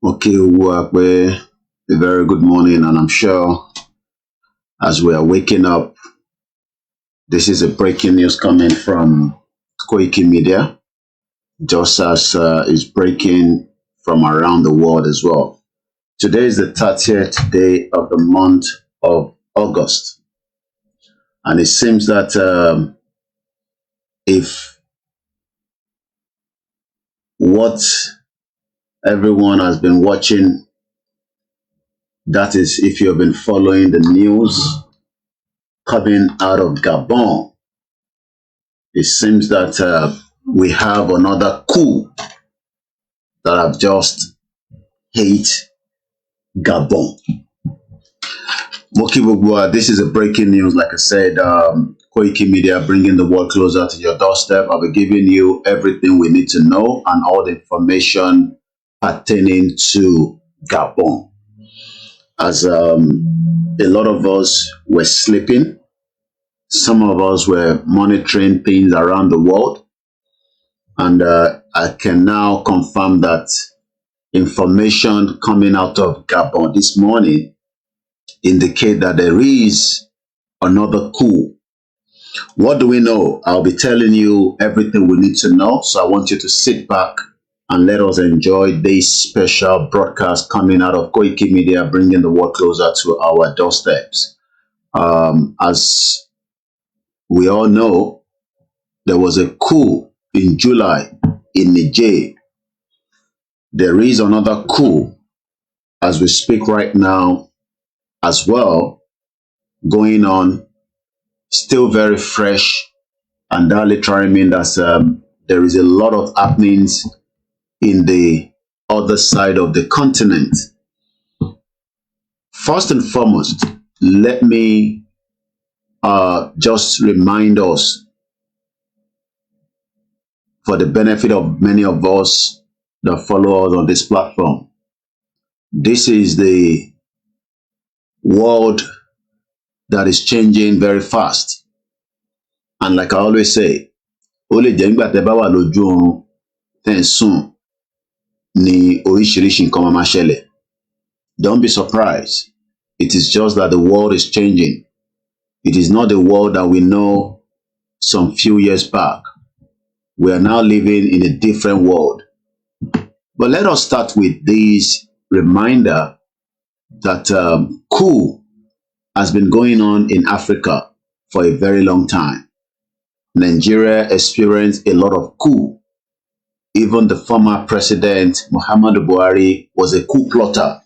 Okay, Uwakwe, a very good morning, and I'm sure as we are waking up, this is a breaking news coming from koikimedia, just as it's breaking from around the world as well. Today is the 30th day of the month of August, and it seems that if what everyone has been watching, that is, if you have been following the news coming out of Gabon, it seems that we have another coup that have just hit Gabon. Moki Bugua, this is a breaking news. Like I said, Koiki Media bringing the world closer to your doorstep. I'll be giving you everything we need to know and all the information pertaining to Gabon. As a lot of us were sleeping, some of us were monitoring things around the world, and I can now confirm that information coming out of Gabon this morning indicate that there is another coup. What do we know? I'll be telling you everything we need to know. So I want you to sit back and let us enjoy this special broadcast coming out of Koiki Media, bringing the world closer to our doorsteps. As we all know, there was a coup in July in Niger. There is another coup as we speak right now as well, going on, still very fresh, and that literally means that there is a lot of happenings in the other side of the continent. First and foremost, let me just remind us, for the benefit of many of us that follow us on this platform, this is the world that is changing very fast. And like I always say, ó lè jẹ́ nígbà tẹ́ bá wà lójú oorun tẹ́ ń sùn ni oríṣiríṣi nǹkan máa máa ṣẹlẹ̀. Don't be surprised. It is just that the world is changing. It is not the world that we know some few years back. We are now living in a different world. But let us start with this reminder that coup has been going on in Africa for a very long time. Nigeria experienced a lot of coup. Even the former president, Muhammadu Buhari, was a coup plotter.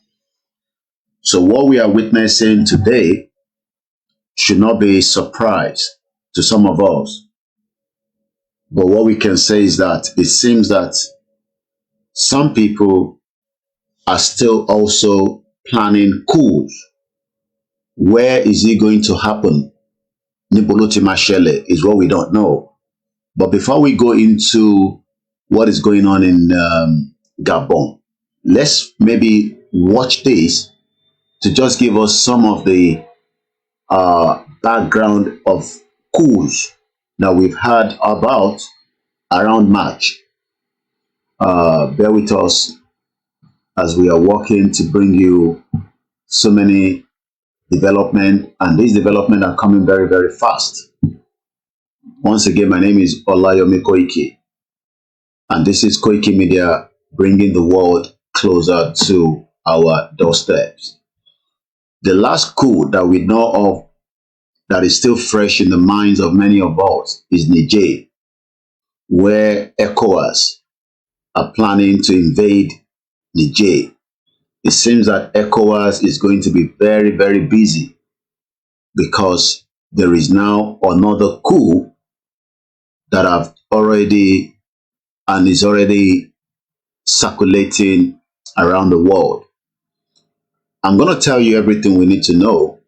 So what we are witnessing today should not be a surprise to some of us. But what we can say is that it seems that some people are still also planning coups. Where is it going to happen? Niboloti Mashele is what we don't know. But before we go into what is going on in Gabon, let's maybe watch this to just give us some of the background of coups that we've heard about around March. Bear with us as we are working to bring you so many development, and these developments are coming very, very fast. Once again, my name is Olayomi Koiki, and this is Koiki Media, bringing the world closer to our doorsteps. The last coup that we know of that is still fresh in the minds of many of us is Niger, where ECOWAS are planning to invade Niger. It seems that ECOWAS is going to be very, very busy because there is now another coup that have already and is already circulating around the world. I'm going to tell you everything we need to know,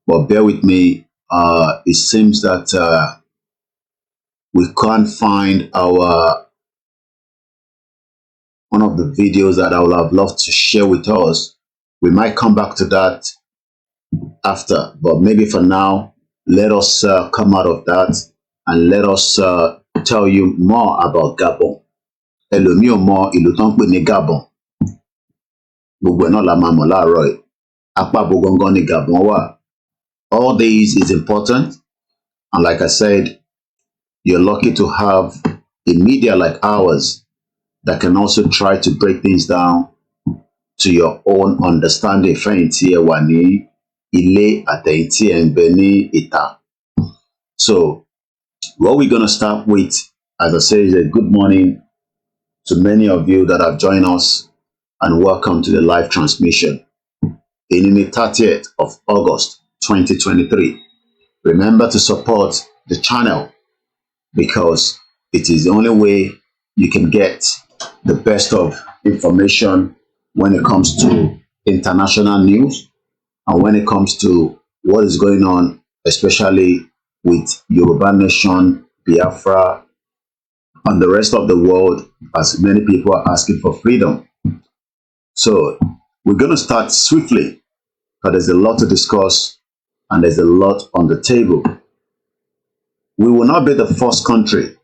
but bear with me. It seems that we can't find our one of the videos that I would have loved to share with us. We might come back to that after, but maybe for now, let us come out of that and let us tell you more about Gabon. Ẹlòmíì ò mọ ìlú tó ń pè ní Gabon. Gbogbo ẹ̀ náà la máa mọ̀ láàárọ̀ yìí. Apá bo gangan ni Gabon wà. All these is important, and like I said, you're lucky to have a media like ours that can also try to break things down to your own understanding. Fẹ̀yìn tí ẹ wà ní ilé àtẹ̀yìn tí ẹ ń bẹ ní ìta. So what we're gonna start with, as I say, is a good morning to many of you that have joined us, and welcome to the live transmission. In the 30th of August 2023. Remember to support the channel, because it is the only way you can get the best of information when it comes to international news and when it comes to what is going on, especially with Yoruba Nation, Biafra, and the rest of the world, as many people are asking for freedom. So we're going to start swiftly, because there's a lot to discuss and there's a lot on the table. We will not be the first country,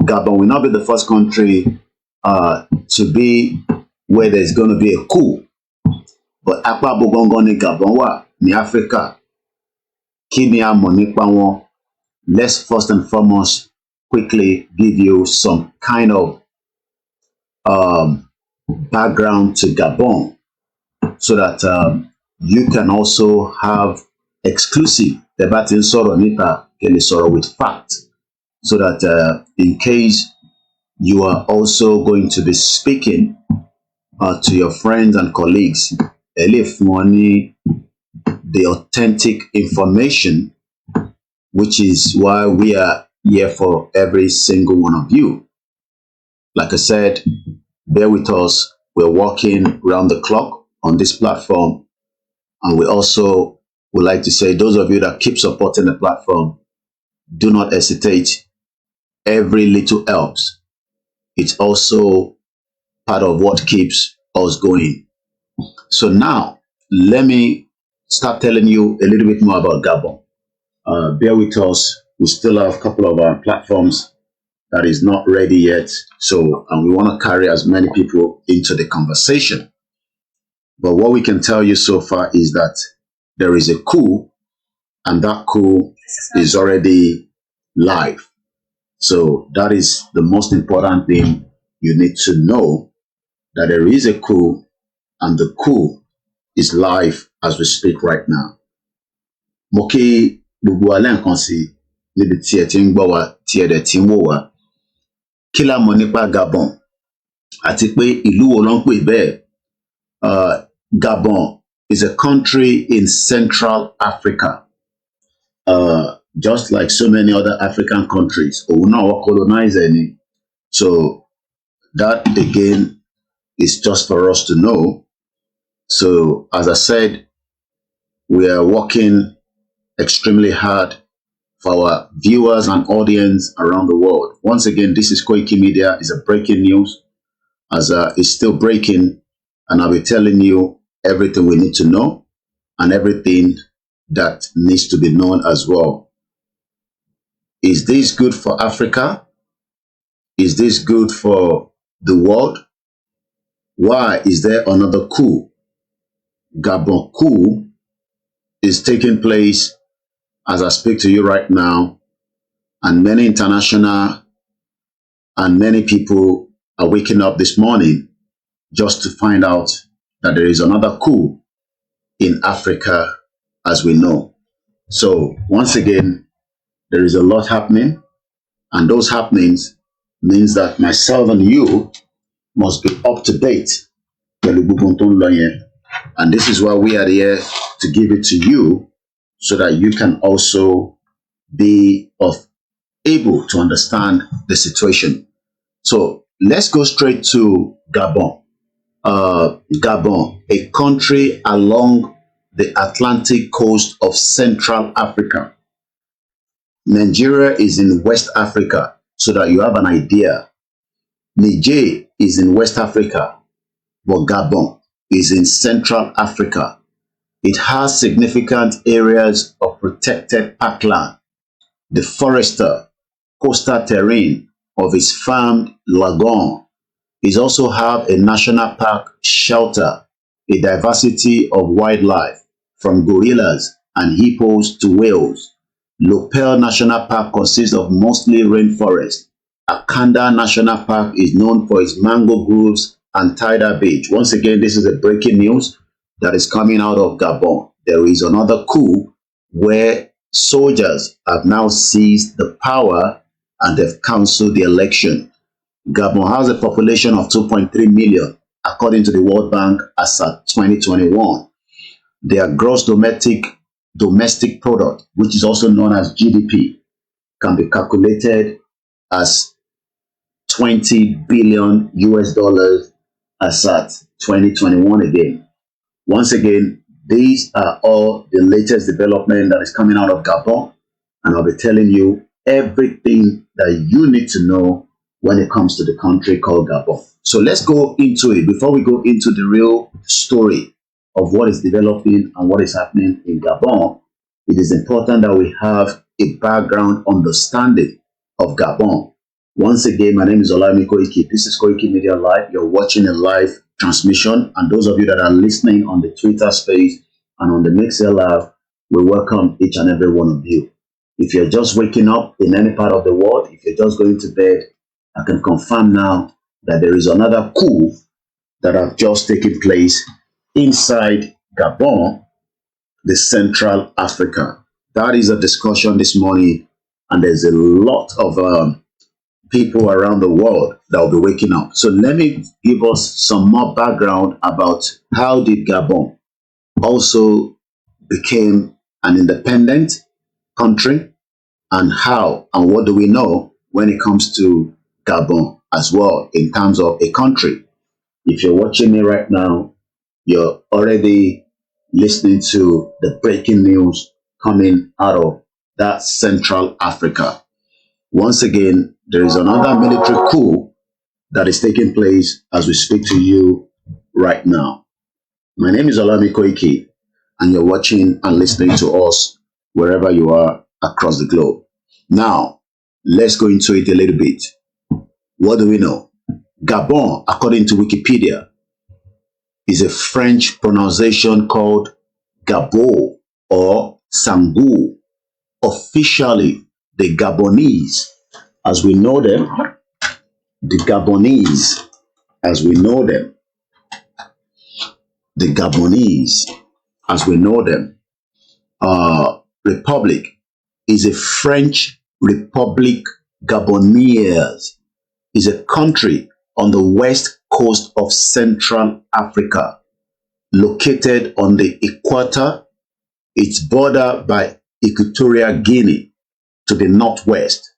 Gabon will not be the first country to be where there's going to be a coup. But apá bo gangan ni Gabon wà ní Africa. Kí ni a mọ̀ nípa wọn? Let's first and foremost quickly give you some kind of background to Gabon, so that you can also have exclusive debate in sọ̀rọ̀ níta, kẹ́ lè sọ̀rọ̀ with fact, so that in case you are also going to be speaking to your friends and colleagues, ẹ lè fún wọn ní the authentic information, which is why we are here for every single one of you. Like I said, bear with us. We're working round the clock on this platform, and we also would like to say, those of you that keep supporting the platform, do not hesitate. Every little helps. It's also part of what keeps us going. So now, let me start telling you a little bit more about Gabon. Bear with us. We still have a couple of our platforms that is not ready yet. So, and we want to carry as many people into the conversation. But what we can tell you so far is that there is a coup, and that coup is already live. So that is the most important thing you need to know, that there is a coup, and the coup is live as we speak right now. Mo kí gbogbo wa lẹ́ẹ̀kan sí níbi tí ẹ ti ń gbọ́ wa, tí ẹ dẹ̀ ti ń wò wá. Kí la mọ̀ nípa Gabon? Àti pé ìlú wo ló ń pè bẹ́ẹ̀? Gabon is a country in Central Africa. Just like so many other African countries. Òun náà wọ́n colonize ẹni. So that again is just for us to know. So as I said, we are working extremely hard for our viewers and audience around the world. Once again, this is koikimedia. It's a breaking news, as it's still breaking, and I'll be telling you everything we need to know and everything that needs to be known as well. Is this good for Africa? Is this good for the world? Why is there another coup? Gabon coup is taking place as I speak to you right now, and many international and many people are waking up this morning just to find out that there is another coup in Africa, as we know. So once again, there is a lot happening, and those happenings means that myself and you must be up to date. And this is why we are here, to give it to you, so that you can also be able to understand the situation. So let's go straight to Gabon. Gabon, a country along the Atlantic coast of Central Africa. Nigeria is in West Africa, so that you have an idea. Niger is in West Africa, but Gabon is in Central Africa. It has significant areas of protected parkland, the forester, coastal terrain of its farmed lagoon. It also have a national park shelter a diversity of wildlife, from gorillas and hippos to whales. Lopel National Park consists of mostly rainforest. Akanda National Park is known for its mango groves and tidal beach. Once again, this is a breaking news that is coming out of Gabon. There is another coup where soldiers have now seized the power and they've cancelled the election. Gabon has a population of 2.3 million, according to the World Bank as at 2021. Their gross domestic product, which is also known as GDP, can be calculated as 20 billion US dollars as at 2021 again. Once again, these are all the latest development that is coming out of Gabon, and I'll be telling you everything that you need to know when it comes to the country called Gabon. So let's go into it. Before we go into the real story of what is developing and what is happening in Gabon, it is important that we have a background understanding of Gabon. Once again, my name is Olami Koiki. This is Koikimedia Live. You're watching a live transmission, and those of you that are listening on the Twitter space and on the MixLR, we welcome each and every one of you. If you're just waking up in any part of the world, if you're just going to bed, I can confirm now that there is another coup that have just taken place inside Gabon, the Central Africa. That is a discussion this morning, and there's a lot of people around the world that will be waking up. So let me give us some more background about how did Gabon also became an independent country, and how and what do we know when it comes to Gabon as well in terms of a country. If you're watching me right now, you're already listening to the breaking news coming out of that Central Africa. Once again, there is another military coup that is taking place as we speak to you right now. My name is Olami Koiki, and you're watching and listening to us wherever you are across the globe. Now, let's go into it a little bit. What do we know? Gabon, according to Wikipedia, is a French pronunciation called Gabo or Sangou. Officially, the Gabonese, as we know them, the Gabonese, as we know them, the Gabonese, as we know them, Republic is a French Republic Gabonaise, is a country on the west coast of Central Africa, located on the equator. It's bordered by Equatorial Guinea to the northwest,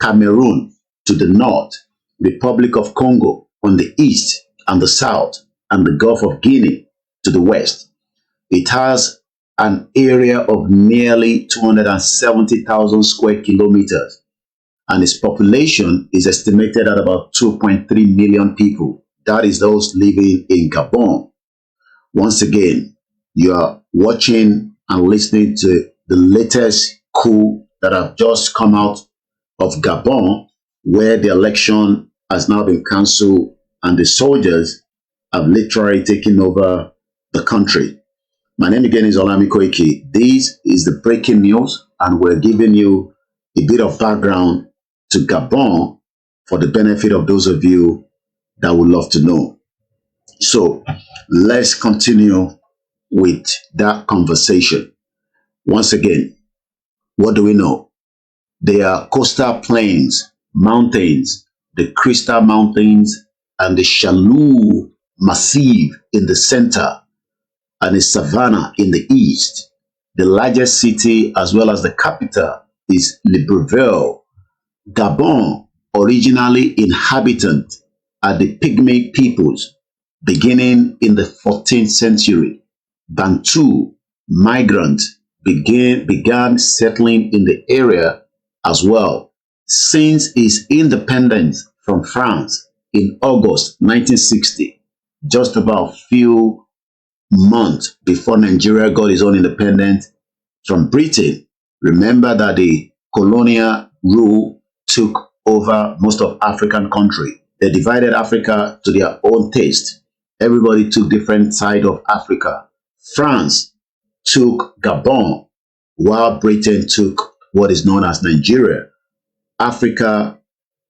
Cameroon to the north, Republic of Congo on the east and the south, and the Gulf of Guinea to the west. It has an area of nearly 270,000 square kilometers, and its population is estimated at about 2.3 million people. That is those living in Gabon. Once again, you are watching and listening to the latest coup that have just come out of Gabon, where the election has now been cancelled and the soldiers have literally taken over the country. My name again is Olami Koiki. This is the breaking news, and we're giving you a bit of background to Gabon for the benefit of those of you that would love to know. So let's continue with that conversation. Once again, what do we know? There are coastal plains, mountains, the Crystal Mountains and the Chalou Massif in the center, and a savanna in the east. The largest city as well as the capital is Libreville. Gabon, originally inhabited are the Pygmy peoples, beginning in the 14th century. Bantu migrants began settling in the area as well. Since its independence from France in August 1960, just about few months before Nigeria got its own independence from Britain. Remember that the colonial rule took over most of African country. They divided Africa to their own taste. Everybody took different side of Africa. France took Gabon, while Britain took what is known as Nigeria. Africa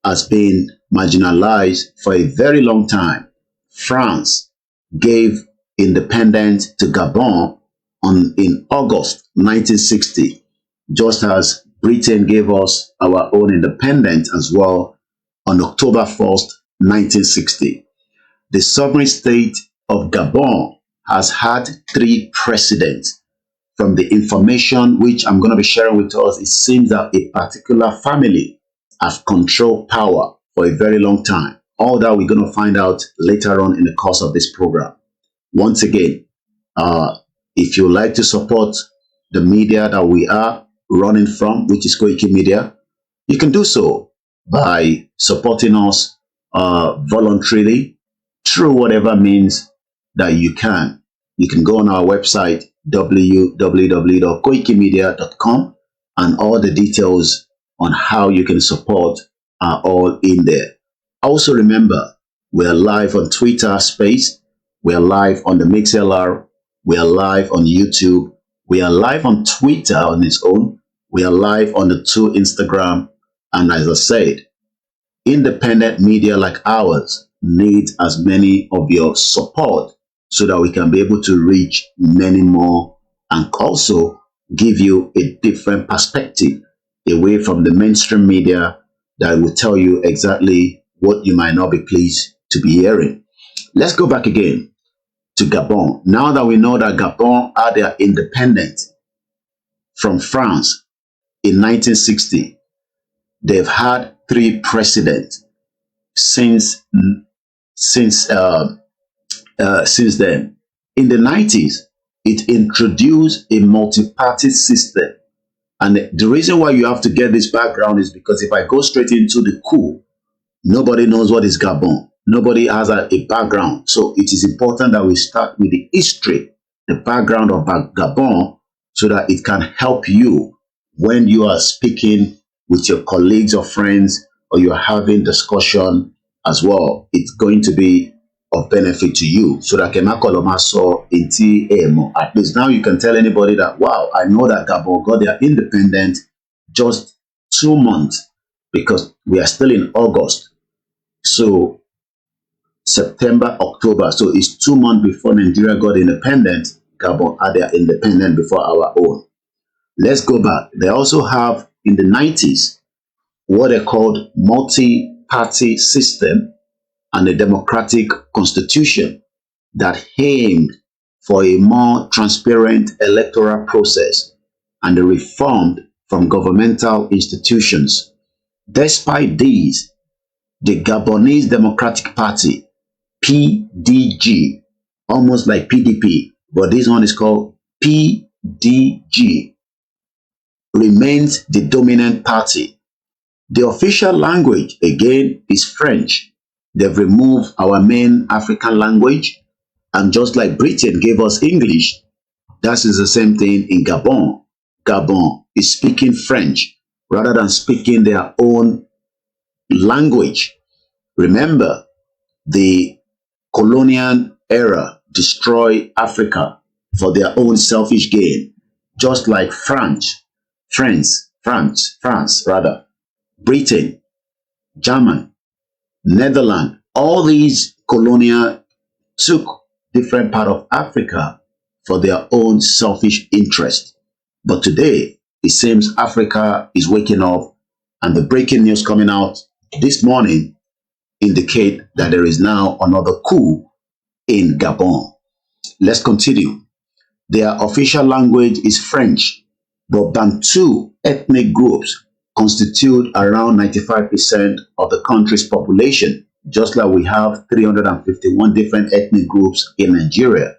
has been marginalized for a very long time. France gave independence to Gabon in August 1960, just as Britain gave us our own independence as well on October 1st, 1960. The sovereign state of Gabon has had three presidents. From the information which I'm going to be sharing with us, it seems that a particular family has controlled power for a very long time. All that we're going to find out later on in the course of this program. Once again, uh, if you like to support the media that we are running from, which is koikimedia, you can do so by supporting us voluntarily through whatever means that you can. You can go on our website www.koikimedia.com, and all the details on how you can support are all in there. Also remember, we're live on Twitter Space, we're live on the MixLR, we are live on YouTube, we are live on Twitter on its own, we are live on the two Instagram, and as I said, independent media like ours needs as many of your support so that we can be able to reach many more and also give you a different perspective away from the mainstream media that will tell you exactly what you might not be pleased to be hearing. Let's go back again to Gabon. Now that we know that Gabon had their independence from France in 1960, they've had three presidents since since uh, since then. In the 90s, it introduced a multi-party system. And the reason why you have to get this background is because if I go straight into the coup, nobody knows what is Gabon. Nobody has a background. So it is important that we start with the history, the background of Gabon, so that it can help you when you are speaking with your colleagues or friends, or you are having discussion as well. It's going to be of benefit to you. So that Kemakoloma in TM. At least now you can tell anybody that, wow, I know that Gabon got their independence just 2 months, because we are still in August. So September, October. So it's 2 months before Nigeria got independent. Gabon had their independence before our own. Let's go back. They also have in the 90s what they called multi-party system and a democratic constitution that aimed for a more transparent electoral process and a reform from governmental institutions. Despite these, the Gabonese Democratic Party, PDG, almost like PDP, but this one is called PDG, remains the dominant party. The official language, again, is French. They've removed our main African language, and just like Britain gave us English, that is the same thing in Gabon. Gabon is speaking French rather than speaking their own language. Remember, the colonial era destroyed Africa for their own selfish gain, just like France, rather, Britain, German, Netherlands, all these colonial took different part of Africa for their own selfish interest. But today, it seems Africa is waking up, and the breaking news coming out this morning indicate that there is now another coup in Gabon. Let's continue. Their official language is French, but Bantu ethnic groups constitute around 95% of the country's population, just like we have 351 different ethnic groups in Nigeria.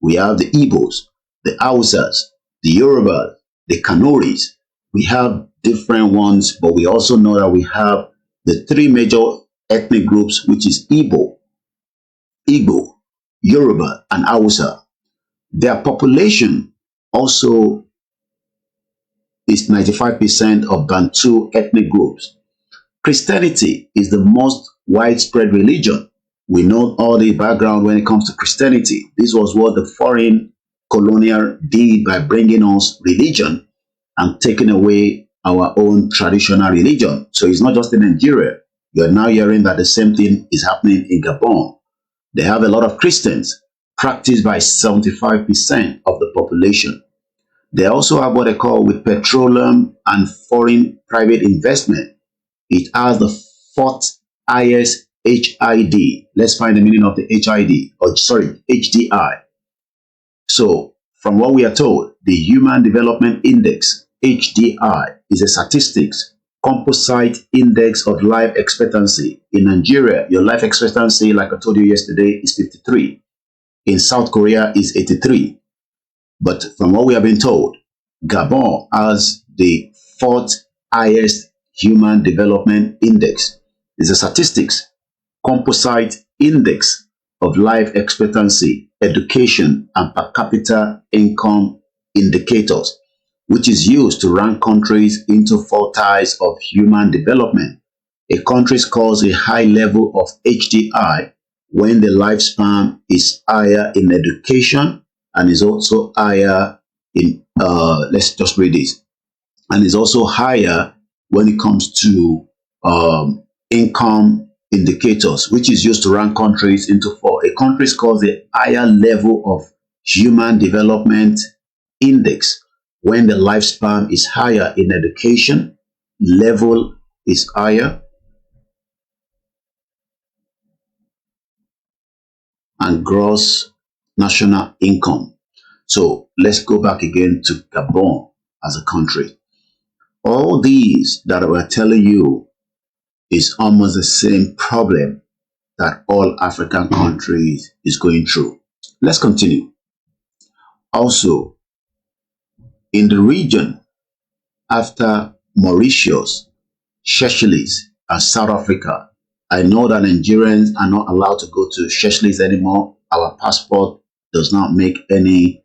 We have the Igbos, the Hausas, the Yorubas, the Kanoris. We have different ones, but we also know that we have the three major ethnic groups, which is Igbo, Yoruba, and Hausa. Their population also is 95% of Bantu ethnic groups. Christianity is the most widespread religion, We know all the background when it comes to Christianity. This was what the foreign colonial did by bringing us religion and taking away our own traditional religion. So it's not just in Nigeria. You're now hearing that the same thing is happening in Gabon. They have a lot of Christians, practiced by 75% of the population. They also have what they call with petroleum and foreign private investment. It has the fourth highest HID. Let's find the meaning of the HID, or sorry, HDI. So, from what we are told, the Human Development Index, HDI, is a statistics composite index of life expectancy. In Nigeria, your life expectancy, like I told you yesterday, is 53. In South Korea is 83. But from what we have been told, Gabon has the fourth highest Human Development Index. It's a statistics composite index of life expectancy, education, and per capita income indicators, which is used to rank countries into four tiers of human development. A country scores a high level of HDI when the lifespan is higher in education and is also higher in, let's just read this, and is also higher when it comes to income indicators, which is used to rank countries into four. A country scores a higher level of human development index when the lifespan is higher in education, level is higher, and gross national income. So let's go back again to Gabon as a country. All these that we're telling you is almost the same problem that all African countries is going through. Let's continue. Also, in the region after Mauritius, Seychelles, and South Africa, I know that Nigerians are not allowed to go to Seychelles anymore. Our passport does not make any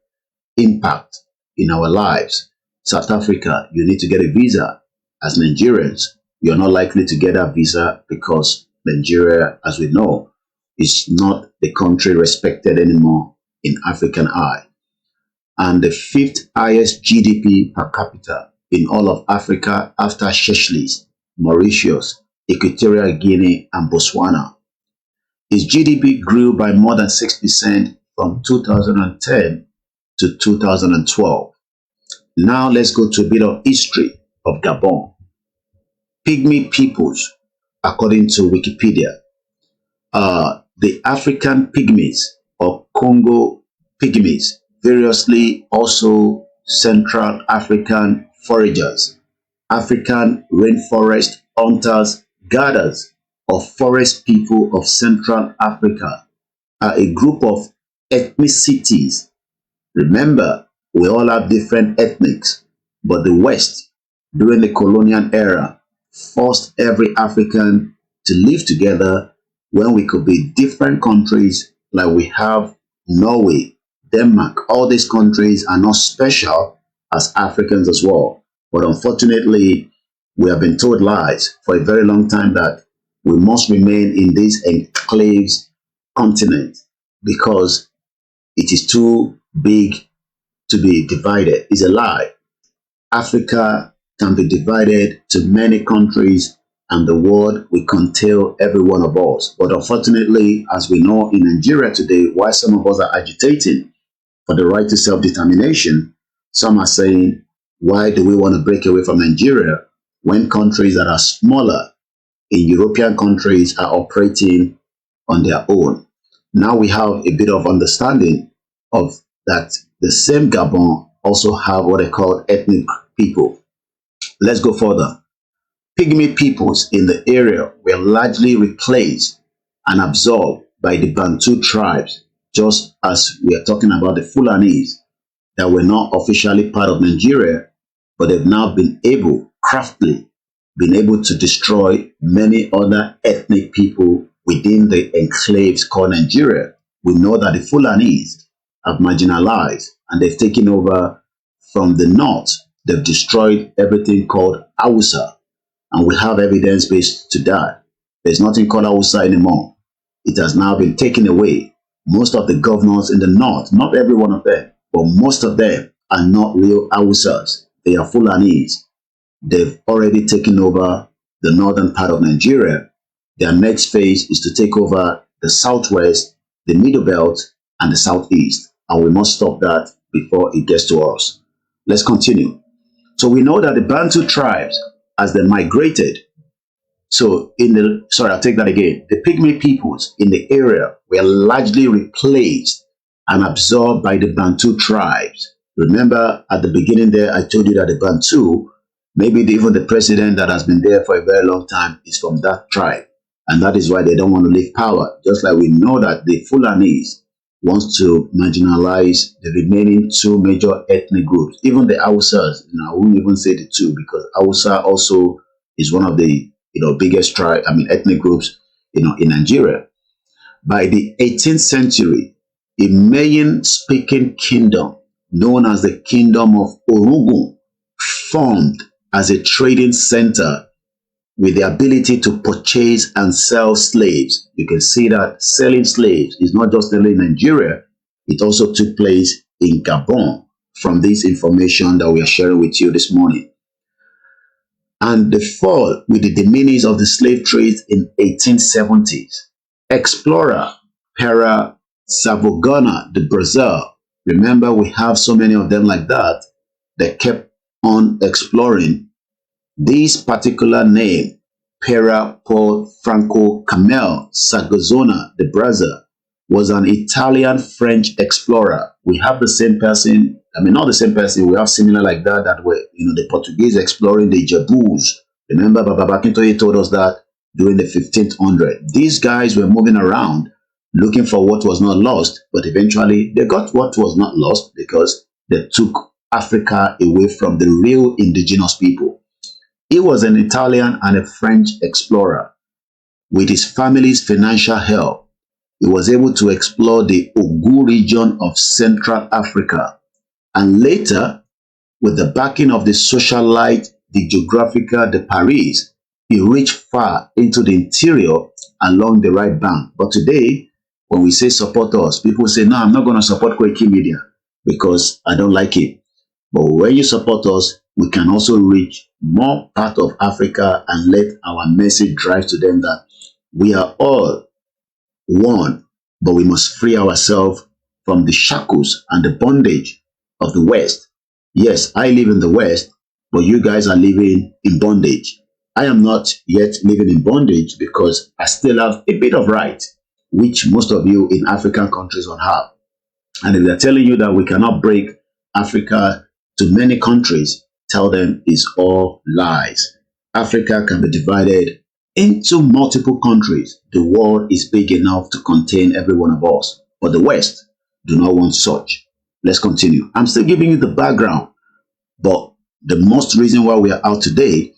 impact in our lives. South Africa, you need to get a visa. As Nigerians, you're not likely to get a visa because Nigeria, as we know, is not the country respected anymore in African eye. And the fifth highest GDP per capita in all of Africa after Seychelles, Mauritius, Equatorial Guinea, and Botswana. Its GDP grew by more than 6% from 2010 to 2012. Now let's go to a bit of history of Gabon. Pygmy peoples, according to Wikipedia, the African pygmies or Congo pygmies, variously also Central African foragers, African rainforest hunters, gatherers, or forest people of Central Africa are a group of ethnicities. Remember, we all have different ethnics, but the West, during the colonial era, forced every African to live together when we could be different countries like we have Norway, Denmark. All these countries are not special as Africans as well. But unfortunately, we have been told lies for a very long time that we must remain in this enclaves continent because it is too big to be divided. It's a lie. Africa can be divided to many countries and the world will contain every one of us. But unfortunately, as we know in Nigeria today, while some of us are agitating for the right to self-determination, some are saying, why do we want to break away from Nigeria when countries that are smaller in European countries are operating on their own? Now we have a bit of understanding of that the same Gabon also have what they call ethnic people. Let's go further. Pygmy peoples in the area were largely replaced and absorbed by the Bantu tribes, just as we are talking about the Fulanis that were not officially part of Nigeria, but they've now craftily been able to destroy many other ethnic people within the enclaves called Nigeria. We know that the Fulanis have marginalized and they've taken over from the north. They've destroyed everything called Hausa, and we have evidence based to that. There's nothing called Hausa anymore. it has now been taken away. Most of the governors in the north, not every one of them, but most of them are not real Hausas. They are Fulanese. They've already taken over the northern part of Nigeria. Their next phase is to take over the southwest, the middle belt, and the southeast. And we must stop that before it gets to us. Let's continue. So we know that the Bantu tribes, as they migrated, I'll take that again. The Pygmy peoples in the area were largely replaced and absorbed by the Bantu tribes. Remember at the beginning there, I told you that the Bantu, maybe even the president that has been there for a very long time is from that tribe. And that is why they don't want to leave power. Just like we know that the Fulanese wants to marginalize the remaining two major ethnic groups. Even the Hausas, I wouldn't even say the two because Hausa also is one of the biggest ethnic groups, in Nigeria. By the 18th century, a Mayan-speaking kingdom known as the Kingdom of Orugun formed as a trading center with the ability to purchase and sell slaves. You can see that selling slaves is not just only in Nigeria, it also took place in Gabon from this information that we are sharing with you this morning. And the fall with the demise of the slave trade in 1870s. Explorer Pere Savogona de Brazil, remember we have so many of them like that, that kept on exploring. This particular name, Pere Paul Franco Camille Sagazona de Brazil, was an Italian-French explorer. We have the same person, not the same person, we have similar like that were, the Portuguese exploring the Jebus. Remember, Baba Bakintoye told us that during the 1500s. These guys were moving around looking for what was not lost, but eventually they got what was not lost because they took Africa away from the real indigenous people. He was an Italian and a French explorer. With his family's financial help, he was able to explore the Ogu region of Central Africa, and later, with the backing of the socialite, the geographical de Paris, he reached far into the interior along the right bank. But today, when we say support us, people say, no, I'm not going to support koikimedia because I don't like it. But when you support us, we can also reach more part of Africa and let our message drive to them that we are all one, but we must free ourselves from the shackles and the bondage of the West. Yes, I live in the West, but you guys are living in bondage. I am not yet living in bondage because I still have a bit of right, which most of you in African countries don't have. And if they're telling you that we cannot break Africa to many countries, tell them it's all lies. Africa can be divided into multiple countries. The world is big enough to contain every one of us, but the West do not want such. Let's continue. I'm still giving you the background, but the most reason why we are out today,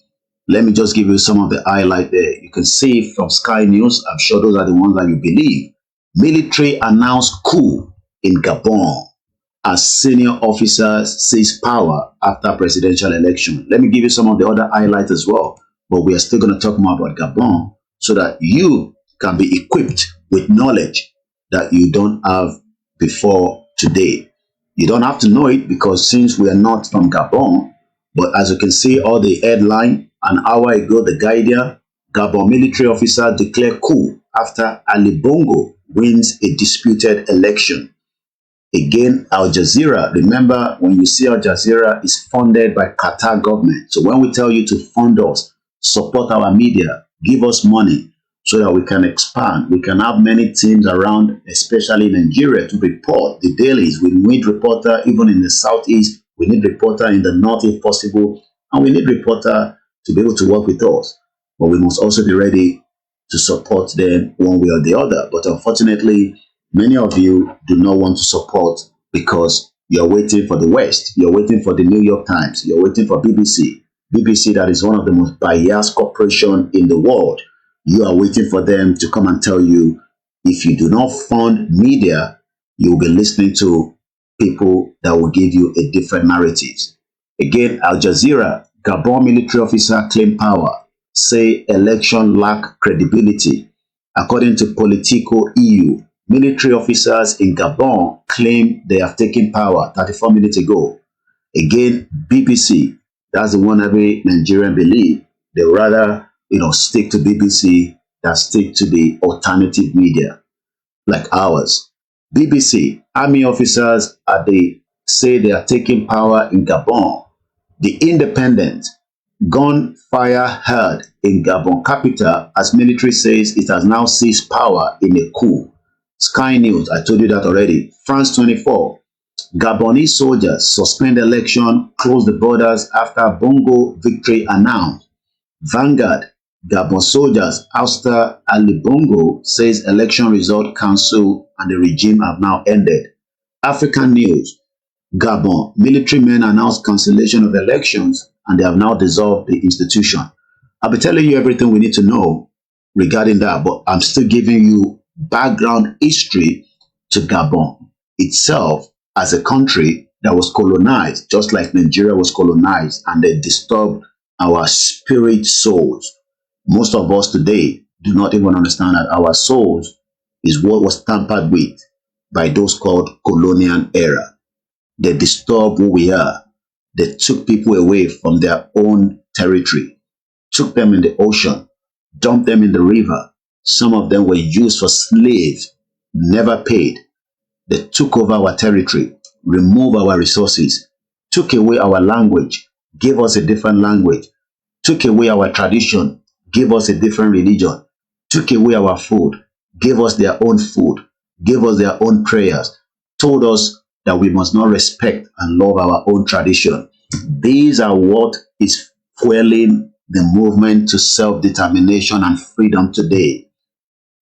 let me just give you some of the highlight there. You can see from Sky News, I'm sure those are the ones that you believe. Military announced coup in Gabon as senior officers seize power after presidential election. Let me give you some of the other highlights as well. But we are still going to talk more about Gabon so that you can be equipped with knowledge that you don't have before today. You don't have to know it because since we are not from Gabon, but as you can see all the headline, an hour ago, the Guardian, Gabon military officer declare coup after Ali Bongo wins a disputed election. Again, Al Jazeera, remember when you see Al Jazeera is funded by Qatar government. So when we tell you to fund us, support our media, give us money so that we can expand. We can have many teams around, especially in Nigeria, to report the dailies. We need reporter even in the southeast. We need reporter in the north if possible. And we need reporter to be able to work with us. But we must also be ready to support them one way or the other. But unfortunately, many of you do not want to support because you're waiting for the West. You're waiting for the New York Times. You're waiting for BBC. BBC, that is one of the most biased corporations in the world. You are waiting for them to come and tell you, if you do not fund media, you will be listening to people that will give you a different narrative. Again, Al Jazeera, Gabon military officer claim power, say election lack credibility. According to Politico EU, military officers in Gabon claim they have taken power 34 minutes ago. Again, BBC, that's the one every Nigerian believe. They rather, stick to BBC than stick to the alternative media like ours. BBC, army officers say they are taking power in Gabon. The Independent, gunfire heard in Gabon capital as military says it has now seized power in a coup. Sky News, I told you that already. France 24, Gabonese soldiers suspend election, close the borders after Bongo victory announced. Vanguard, Gabon soldiers ouster Ali Bongo says election result cancelled and the regime have now ended. African News, Gabon, military men announced cancellation of elections and they have now dissolved the institution. I'll be telling you everything we need to know regarding that, but I'm still giving you background history to Gabon itself as a country that was colonized, just like Nigeria was colonized, and they disturbed our spirit souls. Most of us today do not even understand that our souls is what was tampered with by those called colonial era. They disturbed who we are. They took people away from their own territory, took them in the ocean, dumped them in the river. Some of them were used for slaves, never paid. They took over our territory, removed our resources, took away our language, gave us a different language, took away our tradition, gave us a different religion, took away our food, gave us their own food, gave us their own prayers, told us that we must not respect and love our own tradition. These are what is fueling the movement to self-determination and freedom today.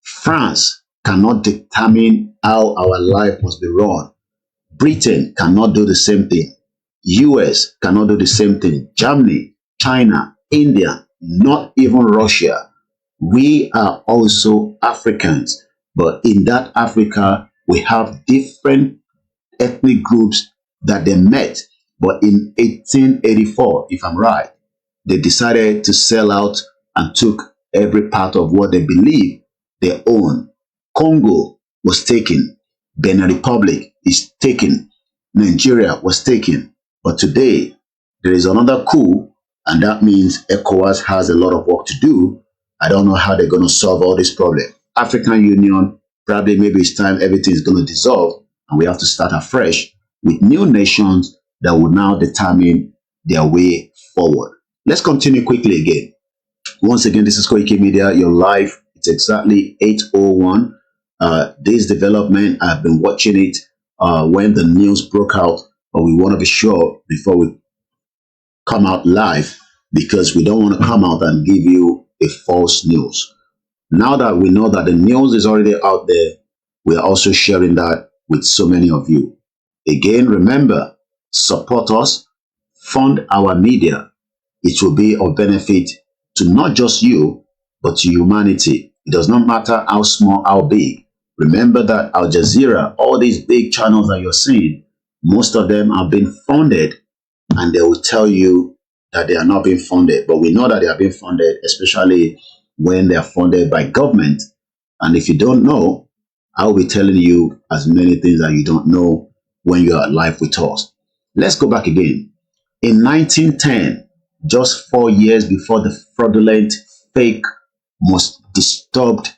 France cannot determine how our life must be run. Britain cannot do the same thing. US cannot do the same thing. Germany, China, India, not even Russia. We are also Africans, but in that Africa, we have different ethnic groups that they met. But in 1884, if I'm right, they decided to sell out and took every part of what they believe they own. Congo was taken. Benin Republic is taken. Nigeria was taken. But today, there is another coup, and that means ECOWAS has a lot of work to do. I don't know how they're going to solve all this problem. African Union, probably maybe it's time everything is going to dissolve, and we have to start afresh with new nations that will now determine their way forward. Let's continue quickly again. Once again, this is koikimedia, your life. It's exactly 8:01. This development, I've been watching it when the news broke out, but we want to be sure before we come out live because we don't want to come out and give you a false news. Now that we know that the news is already out there, we are also sharing that with so many of you. Again, remember, support us, fund our media. It will be of benefit to not just you, but to humanity. It does not matter how small, how big. Remember that Al Jazeera, all these big channels that you're seeing, most of them have been funded, and they will tell you that they are not being funded. But we know that they are being funded, especially when they are funded by government. And if you don't know, I'll be telling you as many things that you don't know when you are live with us. Let's go back again. In 1910, just 4 years before the fraudulent, fake, most disturbed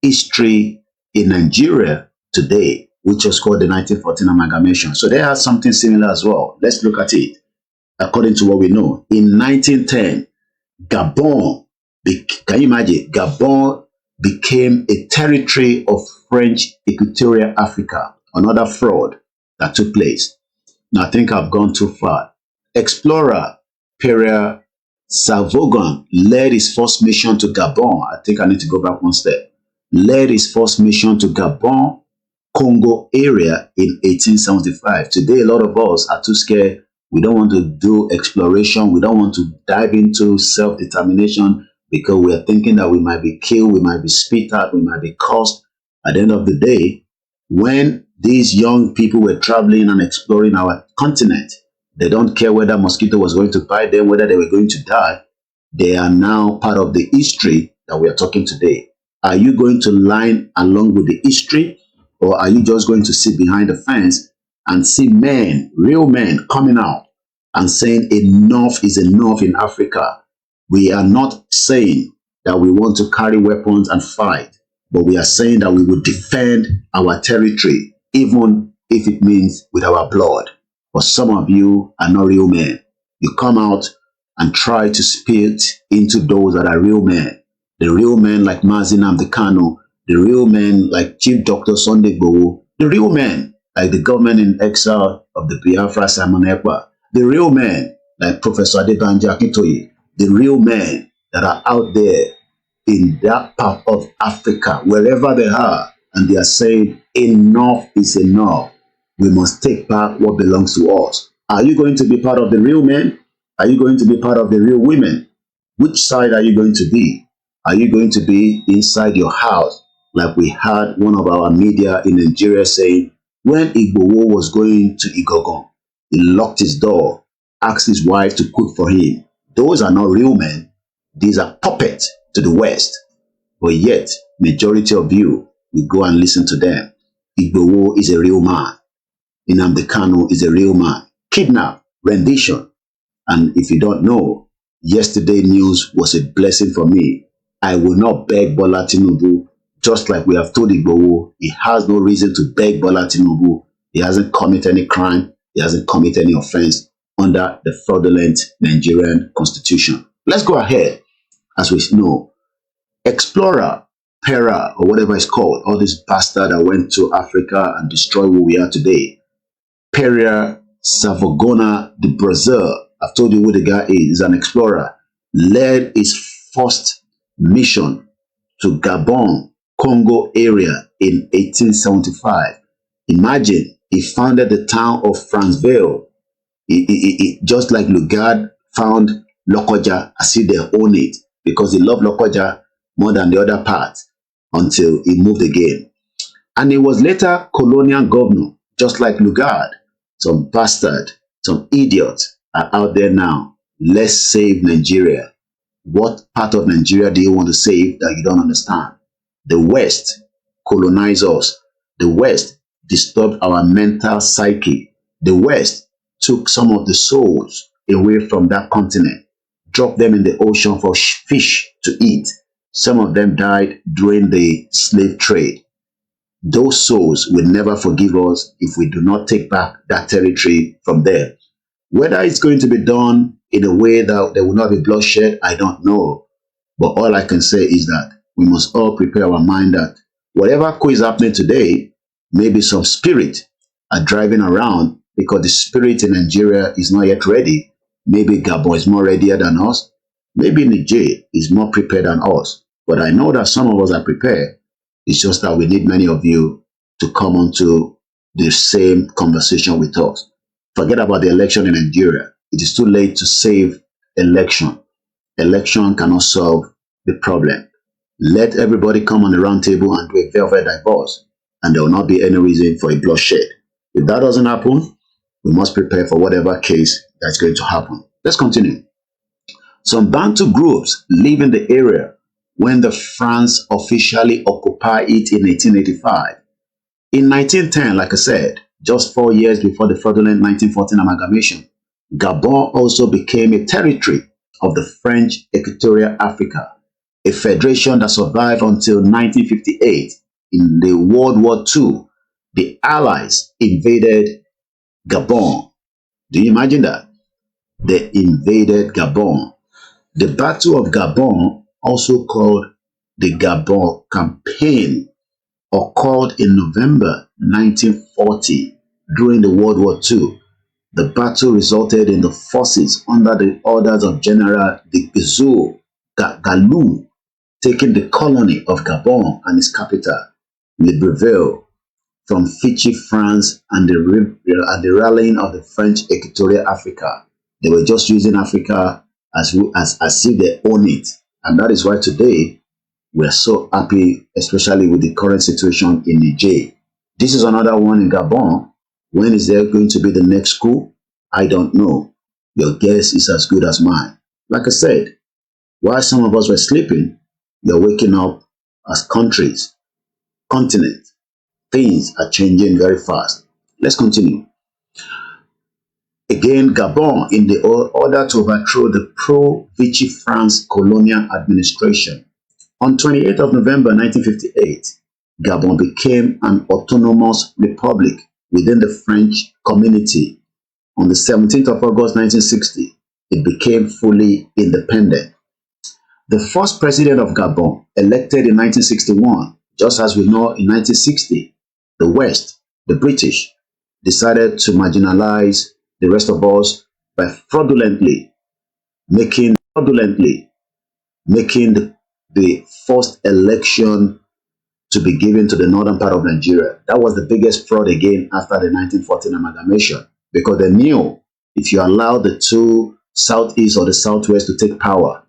history in Nigeria today, which was called the 1914 amalgamation. So they had something similar as well. Let's look at it. According to what we know, in 1910, Gabon, can you imagine? Gabon became a territory of French Equatorial Africa, another fraud that took place. Now, I think I've gone too far. Explorer Pierre Salvogon led his first mission to Gabon. I think I need to go back one step. Led his first mission to Gabon, Congo area in 1875. Today, a lot of us are too scared. We don't want to do exploration. We don't want to dive into self-determination because we are thinking that we might be killed, we might be spit out, we might be cursed. At the end of the day, when these young people were traveling and exploring our continent, they don't care whether mosquito was going to bite them, whether they were going to die. They are now part of the history that we are talking today. Are you going to line along with the history, or are you just going to sit behind the fence and see men, real men, coming out and saying enough is enough in Africa? We are not saying that we want to carry weapons and fight, but we are saying that we will defend our territory, even if it means with our blood. But some of you are not real men. You come out and try to spit into those that are real men. The real men like Mazin Amdekano, the real men like Chief Dr. Sunday Igboho, the real men like the government in exile of the Biafra Simon Ekpa, the real men like Professor Adebanji Akintoye, the real men that are out there in that part of Africa, wherever they are, and they are saying enough is enough. We must take back what belongs to us. Are you going to be part of the real men? Are you going to be part of the real women? Which side are you going to be? Are you going to be inside your house, like we had one of our media in Nigeria saying, when Igboho was going to Igogon, he locked his door, asked his wife to cook for him. Those are not real men. These are puppets to the West. But yet, majority of you will go and listen to them. Igboho is a real man. Nnamdi Kanu is a real man. Kidnap, rendition. And if you don't know, yesterday news was a blessing for me. I will not beg Bola Tinubu, just like we have told Igboho. He has no reason to beg Bola Tinubu. He hasn't committed any crime. He hasn't committed any offense under the fraudulent Nigerian constitution. Let's go ahead. As we know, Explorer, Pera, or whatever it's called, all this bastard that went to Africa and destroyed who we are today. Pereira Savogona de Brazil, I've told you who the guy is an explorer, led his first mission to Gabon, Congo area in 1875. Imagine, he founded the town of Franceville. Just like Lugard found Lokoja as if they own it, because he loved Lokoja more than the other part until he moved again. And he was later colonial governor, just like Lugard. Some bastard, some idiot are out there now. Let's save Nigeria. What part of Nigeria do you want to save that you don't understand? The West colonized us. The West disturbed our mental psyche. The West took some of the souls away from that continent, dropped them in the ocean for fish to eat. Some of them died during the slave trade. Those souls will never forgive us if we do not take back that territory from them. Whether it's going to be done in a way that there will not be bloodshed, I don't know. But all I can say is that we must all prepare our mind that whatever coup is happening today, maybe some spirit are driving around because the spirit in Nigeria is not yet ready. Maybe Gabon is more readier than us. Maybe Niger is more prepared than us. But I know that some of us are prepared. It's just that we need many of you to come onto the same conversation with us. Forget about the election in Nigeria. It is too late to save election. Election cannot solve the problem. Let everybody come on the round table and do a velvet divorce, and there will not be any reason for a bloodshed. If that doesn't happen, we must prepare for whatever case that's going to happen. Let's continue. Some Bantu groups live in the area when the France officially occupied it in 1885. In 1910, like I said, just 4 years before the fraudulent 1914 amalgamation, Gabon also became a territory of the French Equatorial Africa, a federation that survived until 1958. In the World War II, the Allies invaded Gabon. Do you imagine that? They invaded Gabon. The Battle of Gabon, also called the Gabon Campaign, occurred in November 1940 during the World War II. The battle resulted in the forces under the orders of General de Gaulle taking the colony of Gabon and its capital, Libreville, from Vichy, France, and the rallying of the French Equatorial Africa. They were just using Africa as if they own it. And that is why today we are so happy, especially with the current situation in Niger. This is another one in Gabon. When is there going to be the next coup? I don't know. Your guess is as good as mine. Like I said, while some of us were sleeping, you're waking up as countries, continents, things are changing very fast. Let's continue. Again, Gabon, in the order to overthrow the pro-Vichy France colonial administration. On 28th of November 1958, Gabon became an autonomous republic within the French community. On the 17th of August 1960, it became fully independent. The first president of Gabon, elected in 1961, just as we know in 1960, the West, the British, decided to marginalize the rest of us by fraudulently making the first election to be given to the northern part of Nigeria. That was the biggest fraud again after the 1914 amalgamation, because they knew if you allow the two southeast or the southwest to take power,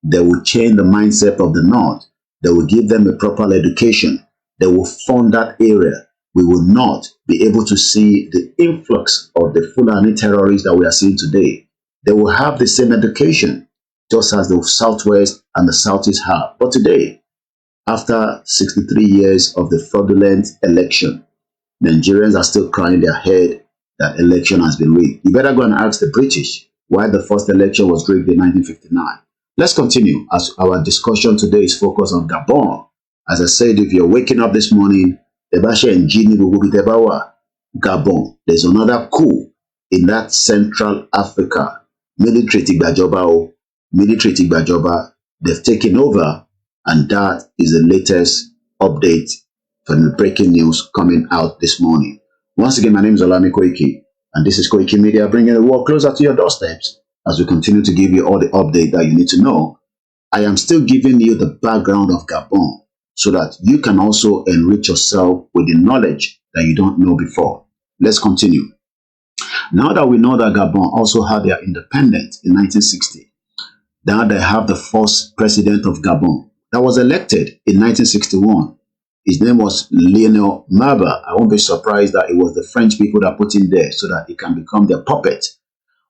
they will change the mindset of the north. They will give them a proper education. They will fund that area. We will not be able to see the influx of the Fulani terrorists that we are seeing today. They will have the same education just as the southwest and the southeast have. But today, after 63 years of the fraudulent election, Nigerians are still crying their head that election has been rigged. You better go and ask the British why the first election was rigged in 1959. Let's continue as our discussion today is focused on Gabon. As I said, if you're waking up this morning, Ebashe and Gini Bubukitebawa, Gabon, there's another coup in that Central Africa. Military Tigbajoba, military Tigbajoba, they've taken over, and that is the latest update from the breaking news coming out this morning. Once again, my name is Olami Koiki, and this is Koiki Media, bringing the world closer to your doorsteps as we continue to give you all the update that you need to know. I am still giving you the background of Gabon so that you can also enrich yourself with the knowledge that you don't know before. Let's continue. Now that we know that Gabon also had their independence in 1960, now they have the first president of Gabon that was elected in 1961. His name was Lionel Maba. I won't be surprised that it was the French people that put him there so that he can become their puppet,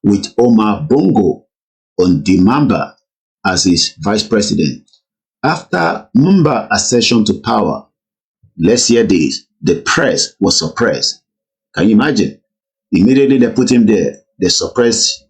with Omar Bongo Ondimamba as his vice president. After Mumba's accession to power, let's hear this, the press was suppressed. Can you imagine? Immediately they put him there, they suppressed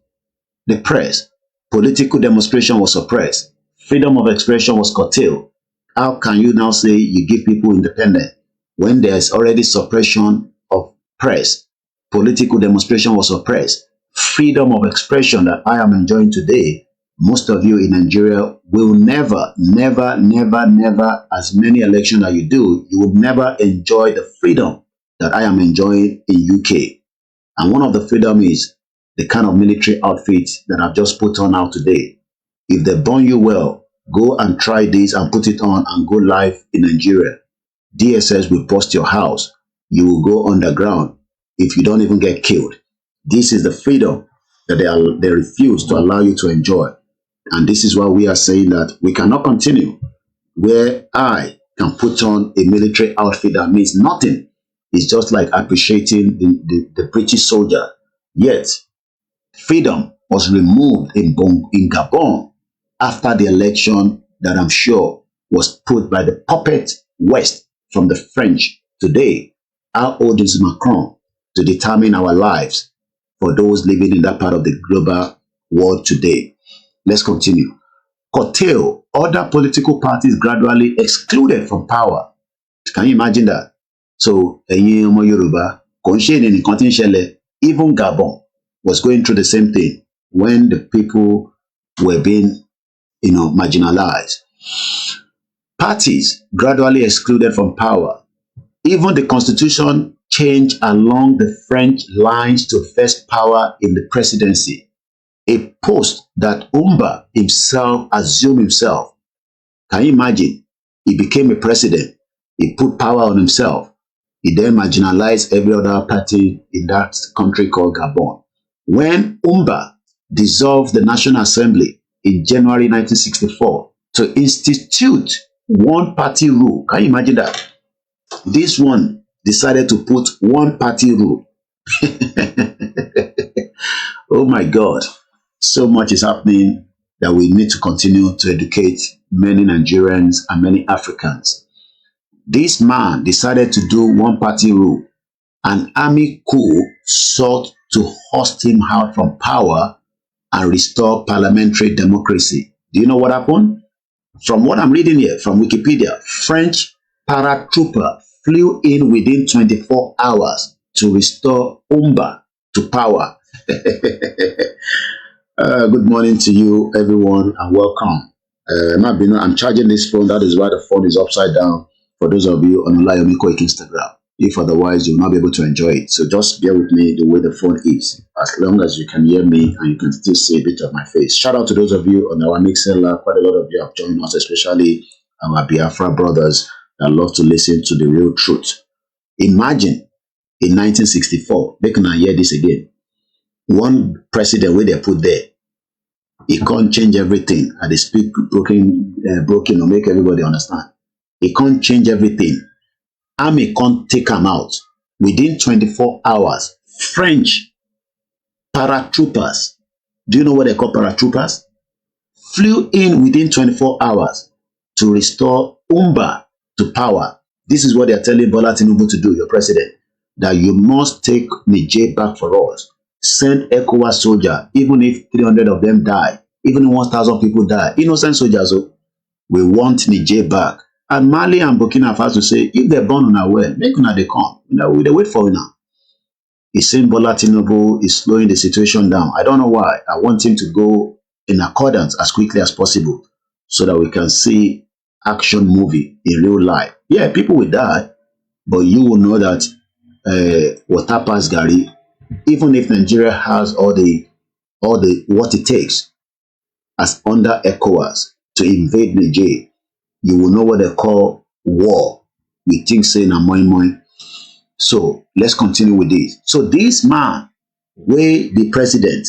the press. Political demonstration was suppressed. Freedom of expression was curtailed. How can you now say you give people independence when there's already suppression of press? Political demonstration was suppressed. Freedom of expression that I am enjoying today, most of you in Nigeria will never, as many elections that you do, you will never enjoy the freedom that I am enjoying in UK. And one of the freedom is the kind of military outfit that I've just put on out today. If they burn you well, go and try this and put it on and go live in Nigeria. DSS will bust your house. You will go underground if you don't even get killed. This is the freedom that they refuse to allow you to enjoy. And this is why we are saying that we cannot continue where I can put on a military outfit that means nothing. It's just like appreciating the British soldier. Yet, freedom was removed in Gabon after the election that I'm sure was put by the puppet West from the French. Today, how old is Macron to determine our lives for those living in that part of the global world today? Let's continue. Curtail, other political parties gradually excluded from power. Can you imagine that? So, ẹ̀yin ọmọ Yorùbá, kò ń ṣe ní nǹkan tí ń ṣẹlẹ̀. Even Gabon was going through the same thing when the people were being, marginalized. Parties gradually excluded from power. Even the constitution changed along the French lines to vest power in the presidency, a post that Umba himself assumed himself. Can you imagine? He became a president. He put power on himself. He then marginalized every other party in that country called Gabon. When Umba dissolved the National Assembly in January 1964 to institute one-party rule, can you imagine that? This one decided to put one-party rule. Oh my God, so much is happening that we need to continue to educate many Nigerians and many Africans. This man decided to do one party rule. An army coup sought to hoist him out from power and restore parliamentary democracy. Do you know what happened? From what I'm reading here from Wikipedia, French paratrooper flew in within 24 hours to restore Umba to power. Good morning to you, everyone, and welcome. I'm charging this phone. That is why the phone is upside down for those of you on Olayomi Quick Instagram. If otherwise, you'll not be able to enjoy it. So just bear with me the way the phone is. As long as you can hear me and you can still see a bit of my face. Shout out to those of you on our Mixer. Quite a lot of you have joined us, especially our Biafra brothers that love to listen to the real truth. Imagine in 1964, they can hear this again. One president where they put there, he can't change everything and they speak broken or make everybody understand. He can't change everything. Army can't take him out. Within 24 hours, French paratroopers, do you know what they call paratroopers? Flew in within 24 hours to restore Umba to power. This is what they're telling Bola Tinubu to do, your president, that you must take Niger back for us. Send ECOWAS soldier, even if 300 of them die, even if 1,000 people die, innocent soldiers, we want Niger back. And Mali and Burkina Faso say, if they're born on our well, make una they come. We they wait for you now. He's saying Bola Tinubu is slowing the situation down. I don't know why. I want him to go in accordance as quickly as possible so that we can see action movie in real life. Yeah, people will die, but you will know that water pass Gary, even if Nigeria has all the what it takes as under ECOWAS to invade Nigeria, you will know what they call war. We think saying a moi moi. So let's continue with this. So this man, where the president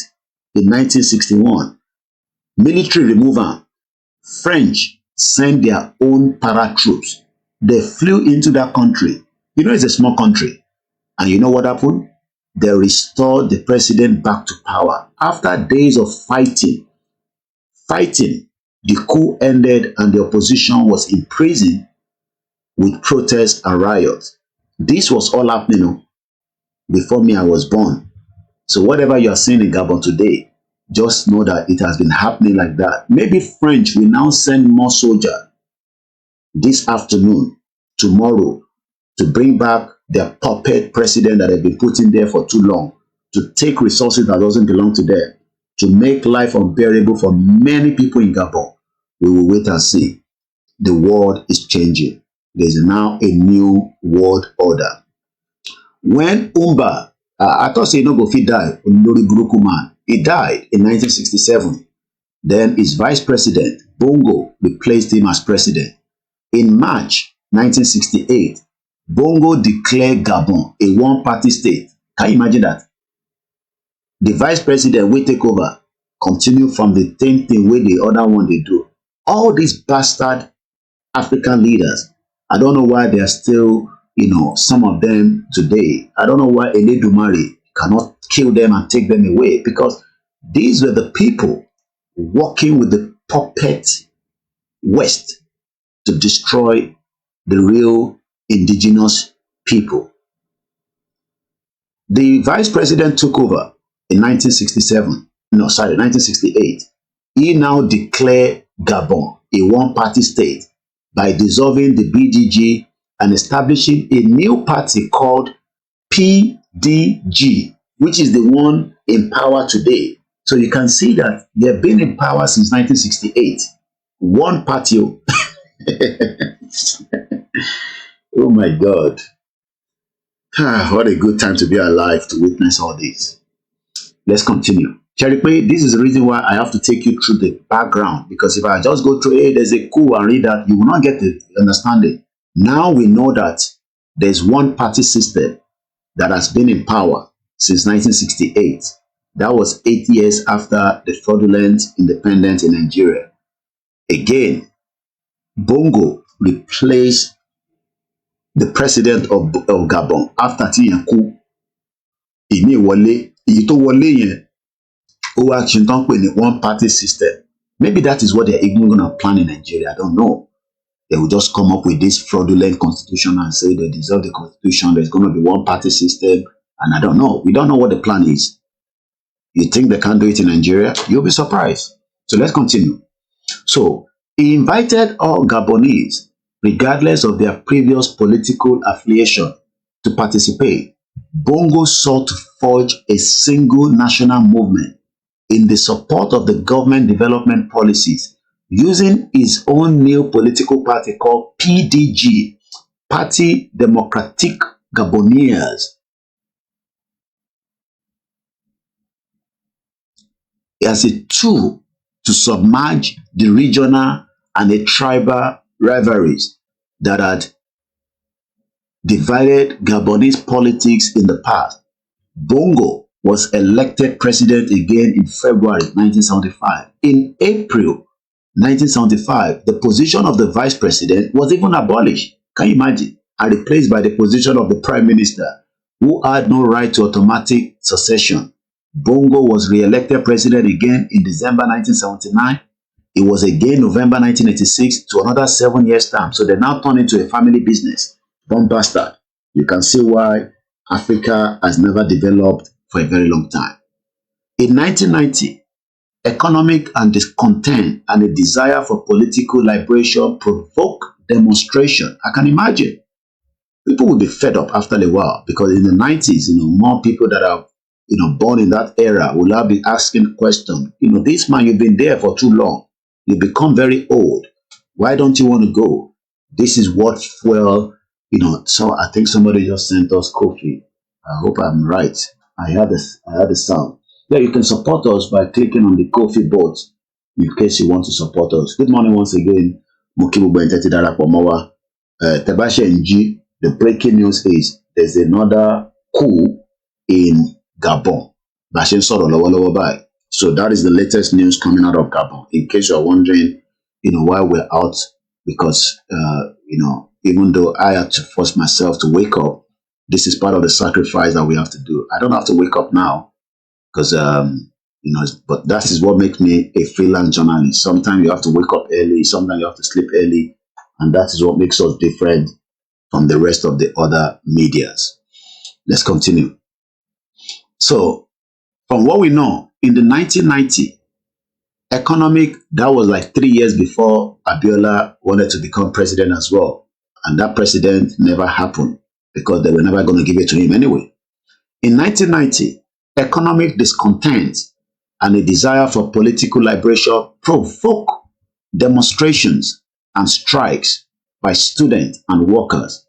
in 1961, military removal, French sent their own paratroops. They flew into that country. You know, it's a small country. And you know what happened? They restored the president back to power. After days of fighting, the coup ended and the opposition was imprisoned with protests and riots. This was all happening before me I was born. So whatever you are seeing in Gabon today, just know that it has been happening like that. Maybe French will now send more soldiers this afternoon, tomorrow, to bring back their puppet president that have been put in there for too long, to take resources that doesn't belong to them, to make life unbearable for many people in Gabon. We will wait and see. The world is changing. There's now a new world order. When Umba, I thought say no go fit die, Olori Buruku man, he died in 1967. Then his vice president, Bongo, replaced him as president. In March 1968, Bongo declared Gabon a one-party state. Can you imagine that? The vice president will take over, continue from the same thing where the other one they do. All these bastard African leaders, I don't know why they are still, some of them today. I don't know why Eledumare cannot kill them and take them away, because these were the people working with the puppet West to destroy the real indigenous people. The vice president took over in 1968. He now declared Gabon a one-party state by dissolving the BGG and establishing a new party called PDG, which is the one in power today. So you can see that they've been in power since 1968. One party. Oh my God. What a good time to be alive to witness all this. Let's continue. Cherikpe, this is the reason why I have to take you through the background, because if I just go through, hey, there's a coup and read that, you will not get the understanding. Now we know that there's one party system that has been in power since 1968. That was 8 years after the fraudulent independence in Nigeria. Again, Bongo replaced the president of Gabon after Coup. Ìmí wọlé, èyí tó wọlé yẹn, ó wá ṣe tán pè ní one party system. Maybe that is what they're even going to plan in Nigeria. I don't know. They will just come up with this fraudulent constitution and say they deserve the constitution. There's going to be one party system. And I don't know. We don't know what the plan is. You think they can't do it in Nigeria? You'll be surprised. So let's continue. So he invited all Gabonese, regardless of their previous political affiliation, to participate. Bongo sought to forge a single national movement in the support of the government development policies using his own new political party called PDG, Parti Democratique Gabonais, as a tool to submerge the regional and the tribal rivalries that had divided Gabonese politics in the past. Bongo was elected president again in February 1975. In April 1975, the position of the vice president was even abolished. Can you imagine? And replaced by the position of the prime minister, who had no right to automatic succession. Bongo was re-elected president again in December 1979. It was again November 1986 to another 7 years term. So they now turned into a family business. Bomb bastard. You can see why Africa has never developed for a very long time. In 1990, economic and discontent and a desire for political liberation provoked demonstration. I can imagine people will be fed up after a while because in the 90s, more people that are, born in that era will now be asking questions. This man, you've been there for too long. You become very old. Why don't you want to go? This is what fuel, so I think somebody just sent us coffee. I hope I'm right. I had the sound. Yeah, you can support us by clicking on the coffee boat in case you want to support us. Good morning once again. Mokibu Benteti Darapomawa. Tebashe Nji, the breaking news is there's another coup in Gabon. Bashe Soro Lowo Bai. So that is the latest news coming out of Gabon. In case you're wondering, why we're out, because, even though I had to force myself to wake up, this is part of the sacrifice that we have to do. I don't have to wake up now because, but that is what makes me a freelance journalist. Sometimes you have to wake up early, sometimes you have to sleep early, and that is what makes us different from the rest of the other medias. Let's continue. So, from what we know, in the 1990 economic, that was like 3 years before Abiola wanted to become president as well. And that president never happened because they were never going to give it to him anyway. In 1990, economic discontent and a desire for political liberation provoked demonstrations and strikes by students and workers.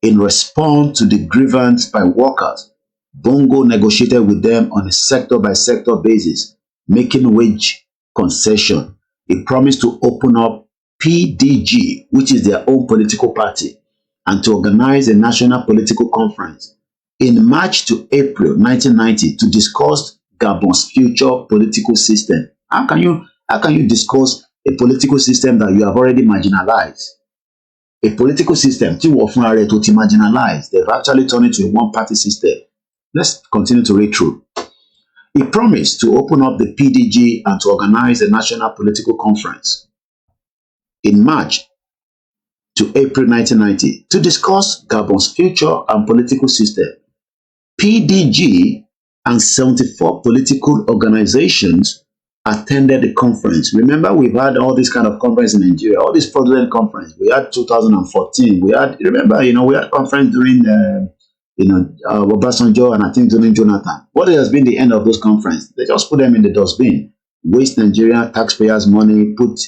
In response to the grievance by workers, Bongo negotiated with them on a sector-by-sector basis, making wage concession. He promised to open up PDG, which is their own political party, and to organize a national political conference in March to April 1990 to discuss Gabon's future political system. How can you discuss a political system that you have already marginalized? A political system, to marginalized, they've actually turned it into a one-party system. Let's continue to read through. He promised to open up the PDG and to organize a national political conference in March to April 1990 to discuss Gabon's future and political system. PDG and 74 political organizations attended the conference. Remember, we've had all this kind of conference in Nigeria, all this fraudulent conference. We had 2014. We had conference during Obasanjo and I think during Jonathan. What has been the end of those conferences? They just put them in the dustbin, waste Nigerian taxpayers' money, put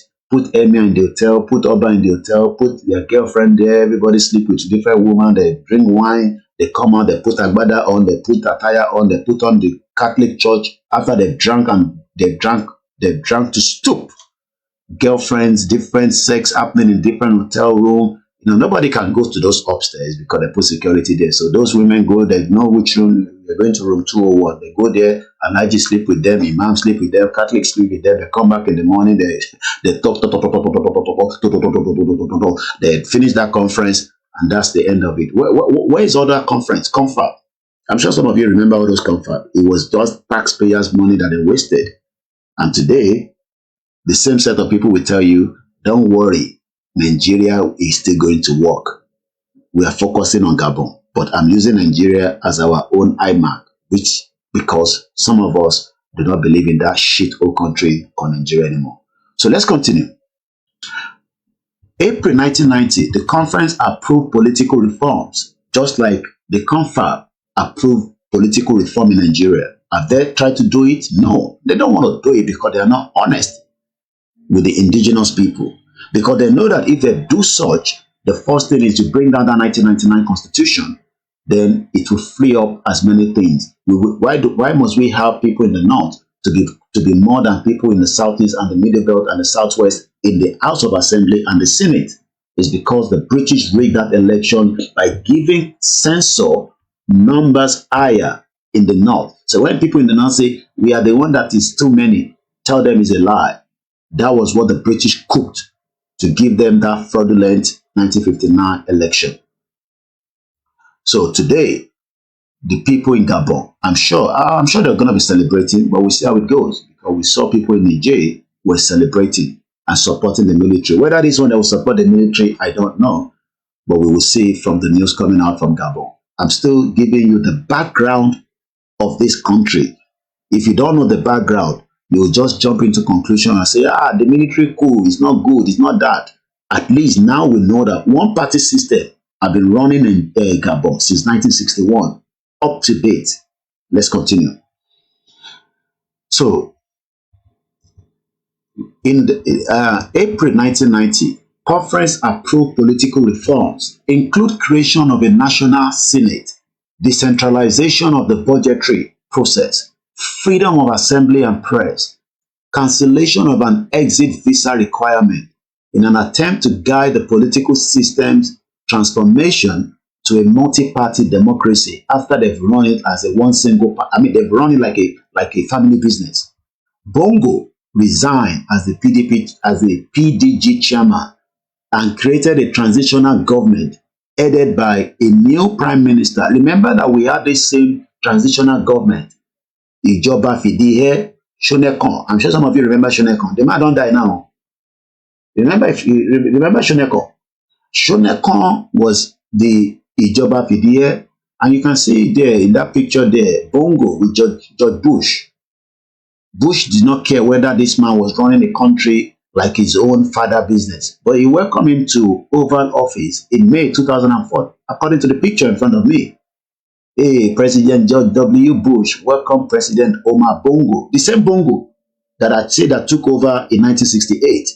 Emir in the hotel, put Oba in the hotel, put their girlfriend there, everybody sleep with different women, they drink wine, they come out, they put agbada on, they put attire on, they put on the Catholic church after they've drank and they've drank to stoop. Girlfriends, different sex happening in different hotel room. Nobody can go to those upstairs because they put security there. So those women go, they know which room, they're going to room 201. They go there, Alhaji sleep with them, Imam sleep with them, Catholic sleep with them. They come back in the morning, they talk, they finish that conference, and that's the end of it. Where is all that conference? Comfort. I'm sure some of you remember all those comfort. It was just taxpayers' money that they wasted. And today, The same set of people will tell you, don't worry, Nigeria is still going to work. We are focusing on Gabon, but I'm using Nigeria as our own IMAC, which because some of us do not believe in that shit old country called Nigeria anymore. So let's continue. April 1990, the conference approved political reforms, just like the CONFAB approved political reform in Nigeria. Have they tried to do it? No, they don't want to do it because they are not honest with the indigenous people. Because they know that if they do such, the first thing is to bring down that 1999 constitution, then it will free up as many things. Why must we have people in the north to be more than people in the southeast and the middle belt and the southwest in the House of Assembly and the Senate? Is because the British rigged that election by giving censor numbers higher in the north. So when people in the north say we are the one that is too many, tell them it's a lie. That was what the British cooked to give them that fraudulent 1959 election. So today, the people in Gabon, I'm sure they're going to be celebrating, but we'll see how it goes. Because we saw people in Niger were celebrating and supporting the military. Whether this one that will support the military, I don't know. But we will see from the news coming out from Gabon. I'm still giving you the background of this country. If you don't know the background, you will just jump into conclusion and say, the military coup is not good, it's not that. At least now we know that one party system have been running in Gabon since 1961, up to date. Let's continue. So, in April 1990, conference approved political reforms, include creation of a national senate, decentralization of the budgetary process, freedom of assembly and press, cancellation of an exit visa requirement in an attempt to guide the political system's transformation to a multi-party democracy after they've run it as a one single they've run it like a family business. Bongo resigned as the PDG chairman and created a transitional government headed by a new prime minister. Remember that we had this same transitional government. Ijoba Fidihe Shonekon. I'm sure some of you remember Shonekon. The man don't die now. Remember Shonekon? Shonekon was the Ijoba Fidihe, and you can see there in that picture there, Bongo with George Bush. Bush did not care whether this man was running the country like his own father business, but he welcomed him to Oval Office in May 2004, according to the picture in front of me. Hey, President George W. Bush welcomed President Omar Bongo, the same Bongo that I said that took over in 1968,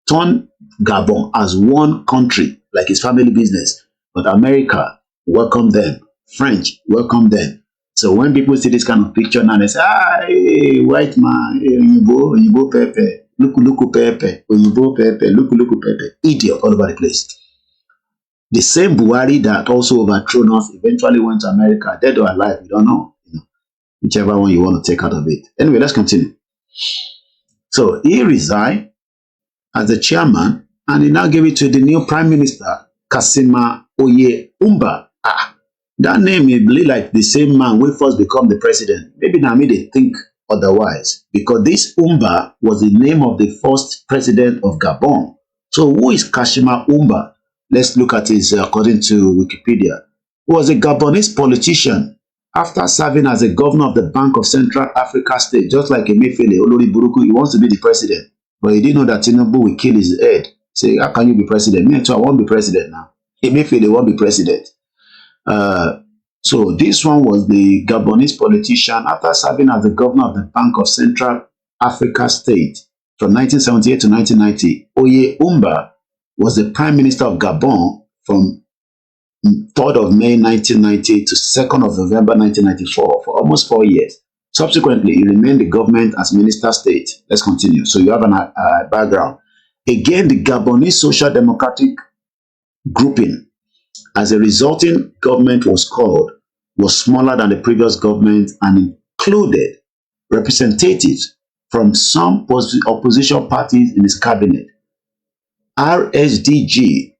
turned Gabon as one country, like his family business. But America welcomed them, French welcomed them. So when people see this kind of picture now, they say, hey, white man, hey, Oyibo Pepe, Luku Pepe, Oyibo Pepe, Luku Pepe, idiot all over the place. The same Buhari that also overthrown us eventually went to America, dead or alive, we don't know. Whichever one you want to take out of it. Anyway, let's continue. So he resigned as the chairman, and he now gave it to the new prime minister, Kasima Oye Umba. That name may be like the same man who first become the president. Maybe now they think otherwise, because this Umba was the name of the first president of Gabon. So who is Kashima Umba? Let's look at his according to Wikipedia. He was a Gabonese politician after serving as a governor of the Bank of Central Africa State, just like Emefiele Olori Buruku. He wants to be the president, but he didn't know that Tinubu will kill his head. Say, how can you be president? Me too, I won't be president now. Emefiele won't be president. So this one was the Gabonese politician after serving as the governor of the Bank of Central Africa State from 1978 to 1990. Oye Umba was the prime minister of Gabon from 3rd of May 1990 to 2nd of November 1994 for almost 4 years. Subsequently, he remained the government as minister state. Let's continue. So you have a background. Again, the Gabonese Social Democratic grouping, as a resulting government was smaller than the previous government and included representatives from some opposition parties in its cabinet. RSDG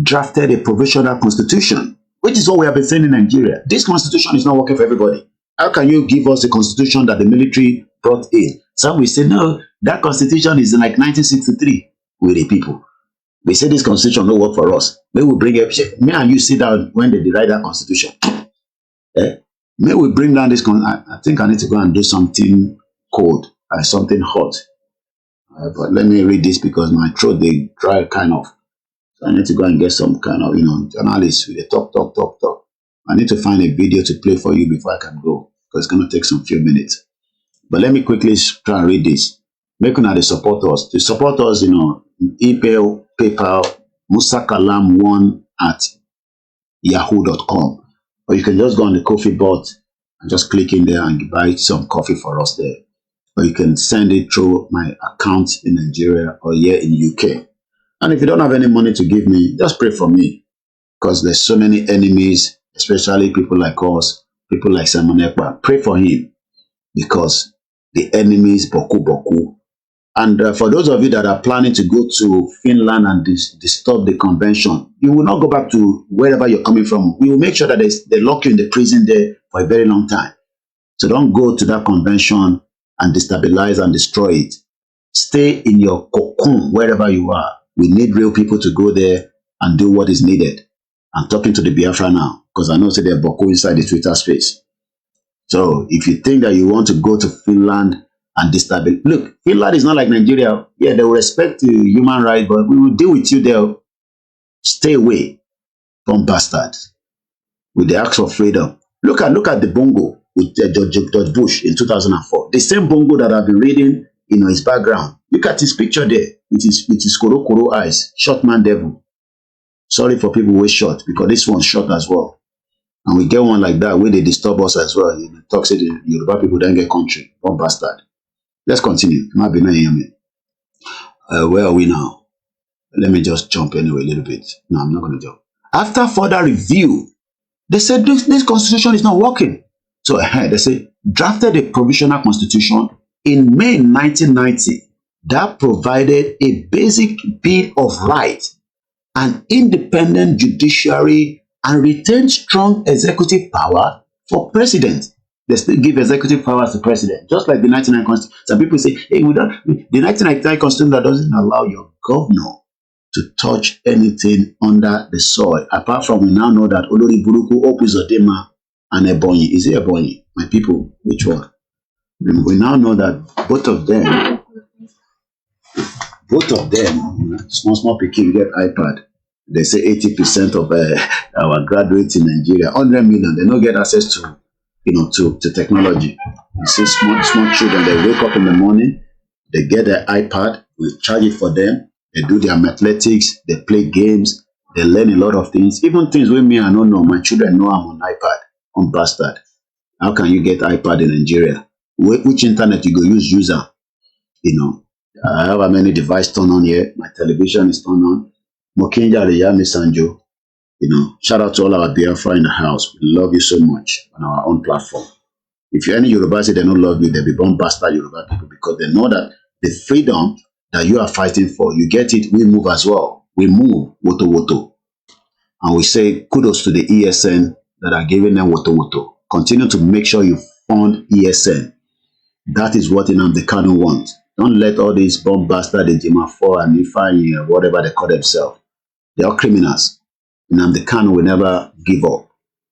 drafted a provisional constitution, which is what we have been saying in Nigeria. This constitution is not working for everybody. How can you give us a constitution that the military brought in? Some will say, no, that constitution is like 1963 with the people. We say this constitution no work for us. May we bring up, me and you sit down when they write that constitution. Eh? May we bring down this, I think I need to go and do something cold and something hot. But let me read this because my throat, they dry kind of. So I need to go and get some kind of, journalists with a talk. I need to find a video to play for you before I can go because it's going to take some few minutes. But let me quickly try and read this. Make una dey support us. To support us, email, PayPal, musakalam1 at yahoo.com. Or you can just go on the coffee bot and just click in there and buy some coffee for us there. Or you can send it through my account in Nigeria or here in UK. And if you don't have any money to give me, just pray for me. Because there's so many enemies, especially people like us, people like Simon Ekpa. Pray for him. Because the enemy is boku. And for those of you that are planning to go to Finland and disturb the convention, you will not go back to wherever you're coming from. We will make sure that they lock you in the prison there for a very long time. So don't go to that convention and destabilize and destroy it. Stay in your cocoon wherever you are. We need real people to go there and do what is needed. I'm talking to the Biafra now because I know say they're boku inside the Twitter space. So if you think that you want to go to Finland and destabilize, look, Finland is not like Nigeria. Yeah, they will respect the human rights, but we will deal with you there. Stay away from bastards with the acts of freedom. Look at the Bongo with George Bush in 2004. The same Bongo that I've been reading, his background. Look at his picture there with his koro eyes, short man devil. Sorry for people who are short because this one's short as well. And we get one like that where they disturb us as well. Toxic Yoruba people don't get country. One bastard. Let's continue. Where are we now? Let me just jump anyway a little bit. No, I'm not going to jump. After further review, they said this constitution is not working. So they say drafted a provisional constitution in May 1990 that provided a basic bill of rights, an independent judiciary, and retained strong executive power for president. They still give executive powers to president, just like the 1999 Constitution. Some people say, hey, the 1999 Constitution that doesn't allow your governor to touch anything under the soil. Apart from we now know that Olori Buruku, Opuzodema, and Ebonyi. Is it Ebonyi? My people, which one? We now know that both of them, small pikin get iPad. They say 80% of our graduates in Nigeria, 100 million, they don't get access to, to technology. You see small children, they wake up in the morning, they get their iPad, we charge it for them, they do their athletics, they play games, they learn a lot of things. Even things with me, I don't know, my children know I'm on iPad, on bastard. How can you get iPad in Nigeria? Which internet you go use them? I have how many devices turned on here, my television is turned on. Mokinja Riyami Sanjo, shout out to all our Biafra in the house. We love you so much on our own platform. If you're any Yoruba say they don't love you, they'll be born bastard Yoruba people because they know that the freedom that you are fighting for, you get it, we move as well. We move, woto. And we say kudos to the ESN that are giving them woto. Continue to make sure you fund ESN. That is what Nnamdi Kanu wants. Don't let all these bomb bastards, the Jima4 and Ifeanyi or whatever they call themselves. They are criminals. Nnamdi Kanu will never give up.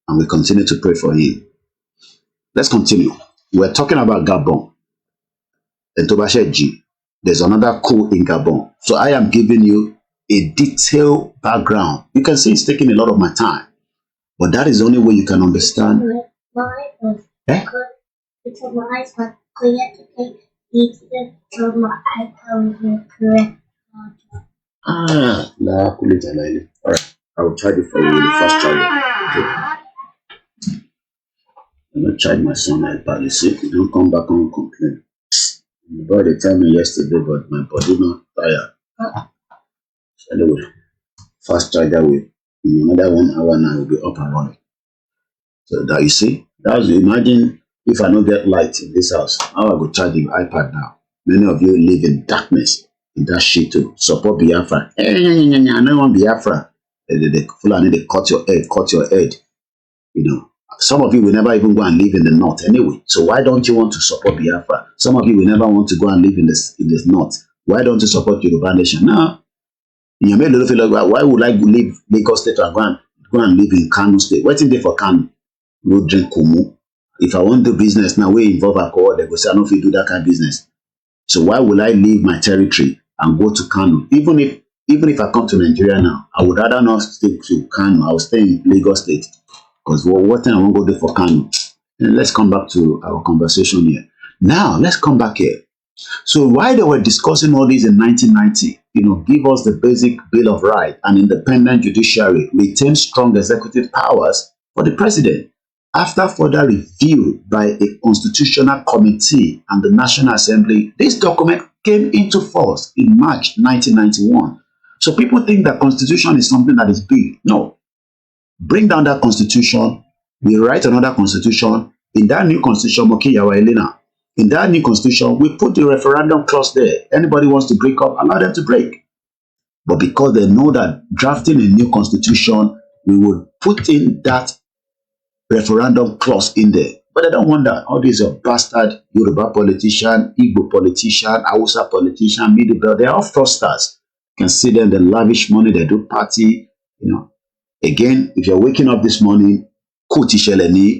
And we continue to pray for him. Let's continue. We're talking about Gabon. And Tobashe, there's another coup in Gabon. So I am giving you a detailed background. You can see it's taking a lot of my time. But that is the only way you can understand. Eh? It's my eyes are clear to take to my iPad with correct. All right, I will charge it for you with the first charger. Okay. I'm not charge my son iPad. You see, you don't come back and complain. The boy they tell me yesterday, but my body not tired. So anyway, fast charger with in another 1 hour now will be up and running. So that you see, that's imagine if I don't get light in this house, how I go charge the iPad now. Many of you live in darkness in that shit to support Biafra. I don't want Biafra. They Fulani, they cut your head. Some of you will never even go and live in the north anyway. So why don't you want to support Biafra? Some of you will never want to go and live in the north. Why don't you support Yoruba nation? Now, you may feel like, why would I leave Lagos State and go and live in Kano State? Waiting there for Kano. No drink Kumu. If I want to do business now, we involve alcohol, they go say, I don't feel do that kind of business. So why will I leave my territory and go to Kano? Even if I come to Nigeria now, I would rather not stay to Kano. I will stay in Lagos State. Because what thing I want to go do for Kano? And let's come back to our conversation here. Now, let's come back here. So while they were discussing all this in 1990, give us the basic Bill of Rights and independent judiciary, retain strong executive powers for the president. After further review by a constitutional committee and the National Assembly, this document came into force in March 1991. So people think that constitution is something that is big. No. Bring down that constitution, we write another constitution. In that new constitution, Mokiyawa Elena, in that new constitution, we put the referendum clause there. Anybody wants to break up, allow them to break. But because they know that drafting a new constitution, we would put in that referendum clause in there. But I don't want that. All these are bastard Yoruba politician, Igbo politician, Hausa politician, middle belt, they're all fraudsters. You can see them, the lavish money, they do party, Again, if you're waking up this morning, Coup ni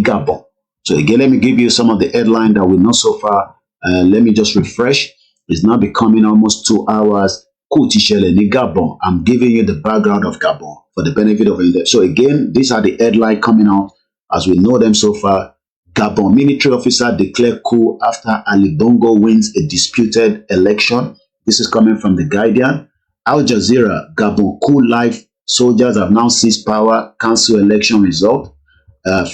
Gabon. So again, let me give you some of the headline that we know so far. Let me just refresh. It's now becoming almost 2 hours. Coup ni Gabon. I'm giving you the background of Gabon for the benefit of it. So again, these are the headline coming out as we know them so far. Gabon military officer declare coup after Ali Bongo wins a disputed election. This is coming from The Guardian. Al Jazeera, Gabon coup live. Soldiers have now seized power, cancel election result.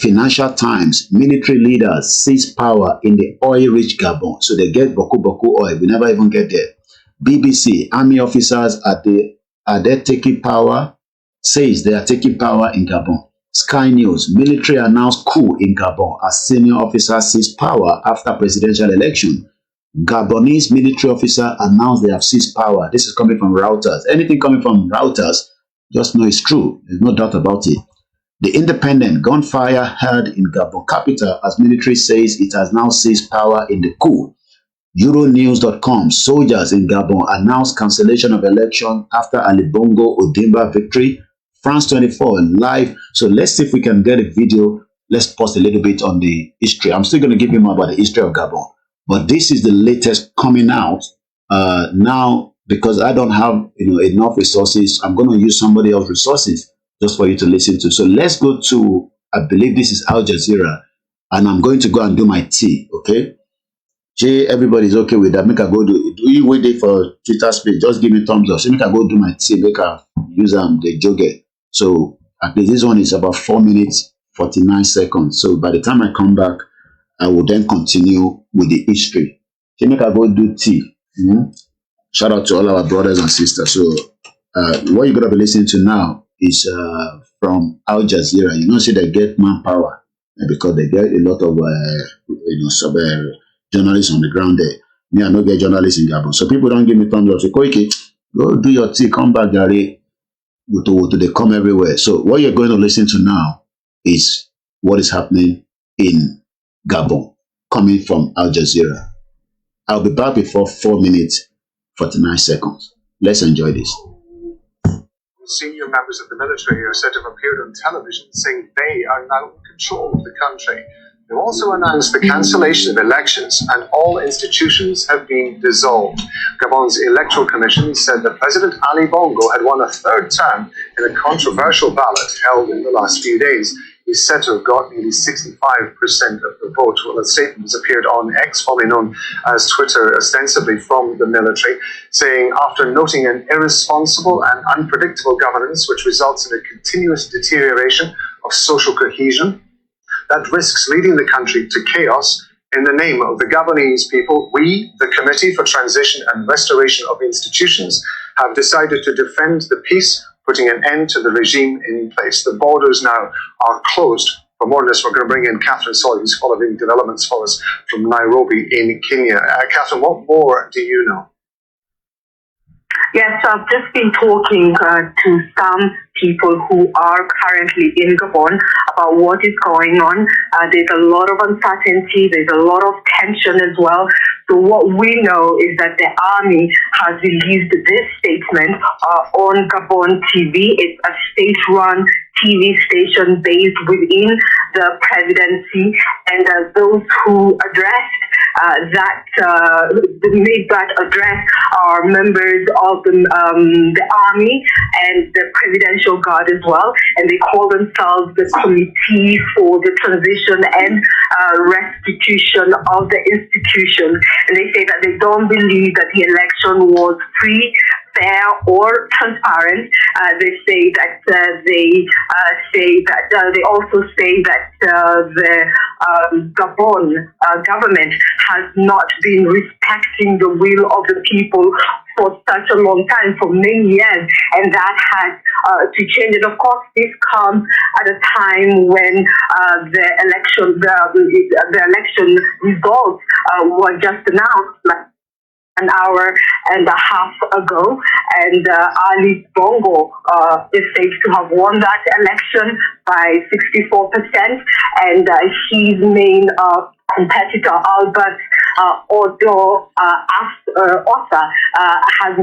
Financial Times, military leaders seize power in the oil-rich Gabon. So they get Boku oil. We never even get there. BBC, army officers are they taking power? Says they are taking power in Gabon. Sky News, military announced coup in Gabon as senior officers seize power after presidential election. Gabonese military officer announced they have seized power. This is coming from Reuters. Anything coming from Reuters, just know it's true. There's no doubt about it. The Independent, gunfire heard in Gabon capital as military says it has now seized power in the coup. Euronews.com, soldiers in Gabon announced cancellation of election after Ali Bongo Odimba victory. France 24 live. So let's see if we can get a video. Let's pause a little bit on the history. I'm still going to give you more about the history of Gabon. But this is the latest coming out now. Because I don't have enough resources, I'm going to use somebody else's resources just for you to listen to. So let's go to, I believe this is Al Jazeera, and I'm going to go and do my tea, okay? Jay, everybody's okay with that. Make I go do you wait there for Twitter space? Just give me thumbs up. So make I go do my tea, make I use the jogging. So at least this one is about 4 minutes, 49 seconds. So by the time I come back, I will then continue with the history. So make I go do tea. Shout out to all our brothers and sisters. So what you're going to be listening to now is from Al Jazeera. See they get manpower because they get a lot of journalists on the ground there. Me, I don't get journalists in Gabon. So people don't give me thumbs up. Say, Koiki, go do your tea, come back, Gary. They come everywhere. So what you're going to listen to now is what is happening in Gabon, coming from Al Jazeera. I'll be back before 4 minutes. 49 seconds. Let's enjoy this. Senior members of the military are said to have appeared on television saying they are now in control of the country. They've also announced the cancellation of elections and all institutions have been dissolved. Gabon's Electoral Commission said that President Ali Bongo had won a third term in a controversial ballot held in the last few days. He's said to have got nearly 65% of the vote. Well, a statement has appeared on X, formerly known as Twitter, ostensibly from the military, saying, after noting an irresponsible and unpredictable governance which results in a continuous deterioration of social cohesion that risks leading the country to chaos, in the name of the Gabonese people, we, the Committee for Transition and Restoration of Institutions, have decided to defend the peace, putting an end to the regime in place. The borders now are closed. For more on this, we're going to bring in Catherine Sawyer, who's following developments for us from Nairobi in Kenya. Catherine, what more do you know? Yes, so I've just been talking to some people who are currently in Gabon about what is going on. There's a lot of uncertainty, there's a lot of tension as well. So what we know is that the army has released this statement on Gabon TV. It's a state-run TV station based within the presidency, and those who addressed made that address are members of the army and the presidential guard as well, and they call themselves the Committee for the Transition and Restitution of the Institution. And they say that they don't believe that the election was free, fair, or transparent. They say that they also say that the Gabon government has not been respecting the will of the people for such a long time, for many years, and that has to change. And of course, this comes at a time when the election results were just announced, like an hour and a half ago, and Ali Bongo is said to have won that election by 64%, and his main competitor, Albert Osa, has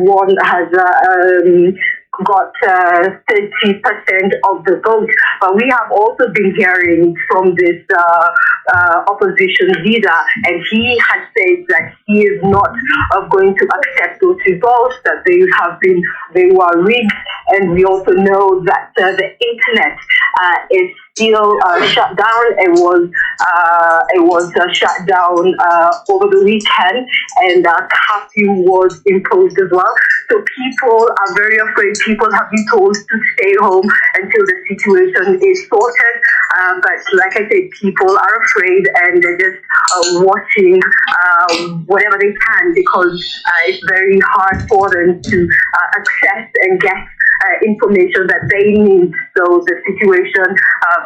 got 30% of the vote. But we have also been hearing from this opposition leader, and he has said that he is not going to accept those results, that they were rigged, and we also know that the internet is still shut down. It was shut down over the weekend, and curfew was imposed as well. So people are very afraid. People have been told to stay home until the situation is sorted. But like I said, people are afraid, and they're just watching whatever they can, because it's very hard for them to access and get information that they need. So the situation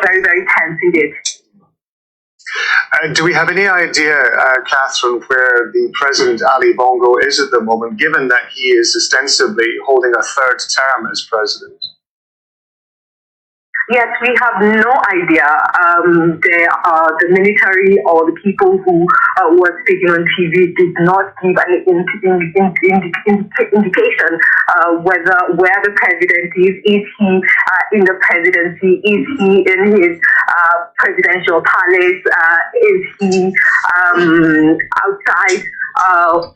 very, very tense indeed. Do we have any idea, Catherine, where the President Ali Bongo is at the moment, given that he is ostensibly holding a third term as president? Yes, we have no idea. The military or the people who were speaking on TV did not give an indication where the president is. Is he in the presidency? Is he in his presidential palace? Is he outside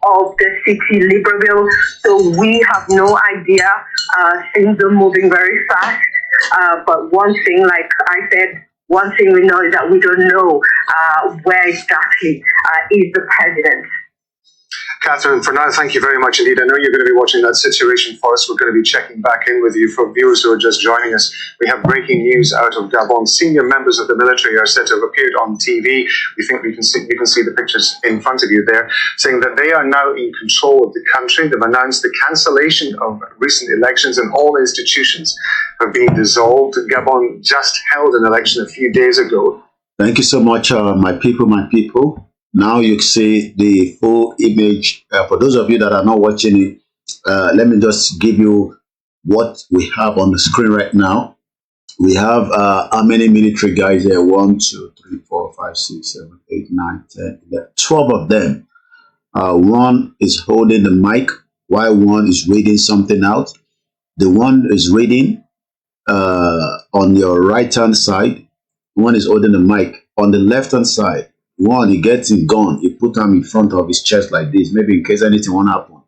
of the city, Libreville? So we have no idea. Things are moving very fast. But one thing, like I said, one thing we know is that we don't know where exactly is the president. Catherine, for now, thank you very much indeed. I know you're going to be watching that situation for us. We're going to be checking back in with you. For viewers who are just joining us, we have breaking news out of Gabon. Senior members of the military are said to have appeared on TV. We think you can see the pictures in front of you there, saying that they are now in control of the country. They've announced the cancellation of recent elections, and all institutions have been dissolved. Gabon just held an election a few days ago. Thank you so much, my people. Now you see the full image. For those of you that are not watching it, let me just give you what we have on the screen right now. We have how many military guys here? 1, 2, 3, 4, 5, 6, 7, 8, 9, 10, 11, 12 of them. One is holding the mic while one is reading something out. The one is reading on your right hand side. One is holding the mic on the left hand side. One, he gets his gun, he put them in front of his chest like this, maybe in case anything won't happen.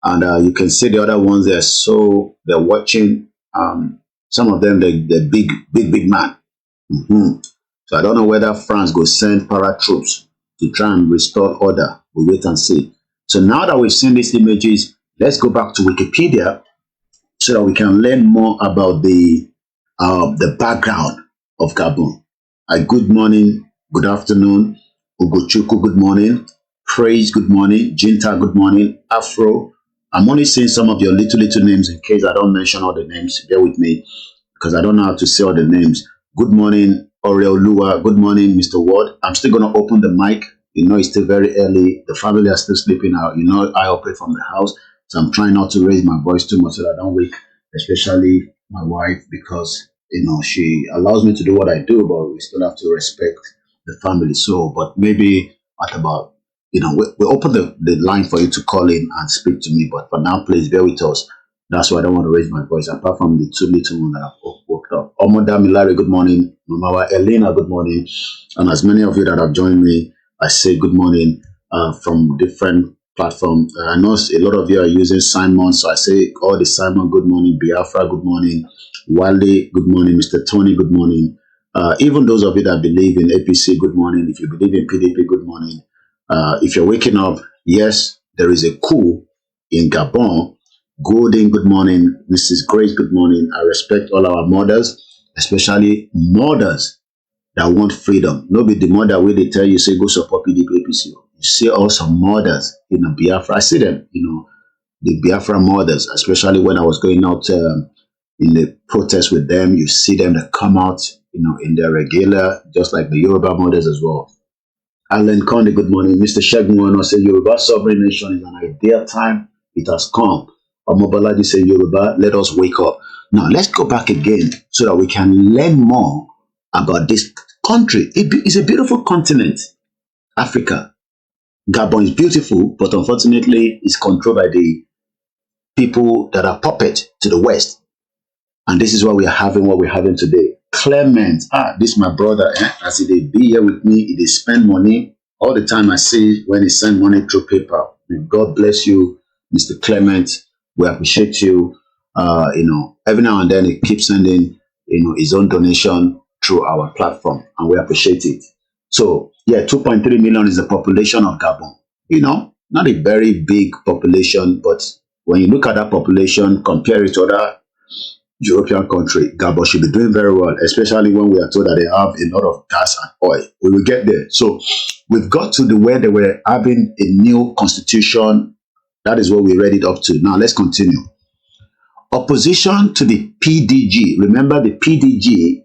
And you can see the other ones there, so they're watching. Some of them, they're big man. So I don't know whether France will send paratroops to try and restore order. We'll wait and see. So now that we've seen these images, let's go back to Wikipedia so that we can learn more about the background of Gabon. Good morning. Good afternoon. Ugochukwu, good morning. Praise, good morning. Jinta, good morning. Afro. I'm only saying some of your little names in case I don't mention all the names. Bear with me because I don't know how to say all the names. Good morning, Oriel Lua. Good morning, Mr. Ward. I'm still going to open the mic. You know, it's still very early. The family are still sleeping out. You know, I operate from the house. So I'm trying not to raise my voice too much so that I don't wake, especially my wife, because she allows me to do what I do, but we still have to respect the family. So, but maybe at about we open the line for you to call in and speak to me. But for now, please bear with us. That's why I don't want to raise my voice. Apart from the two little ones that have woke up. Omoda Milari, good morning. Mamawa Elena, good morning. And as many of you that have joined me, I say good morning from different platforms. I know a lot of you are using Simon, so I say all the Simon, good morning. Biafra, good morning. Wale, good morning. Mr. Tony, good morning. Even those of you that believe in APC, good morning. If you believe in PDP, good morning. If you're waking up, yes, there is a coup in Gabon. Golden, good morning. Mrs. Grace, good morning. I respect all our mothers, especially mothers that want freedom. No be the mother where they tell you, say, go support PDP, APC. You see also mothers in Biafra. I see them, the Biafra mothers, especially when I was going out in the protest with them. You see them that come out, in their regular, just like the Yoruba mothers as well. Alan Conde, good morning. Mr. Shegun Wano say Yoruba sovereign nation is an ideal time. It has come. Omobalaji say Yoruba, let us wake up. Now let's go back again so that we can learn more about this country. It's a beautiful continent, Africa. Gabon is beautiful, but unfortunately it's controlled by the people that are puppet to the West. And this is why we are having what we're having today. Clement, this my brother, as he dey be here with me, he dey spend money all the time. I see when he send money through PayPal. May God bless you, Mr. Clement. We appreciate you. Every now and then he keeps sending, his own donation through our platform, and we appreciate it. So yeah, 2.3 million is the population of Gabon. Not a very big population, but when you look at that population, compare it to other European country, Gabon should be doing very well, especially when we are told that they have a lot of gas and oil. We will get there. So we've got to the where they were having a new constitution. That is what we read it up to. Now let's continue. Opposition to the PDG. Remember, the PDG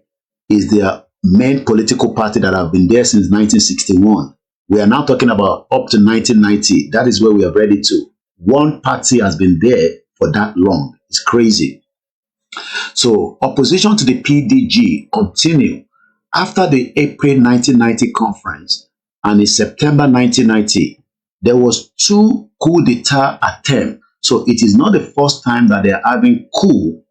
is their main political party that have been there since 1961. We are now talking about up to 1990. That is where we are ready to. One party has been there for that long. It's crazy. So opposition to the PDG continued after the April 1990 conference, and in September 1990, there was 2 coup d'etat attempts. So it is not the first time that they are having coup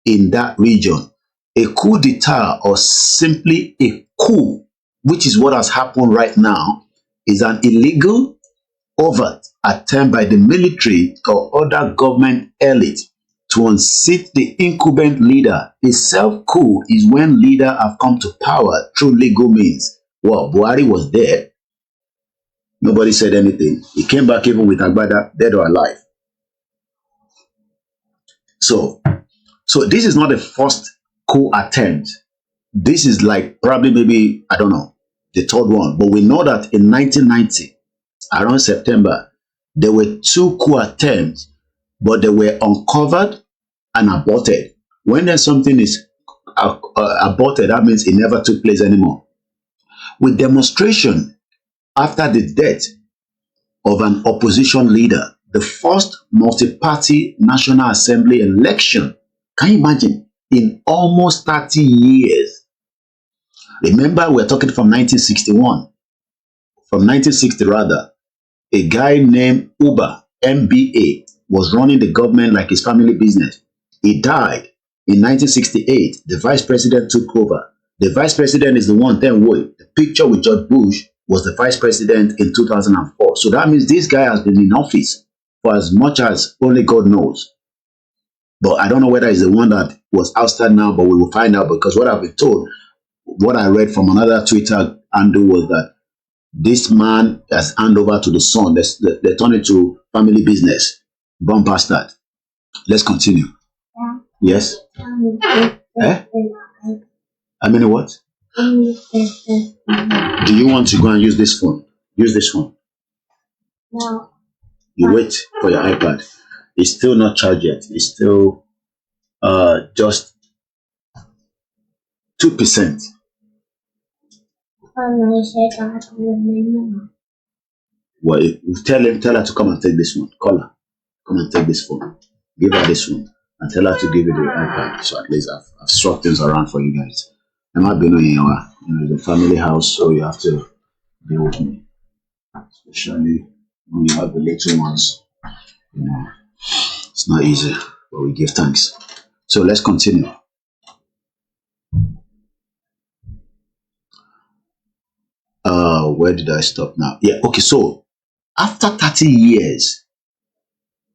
in that region. A coup d'etat, or simply a coup, which is what has happened right now, is an illegal overt attempt by the military or other government elite to unseat the incumbent leader. A self-coup is when leaders have come to power through legal means. Well, Buhari was there. Nobody said anything. He came back even with Agbada, dead or alive. So this is not the first coup attempt. This is like probably maybe, I don't know, the third one. But we know that in 1990, around September, there were 2 coup attempts, but they were uncovered and aborted. When there's something is aborted, that means it never took place anymore. With demonstration after the death of an opposition leader, the first multi-party National Assembly election, can you imagine, in almost 30 years. Remember, we're talking from 1961. From 1960 rather, a guy named Uba, MBA, was running the government like his family business. He died in 1968. The vice president took over. The vice president is the one then wait. The picture with George Bush was the vice president in 2004. So that means this guy has been in office for as much as only God knows. But I don't know whether he's the one that was ousted now, but we will find out, because what I've been told, what I read from another Twitter handle was that this man has handed over to the son. They turn it to family business. Bomb bastard. Let's continue. Yeah. Yes? Eh? How many what? Do you want to go and use this phone? Use this phone. No. You wait for your iPad. It's still not charged yet. It's still just 2%. Well, tell her to come and take this one. Call her. come and take this phone. Give her this phone and tell her to give you the iPad. So at least I've struck things around for you guys. I might be knowing it's a family house, so you have to deal with me. Especially when you have the little ones. It's not easy, but we give thanks. So let's continue. Where did I stop now? Yeah, okay, so after 30 years,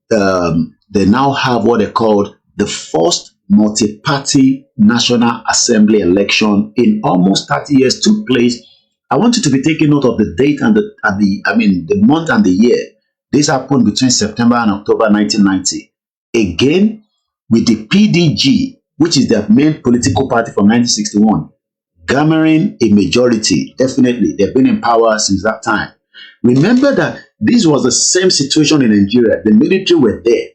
they now have what they called the first multi-party National Assembly election in almost 30 years took place. I want you to be taking note of the date and the month and the year. This happened between September and October 1990. Again, with the PDG, which is their main political party from 1961, garnering a majority. Definitely, they've been in power since that time. Remember that this was the same situation in Nigeria. The military were there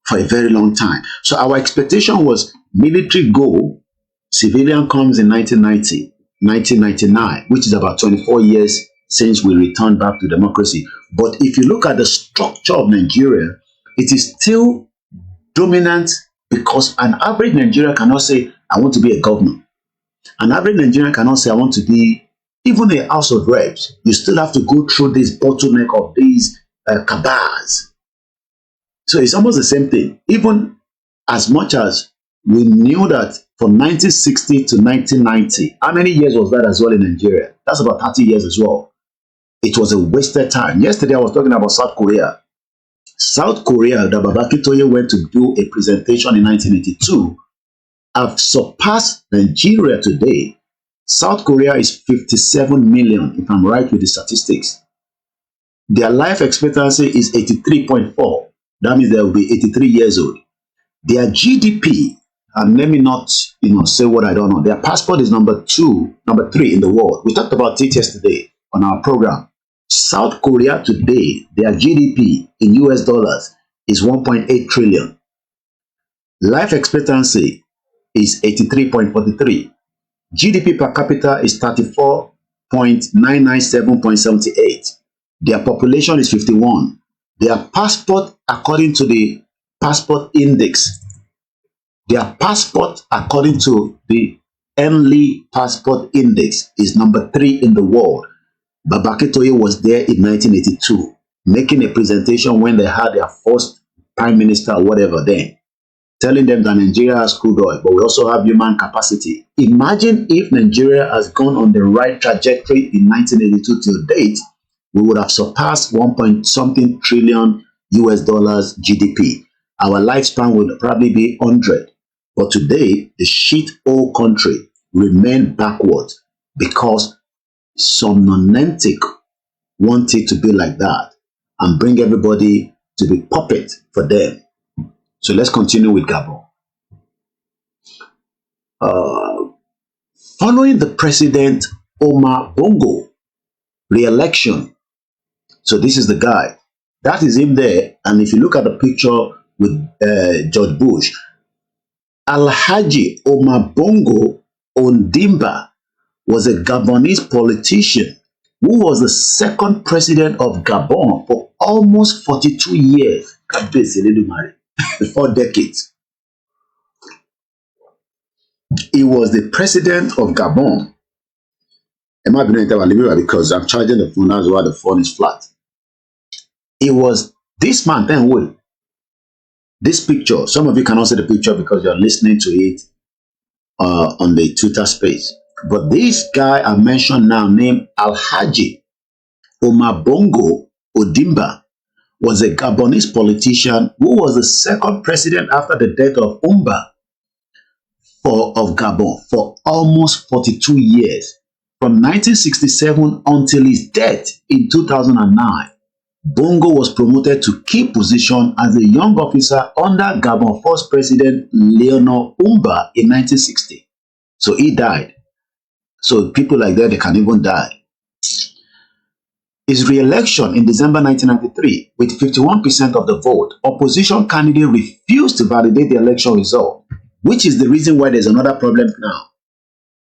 for a very long time. So our expectation was military go, civilian comes in 1999, which is about 24 years since we returned back to democracy. But if you look at the structure of Nigeria, it is still dominant because an average Nigerian cannot say, I want to be a governor. An average Nigerian cannot say, I want to be even a House of Reps. You still have to go through this bottleneck of these cabals. So it's almost the same thing. Even as much as we knew that from 1960 to 1990, how many years was that as well in Nigeria? That's about 30 years as well. It was a wasted time. Yesterday I was talking about South Korea. South Korea, the Babakitoye went to do a presentation in 1982, have surpassed Nigeria today. South Korea is 57 million, if I'm right with the statistics. Their life expectancy is 83.4. That means they will be 83 years old. Their GDP, and let me not say what I don't know. Their passport is number 3 in the world. We talked about it yesterday on our program. South Korea today, their GDP in US dollars is 1.8 trillion. Life expectancy is 83.43. GDP per capita is 34.997.78. Their population is 51. Their passport, according to the passport index, their passport, according to the Enli passport index, is number 3 in the world. Babakitoye was there in 1982, making a presentation when they had their first prime minister or whatever then, telling them that Nigeria has crude oil, but we also have human capacity. Imagine if Nigeria has gone on the right trajectory in 1982 till date, we would have surpassed 1 trillion US dollars GDP. Our lifespan would probably be 100. But today, the shit old country remain backwards because some nonentic want it to be like that and bring everybody to be puppet for them. So let's continue with Gabon. Following the President Omar Bongo re-election, so this is the guy. That is him there. And if you look at the picture with George Bush, Alhaji Omar Bongo Ondimba was a Gabonese politician who was the second president of Gabon for almost 42 years. 4 decades. He was the president of Gabon. Am I being because I'm charging the phone as well, the phone is flat. It was this man, then wait. This picture, some of you cannot see the picture because you're listening to it on the Twitter space. But this guy I mentioned now, named Alhaji Omar Bongo Ondimba, was a Gabonese politician who was the second president after the death of Umba of Gabon for almost 42 years. From 1967 until his death in 2009, Bongo was promoted to key position as a young officer under Gabon first president Leonor Umba in 1960. So he died. So people like that, they can even die. His re-election in December 1993 with 51% of the vote, opposition candidate refused to validate the election result, which is the reason why there's another problem now.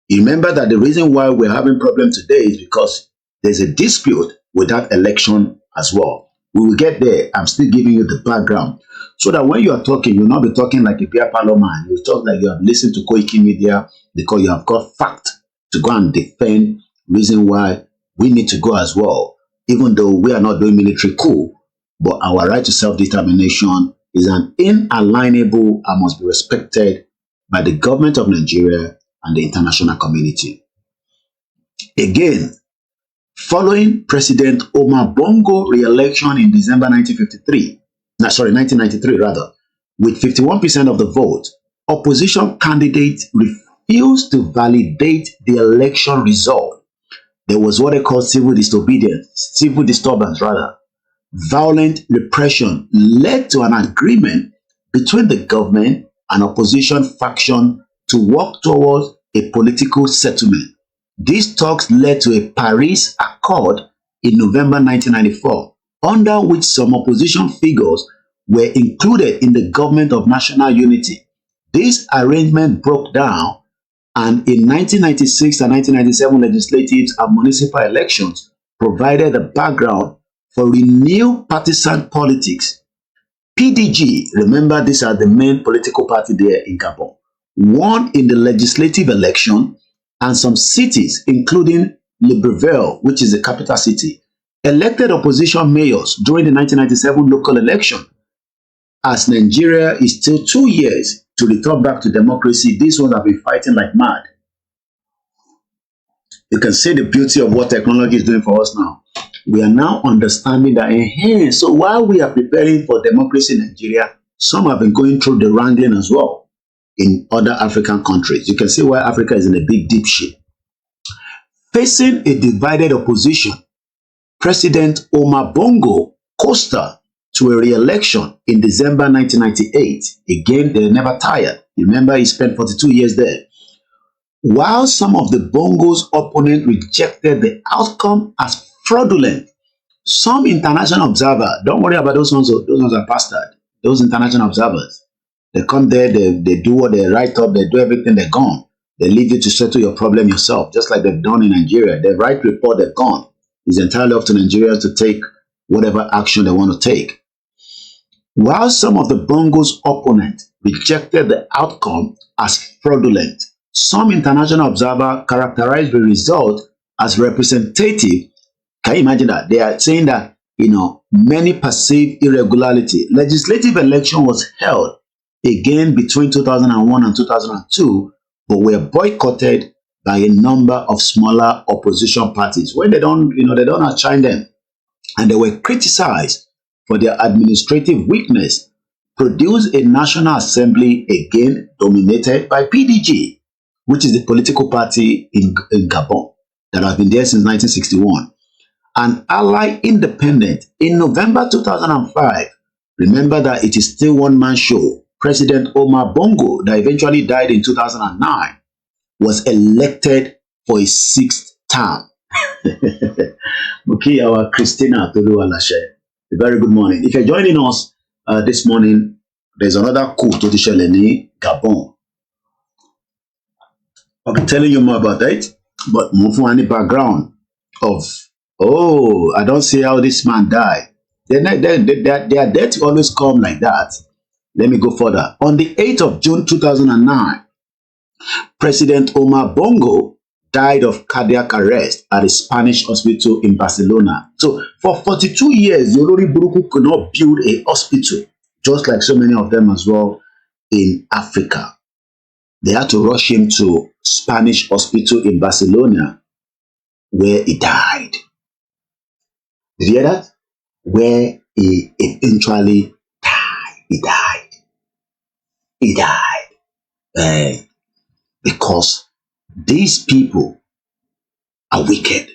You remember that the reason why we're having problem today is because there's a dispute with that election as well. We will get there. I'm still giving you the background. So that when you are talking, you'll not be talking like a beer parlor man. You talk like you have listened to koikimedia because you have got fact to go and defend reason why we need to go as well. Even though we are not doing military coup, but our right to self-determination is an inalienable and must be respected by the government of Nigeria and the international community. Again, following President Omar Bongo re-election in December 1993 rather, with 51% of the vote, opposition candidates refused to validate the election result. There was what they call civil disturbance rather. Violent repression led to an agreement between the government and opposition faction to work towards a political settlement. These talks led to a Paris Accord in November 1994, under which some opposition figures were included in the government of national unity. This arrangement broke down, and in 1996 and 1997 legislative and municipal elections provided a background for renewed partisan politics. PDG, remember these are the main political party there in Gabon, won in the legislative election, and some cities, including Libreville, which is the capital city, elected opposition mayors during the 1997 local election. As Nigeria is still 2 years to return back to democracy, these ones have been fighting like mad. You can see the beauty of what technology is doing for us now. We are now understanding that, so while we are preparing for democracy in Nigeria, some have been going through the wrangling as well in other African countries. You can see why Africa is in a big, deep shit. Facing a divided opposition, President Omar Bongo coasted to a re-election in December 1998. Again, they never tired. Remember, he spent 42 years there. While some of the Bongo's opponents rejected the outcome as fraudulent, some international observers, don't worry about those ones are bastard. Those international observers, they come there, they do what they write up, they do everything, they're gone. They leave you to settle your problem yourself, just like they've done in Nigeria. They write report, they're gone. It's entirely up to Nigeria to take whatever action they want to take. While some of the Bongo's opponents rejected the outcome as fraudulent, some international observers characterized the result as representative. Can you imagine that? They are saying that, many perceived irregularity. Legislative election was held again between 2001 and 2002, but were boycotted by a number of smaller opposition parties when they don't outshine them. And they were criticized for their administrative weakness, produced a National Assembly again dominated by PDG, which is the political party in Gabon that has been there since 1961. An ally independent in November 2005. Remember that it is still one-man show. President Omar Bongo, that eventually died in 2009, was elected for his 6th term. Mukiyawa Christina Toluwalashe. A very good morning. If you're joining us this morning, there's another coup to the Sheleni, Gabon. I'll be telling you more about that, but more for any background of, I don't see how this man died. Their death always come like that. Let me go further. On the 8th of June 2009, President Omar Bongo died of cardiac arrest at a Spanish hospital in Barcelona. So for 42 years, the Olori Buruku could not build a hospital, just like so many of them as well in Africa. They had to rush him to Spanish hospital in Barcelona, where he died. Did you hear that? Where he eventually died. He died. Because these people are wicked.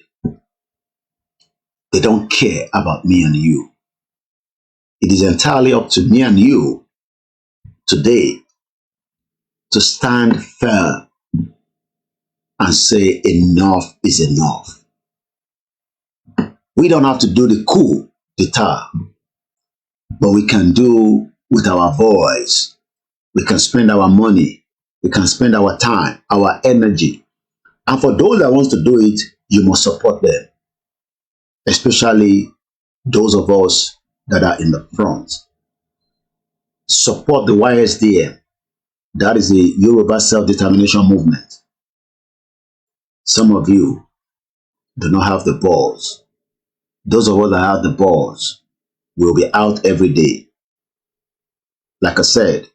They don't care about me and you. It is entirely up to me and you today to stand firm and say enough is enough. We don't have to do the coup d'etat, but we can do with our voice. We can spend our money. We can spend our time, our energy. And for those that wants to do it, you must support them. Especially those of us that are in the front. support the YSDM. That is the Yoruba Self-Determination Movement. Some of you do not have the balls. Those of us that have the balls will be out every day. Like I said,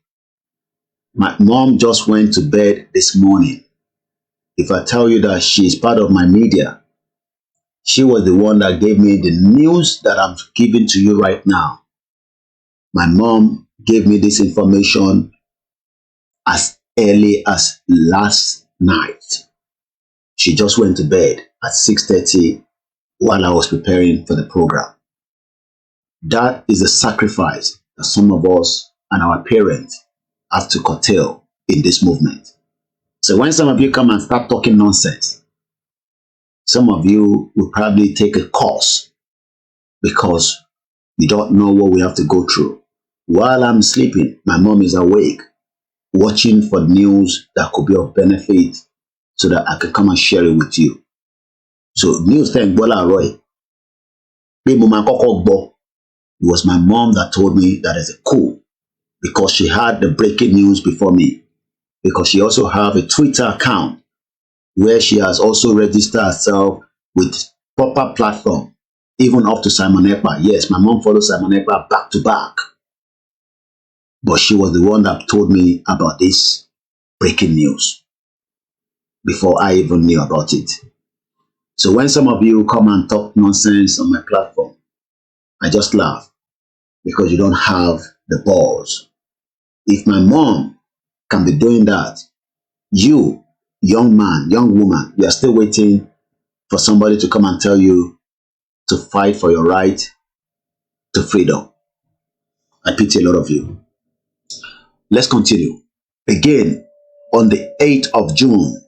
my mom just went to bed this morning. If I tell you that she is part of my media, she was the one that gave me the news that I'm giving to you right now. My mom gave me this information as early as last night. She just went to bed at 6:30 while I was preparing for the program. That is the sacrifice that some of us and our parents have to curtail in this movement. So when some of you come and start talking nonsense, some of you will probably take a course because you don't know what we have to go through. While I'm sleeping, my mom is awake, watching for news that could be of benefit so that I can come and share it with you. So news thank Bola Roy. It was my mom that told me that is a coup because she had the breaking news before me. Because she also have a Twitter account where she has also registered herself with proper platform, even up to Simon Ekpa. Yes, my mom follows Simon Ekpa back to back. But she was the one that told me about this breaking news before I even knew about it. So when some of you come and talk nonsense on my platform, I just laugh because you don't have the balls. If my mom can be doing that, you, young man, young woman, you are still waiting for somebody to come and tell you to fight for your right to freedom. I pity a lot of you. Let's continue. Again, on the 8th of June,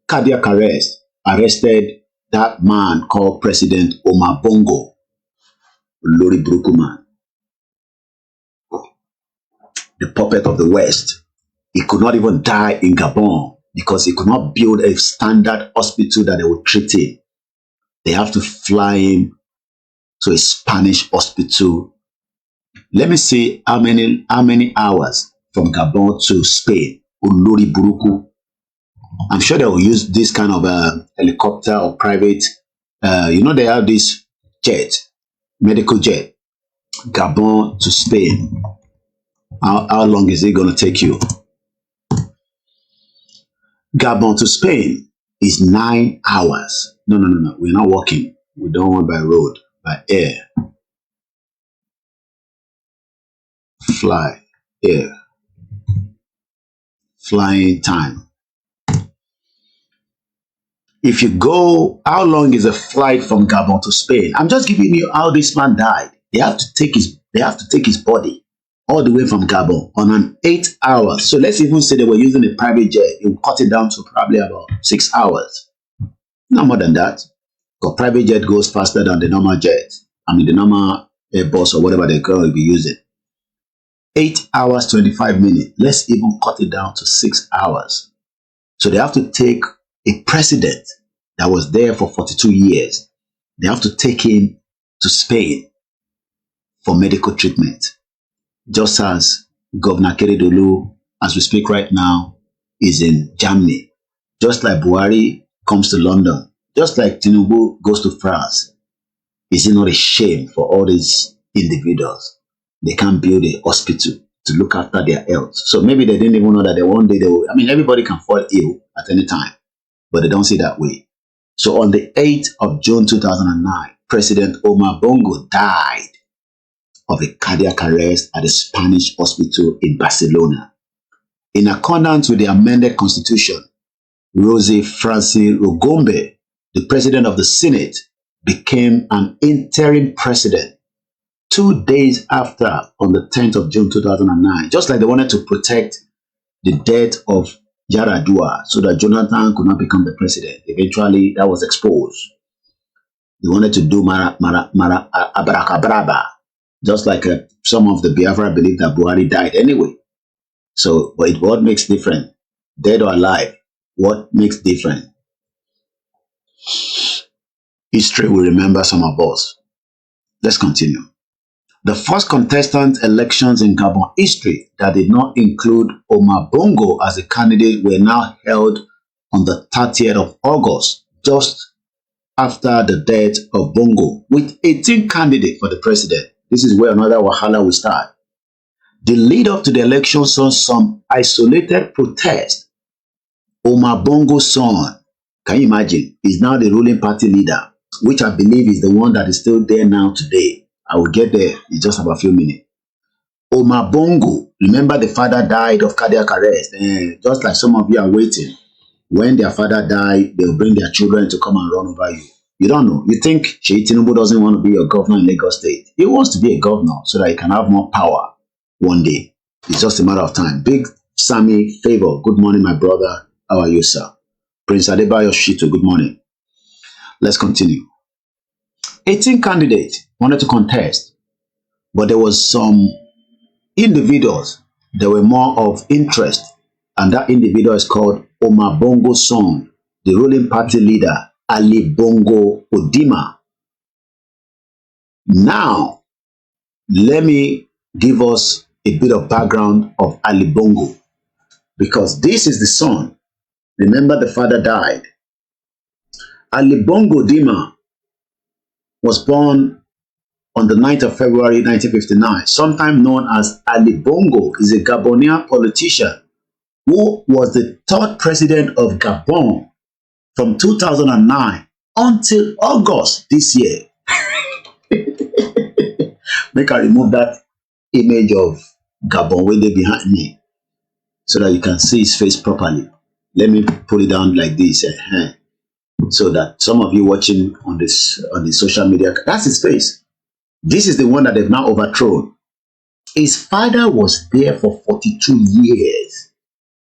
cardiac arrest arrested that man called President Omar Bongo, Lori Brukuman, the puppet of the West. He could not even die in Gabon because he could not build a standard hospital that they would treat him. They have to fly him to a Spanish hospital. Let me see how many hours from Gabon to Spain. Olori Buruku. I'm sure they will use this kind of helicopter or private. They have this jet, medical jet, Gabon to Spain. How long is it going to take you? Gabon to Spain is 9 hours. No. We're not walking. We don't want by road, by air. Fly, air. Flying time. If you go, how long is a flight from Gabon to Spain? I'm just giving you how this man died. They have to take his body all the way from Gabon on an 8 hours. So let's even say they were using a private jet. You cut it down to probably about 6 hours. Not more than that. Because private jet goes faster than the normal jet. The normal Airbus or whatever they're going to be using. 8 hours, 25 minutes. Let's even cut it down to 6 hours. So they have to take a president that was there for 42 years. They have to take him to Spain for medical treatment. Just as Governor Keredolu, as we speak right now, is in Germany. Just like Buhari comes to London. Just like Tinubu goes to France. Is it not a shame for all these individuals? They can't build a hospital to look after their health. So maybe they didn't even know that one day they will. Everybody can fall ill at any time, but they don't see that way. So on the 8th of June 2009, President Omar Bongo died of a cardiac arrest at a Spanish hospital in Barcelona. In accordance with the amended constitution, Rosie Francis Rugombe, the president of the Senate, became an interim president 2 days after, on the 10th of June 2009, just like they wanted to protect the death of Yaradua so that Jonathan could not become the president. Eventually, that was exposed. They wanted to do abracadabra, just like some of the Biafra believe that Buhari died anyway. So, but what makes different? Dead or alive? What makes different? History will remember some of us. Let's continue. The first contestant elections in Gabon history that did not include Omar Bongo as a candidate were now held on the 30th of August, just after the death of Bongo, with 18 candidates for the president. This is where another wahala will start. The lead up to the election saw some isolated protest. Omar Bongo's son, can you imagine, is now the ruling party leader, which I believe is the one that is still there now today. I will get there in just about a few minutes. Omar Bongo, remember the father died of cardiac arrest. Just like some of you are waiting. When their father died, they'll bring their children to come and run over you. You don't know. You think Sheyi Tinubu doesn't want to be a governor in Lagos State. He wants to be a governor so that he can have more power one day. It's just a matter of time. Big Sammy Favor, good morning, my brother. How are you, sir? Prince Adebayo Shito, good morning. Let's continue. 18 candidates wanted to contest, but there was some individuals that were more of interest, and that individual is called Omar Bongo's son, the ruling party leader, Ali Bongo Odima. Now, let me give us a bit of background of Ali Bongo, because this is the son. Remember, the father died. Ali Bongo Odima was born on the 9th of February 1959, sometimes known as Ali Bongo, is a Gabonian politician who was the third president of Gabon from 2009 until August this year. Make I remove that image of Gabon way there behind me so that you can see his face properly. Let me put it down like this, so that some of you watching on the social media, that's his face. This is the one that they've now overthrown. His father was there for 42 years.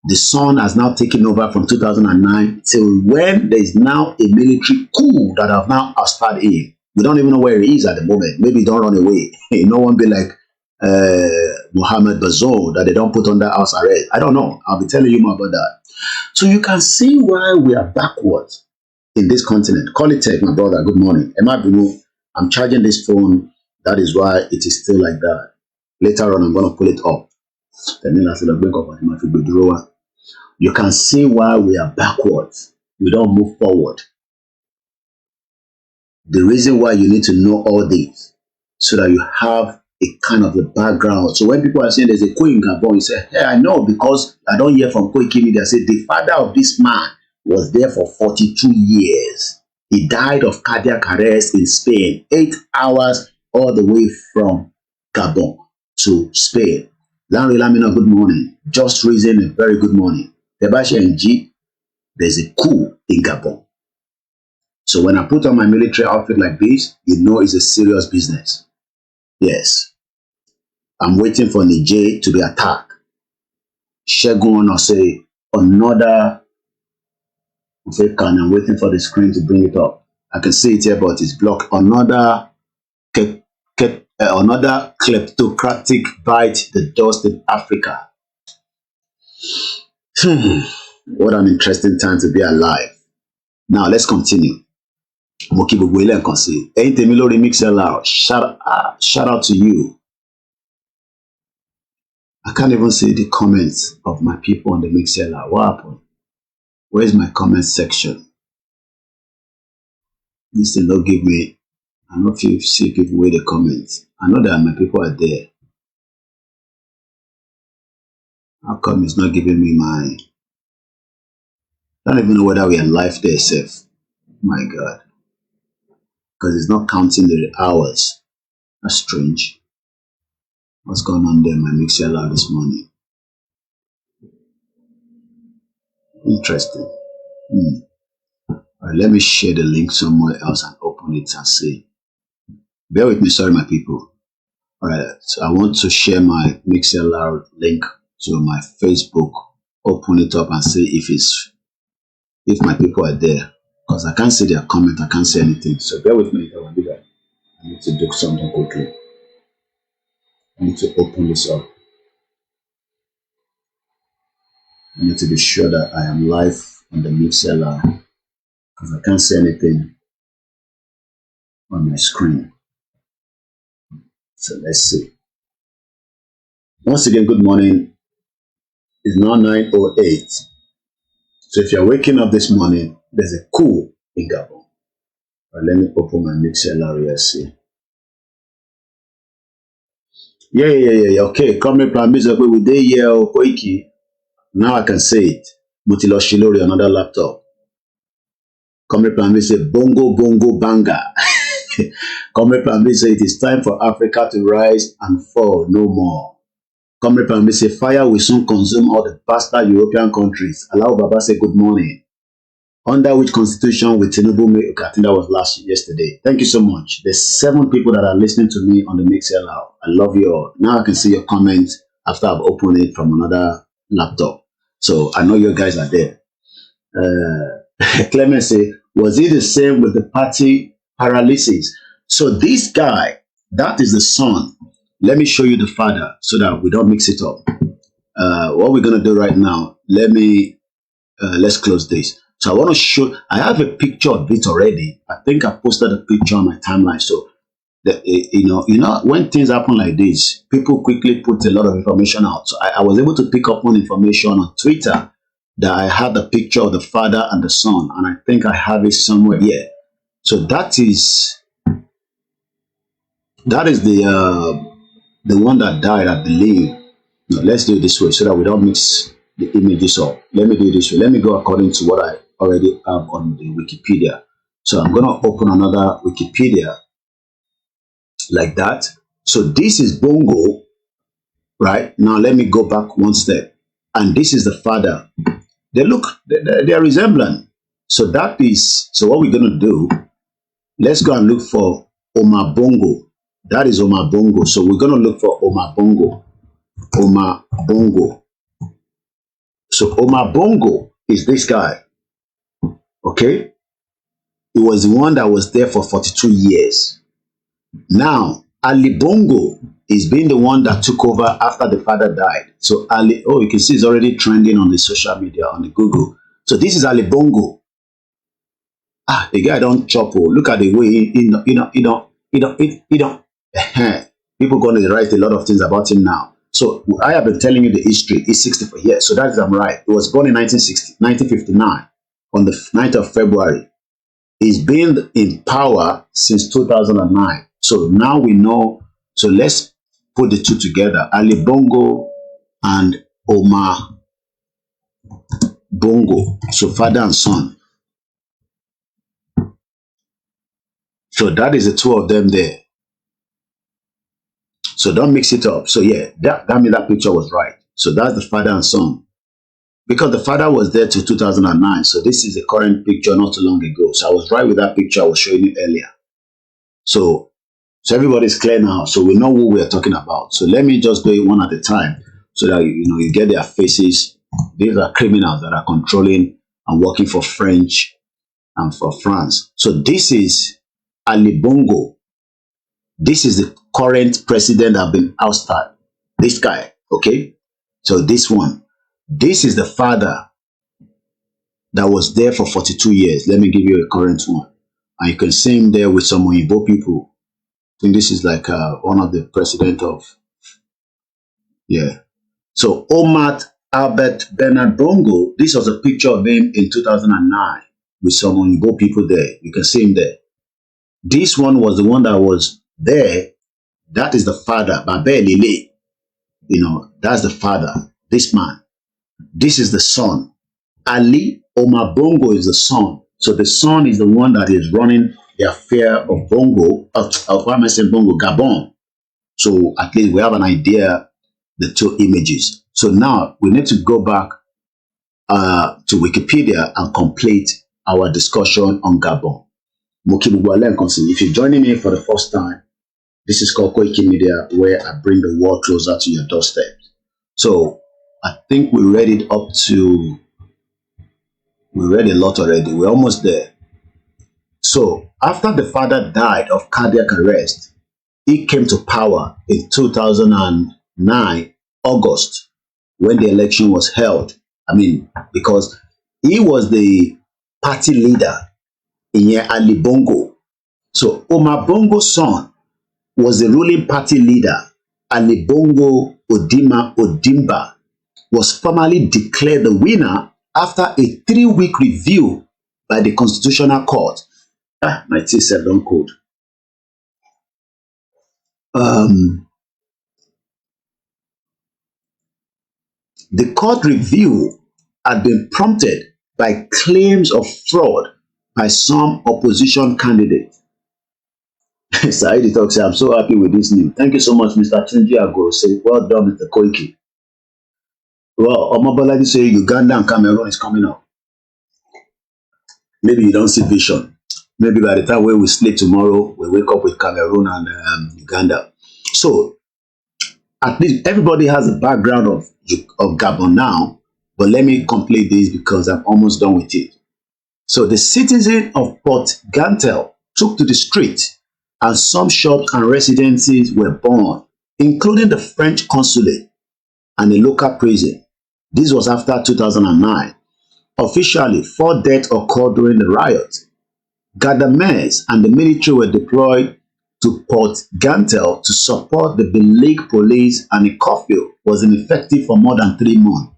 The son has now taken over from 2009 till when there is now a military coup that have now ousted him. We don't even know where he is at the moment. Maybe he don't run away. No one be like Mohammed Bazoum that they don't put under house arrest. I don't know. I'll be telling you more about that. So you can see why we are backwards in this continent. Call it tech, my brother. Good morning. I'm charging this phone. That is why it is still like that. Later on, I'm going to pull it up. You can see why we are backwards. We don't move forward. The reason why you need to know all this, so that you have a kind of a background. So when people are saying there's a coup in Gabon, you say, hey, I know, because I don't hear from koikimedia. Say the father of this man was there for 42 years. He died of cardiac arrest in Spain, 8 hours all the way from Gabon to Spain. Lanre Lamina, good morning. Just Reason, a very good morning. Debashi NG, there's a coup in Gabon. So when I put on my military outfit like this, you know it's a serious business. Yes. I'm waiting for Niger to be attacked. Shegun or say another. I'm waiting for the screen to bring it up. I can see it here, but it's blocked. Another kleptocratic bite the dust in Africa. What an interesting time to be alive. Now let's continue. Shout out to you. I can't even see the comments of my people on the Mixlr. What happened? Where's my comment section? This thing don't give me. I don't know if you see people with the comments. I know that my people are there. How come it's not giving me my? I don't even know whether we are live there, safe. My God. Because it's not counting the hours. That's strange. What's going on there in my Mixlr this morning? Interesting. All right, let me share the link somewhere else and open it and see. Bear with me, sorry, my people. All right, so I want to share my Mixlr link to my Facebook. Open it up and see if my people are there. Because I can't see their comment, I can't see anything. So bear with me if I will do that. I need to do something quickly. I need to open this up. I need to be sure that I am live on the Mixlr because I can't see anything on my screen. So let's see. Once again, good morning. It's now 9:08. So if you're waking up this morning, there's a coup in Gabon. Let me open my mixer area. See. Yeah. Okay, come plan music we day here Koiki. Now I can say it. Mutilo Shilori, another laptop. Come plan me say bongo bongo banga. Come plan me say it is time for Africa to rise and fall no more. Come plan me say fire will soon consume all the bastard European countries. Allow Baba say good morning. Under which constitution will Tinubu make? Okay, I think that was yesterday. Thank you so much. There's 7 people that are listening to me on the Mixer Loud. I love you all. Now I can see your comments after I've opened it from another laptop. So I know you guys are there. Clement say, was it the same with the party paralysis? So this guy, that is the son. Let me show you the father so that we don't mix it up. What we're gonna do right now, let's close this. So I want to show, I have a picture of it already. I think I posted a picture on my timeline. So that you know, when things happen like this, people quickly put a lot of information out. So I was able to pick up on information on Twitter that I had the picture of the father and the son, and I think I have it somewhere here. So that is the one that died, I believe. No, let's do it this way so that we don't mix the images up. Let me do it this way. Let me go according to what I already have on the Wikipedia. So I'm going to open another Wikipedia like that. So this is Bongo, right? Now let me go back one step. And this is the father. They're resemblant. So that is, so what we're going to do, let's go and look for Omar Bongo. That is Omar Bongo. So we're going to look for Omar Bongo. Omar Bongo. So Omar Bongo is this guy. Okay? He was the one that was there for 42 years. Now, Ali Bongo is being the one that took over after the father died. So Ali, oh, you can see it's already trending on the social media, on the Google. So this is Ali Bongo. Ah, the guy don't chop. Oh, look at the way he don't. People going to write a lot of things about him now. So I have been telling you the history. He's 64 years. So that is, I'm right. He was born in 1959 on the 9th of February. He's been in power since 2009. So now we know. So let's put the two together. Ali Bongo and Omar Bongo. So father and son. So that is the two of them there. So don't mix it up. So yeah, that means that picture was right. So that's the father and son. Because the father was there till 2009. So this is the current picture not too long ago. So I was right with that picture I was showing you earlier. So everybody's clear now. So we know who we are talking about. So let me just do it one at a time so that you get their faces. These are criminals that are controlling and working for French and for France. So this is Ali Bongo. This is the current president that have been ousted. This guy, okay? So this one. This is the father that was there for 42 years. Let me give you a current one. And you can see him there with some Oyibo people. I think this is like one of the president of, yeah. So Omar Albert Bernard Bongo, this was a picture of him in 2009 with some Oyibo people there. You can see him there. This one was the one that was there. That is the father, Babe Lile. That's the father, this man. This is the son. Ali Omar Bongo is the son. So the son is the one that is running the affair of Bongo, why am I saying Bongo? Gabon. So at least we have an idea, the two images. So now we need to go back to Wikipedia and complete our discussion on Gabon. If you're joining me for the first time, this is called koikimedia, where I bring the world closer to your doorstep. So I think we read it up to, we read a lot already. We're almost there. So after the father died of cardiac arrest, he came to power in 2009, August, when the election was held. I mean, because he was the party leader in Ali Bongo. So Omar Bongo's son was the ruling party leader, Ali Bongo Odimba, was formally declared the winner after a 3-week review by the Constitutional Court. My T7 don't code. The court review had been prompted by claims of fraud by some opposition candidates. Saidi talks, I'm so happy with this news. Thank you so much, Mr. Tunji Agoro. Say, well done, Mr. Koiki. Well, Omabalaji say Uganda and Cameroon is coming up. Maybe you don't see vision. Maybe by the time we sleep tomorrow, we wake up with Cameroon and Uganda. So, at least everybody has a background of Gabon now, but let me complete this because I'm almost done with it. So the citizens of Port Gantel took to the street and some shops and residences were burned, including the French consulate and a local prison. This was after 2009. Officially, 4 deaths occurred during the riot. Gadames and the military were deployed to Port Gantel to support the beleaguered police, and a curfew was ineffective for more than 3 months.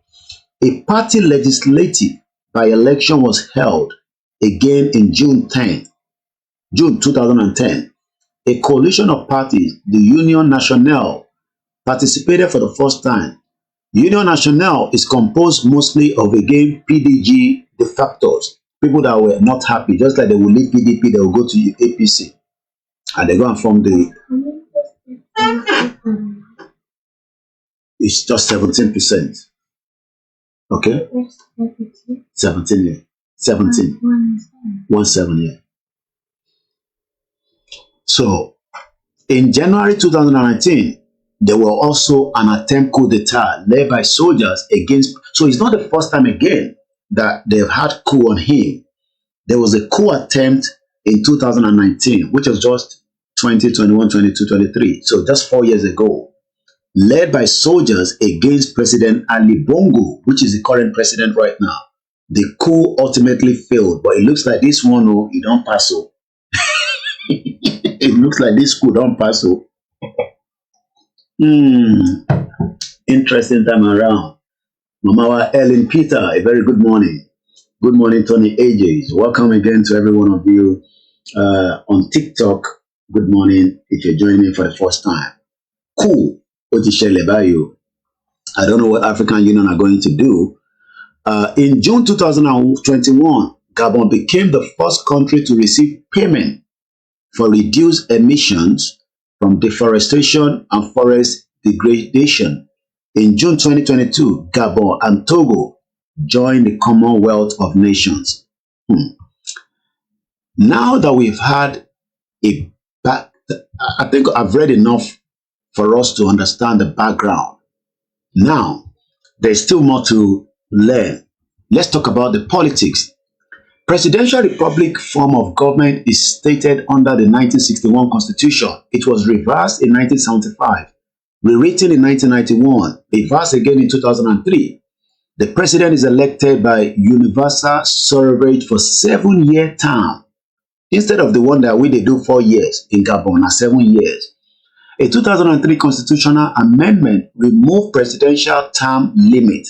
A party legislative by-election was held again in June 2010. A coalition of parties, the Union Nationale, participated for the first time. Union Nationale is composed mostly of, again, PDG defectors, people that were not happy, just like they will leave PDP, they will go to APC. And they go and form the, it's just 17%. Okay? 17, yeah. 17. 17, yeah. So, in January 2019, there were also an attempt coup d'etat led by soldiers against, so it's not the first time again that they've had coup on him. There was a coup attempt in 2019, which was just 20, 21, 22, 23. So just 4 years ago, led by soldiers against President Ali Bongo, which is the current president right now. The coup ultimately failed, but it looks like this one, oh, it don't pass. Oh. It looks like this coup don't pass. Oh. Interesting time around. Mamawa Ellen Peter, a very good morning. Good morning, Tony AJs. Welcome again to every one of you on TikTok. Good morning if you're joining me for the first time. Coup, I don't know what African Union are going to do. In June 2021, Gabon became the first country to receive payment for reduced emissions from deforestation and forest degradation. In June 2022, Gabon and Togo joined the Commonwealth of Nations. Now that we've had I think I've read enough for us to understand the background. Now, there's still more to learn. Let's talk about the politics. Presidential republic form of government is stated under the 1961 Constitution. It was reversed in 1975, rewritten in 1991, reversed again in 2003. The president is elected by universal suffrage for 7-year term, instead of the one that they do 4 years in Gabon, 7 years. A 2003 constitutional amendment removed presidential term limit.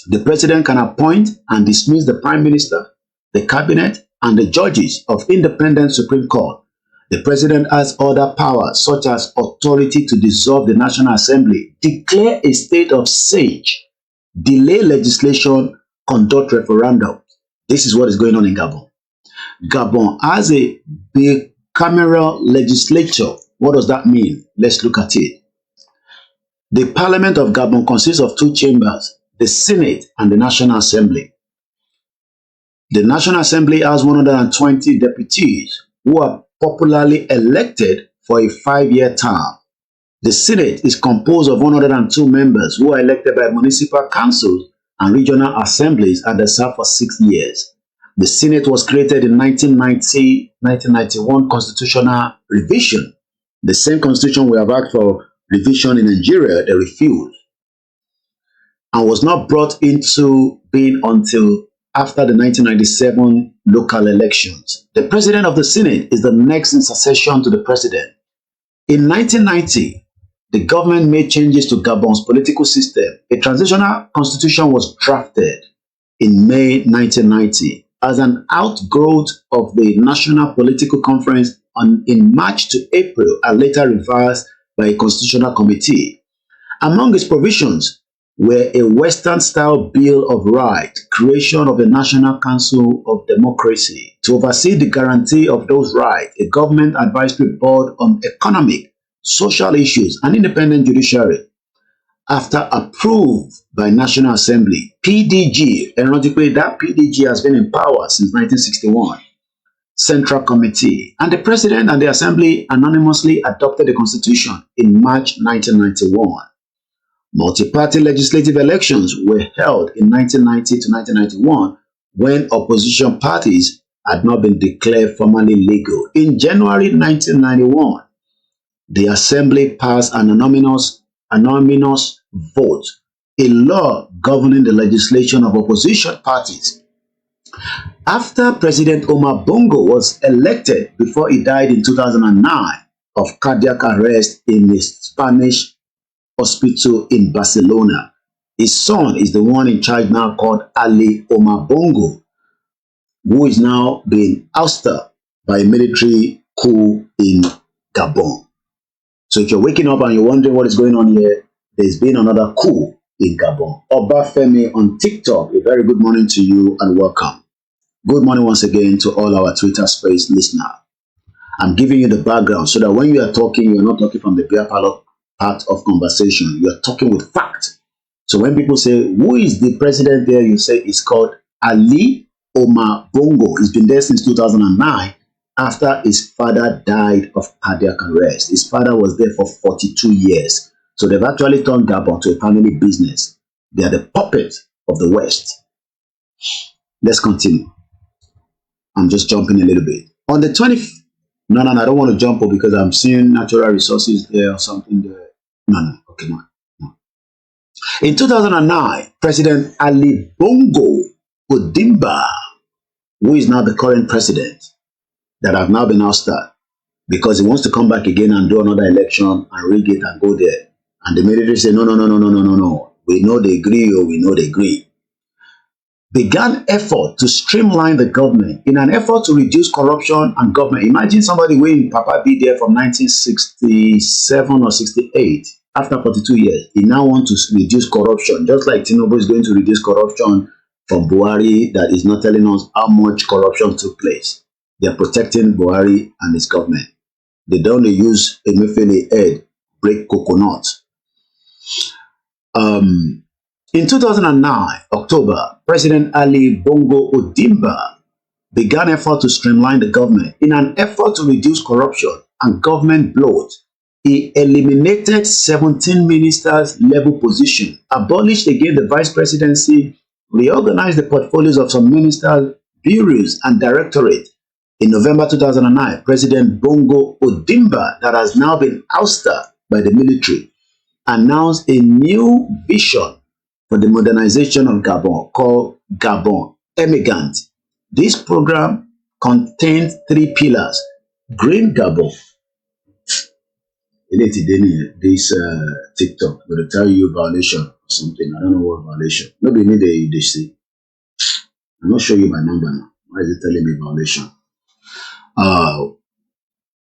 The president can appoint and dismiss the prime minister, the cabinet, and the judges of independent Supreme Court. The president has other powers, such as authority to dissolve the National Assembly, declare a state of siege, delay legislation, conduct referendum. This is what is going on in Gabon. Gabon has a bicameral legislature. What does that mean? Let's look at it. The Parliament of Gabon consists of 2 chambers, the Senate and the National Assembly. The National Assembly has 120 deputies who are popularly elected for a 5-year term. The Senate is composed of 102 members who are elected by municipal councils and regional assemblies, and they serve for 6 years. The Senate was created in 1991 constitutional revision. The same constitution we have asked for revision in Nigeria, they refused, and was not brought into being until after the 1997 local elections. The president of the Senate is the next in succession to the president. In 1990, the government made changes to Gabon's political system. A transitional constitution was drafted in May 1990 as an outgrowth of the National Political Conference in March to April and later revised by a constitutional committee. Among its provisions were a Western-style Bill of Rights, creation of a National Council of Democracy to oversee the guarantee of those rights, a government advisory board on economic, social issues, and independent judiciary. After approved by National Assembly, PDG, ironically that PDG has been in power since 1961, Central Committee, and the President and the Assembly unanimously adopted the Constitution in March 1991. Multi-party legislative elections were held in 1990 to 1991 when opposition parties had not been declared formally legal. In January 1991, the Assembly passed an anonymous vote, a law governing the legislation of opposition parties. After President Omar Bongo was elected before he died in 2009 of cardiac arrest in a Spanish hospital in Barcelona. His son is the one in charge now called Ali Omar Bongo, who is now being ousted by a military coup in Gabon. So if you're waking up and you're wondering what is going on here, there's been another coup in Gabon. Obafemi on TikTok, a very good morning to you and welcome. Good morning once again to all our Twitter Space listeners. I'm giving you the background so that when you are talking, you're not talking from the beer parlor part of conversation. You're talking with fact. So when people say, who is the president there? You say it's called Ali Omar Bongo. He's been there since 2009 after his father died of cardiac arrest. His father was there for 42 years. So they've actually turned Gabon to a family business. They are the puppet of the West. Let's continue. I'm just jumping a little bit. On the 20th, no, I don't want to jump up because I'm seeing natural resources there or something there. Okay, no. In 2009, President Ali Bongo Odimba, who is now the current president, that have now been ousted because he wants to come back again and do another election and rig it and go there. And the military say, no. We know they agree or we know they agree. Began effort to streamline the government in an effort to reduce corruption and government. Imagine somebody when Papa be there from 1967 or 68, after 42 years, he now wants to reduce corruption, just like Tinubu is going to reduce corruption from Buhari, that is not telling us how much corruption took place. They are protecting Buhari and his government. They don't use Emefiele head, break coconut. In 2009, October, President Ali Bongo Odimba began effort to streamline the government in an effort to reduce corruption and government bloat. He eliminated 17 ministers' level position, abolished again the vice presidency, reorganized the portfolios of some ministers, bureaus, and directorates. In November 2009, President Bongo Odimba, that has now been ousted by the military, announced a new vision for the modernization of Gabon called Gabon Emigrant. This program contains 3 pillars. Green Gabon. This TikTok will tell you violation or something. I don't know what violation. Maybe they see. I'm not showing you my number now. Why is it telling me violation?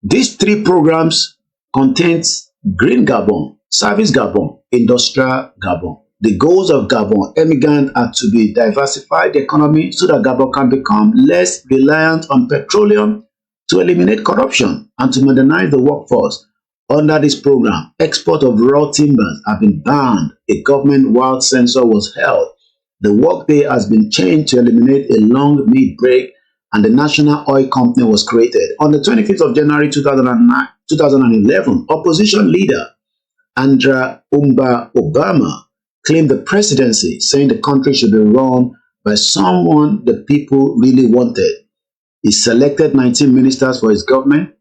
These 3 programs contains Green Gabon, Service Gabon, Industrial Gabon. The goals of Gabon Emigrant are to be diversify the economy so that Gabon can become less reliant on petroleum, to eliminate corruption, and to modernize the workforce. Under this program, export of raw timbers have been banned. A government-wide censor was held. The workday has been changed to eliminate a long mid-break, and the National Oil Company was created. On the 25th of January 2011, opposition leader Andra Umba Obama claimed the presidency, saying the country should be run by someone the people really wanted. He selected 19 ministers for his government,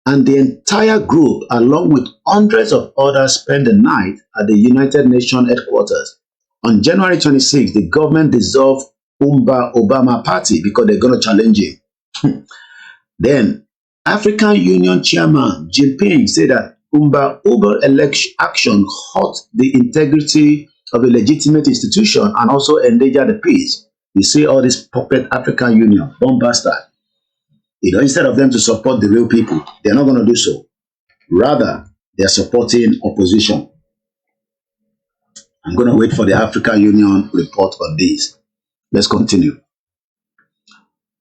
and the entire group, along with hundreds of others, spent the night at the United Nations headquarters. On January 26, the government dissolved Umba Obama party because they're going to challenge him. Then, African Union Chairman Jinping said that Uber election action hurt the integrity of a legitimate institution and also endanger the peace. You see all this puppet African Union, bomb bastard. Instead of them to support the real people, they're not going to do so. Rather, they're supporting opposition. I'm going to wait for the African Union report on this. Let's continue.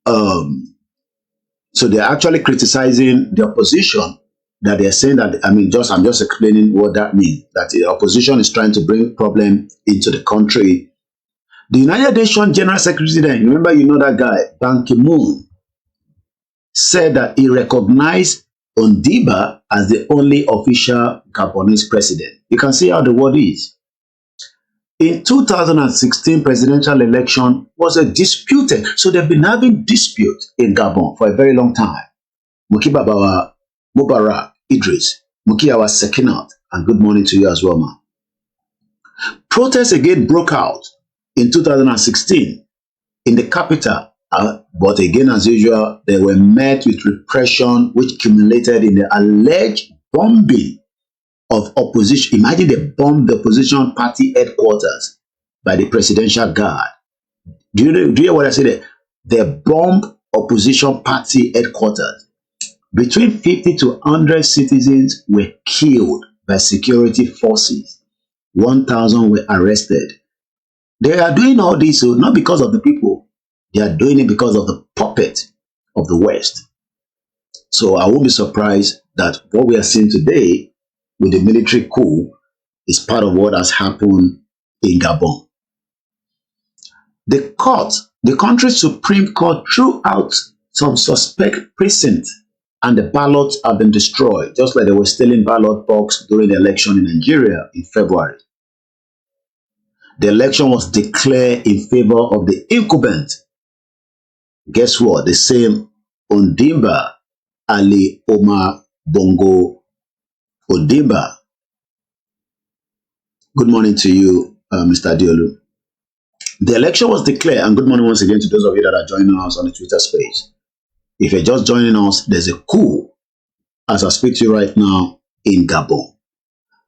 So they're actually criticizing the opposition, that they're saying that, I'm just explaining what that means, that the opposition is trying to bring problem into the country. The United Nations General Secretary, then, remember, that guy, Ban Ki-moon, said that he recognized Ondimba as the only official Gabonese president. You can see how the word is. In 2016 presidential election was a disputed. So they've been having dispute in Gabon for a very long time. Muki Babawa Mubarak Idris, Muki Awa Sekinat, and good morning to you as well, man. Protests again broke out in 2016 in the capital, but again, as usual, they were met with repression, which culminated in the alleged bombing of opposition. Imagine they bombed the opposition party headquarters by the presidential guard. Do you hear what I said there? They bombed opposition party headquarters. Between 50 to 100 citizens were killed by security forces. 1,000 were arrested. They are doing all this not because of the people. They are doing it because of the puppet of the West. So I won't be surprised that what we are seeing today with the military coup is part of what has happened in Gabon. The country's Supreme Court threw out some suspect precincts and the ballots have been destroyed, just like they were stealing ballot boxes during the election in Nigeria in February. The election was declared in favor of the incumbent. Guess what? The same Ondimba Ali Omar Bongo Ondimba. Good morning to you, Mr. Diolu. The election was declared, and good morning once again to those of you that are joining us on the Twitter space. If you're just joining us, there's a coup, as I speak to you right now, in Gabon.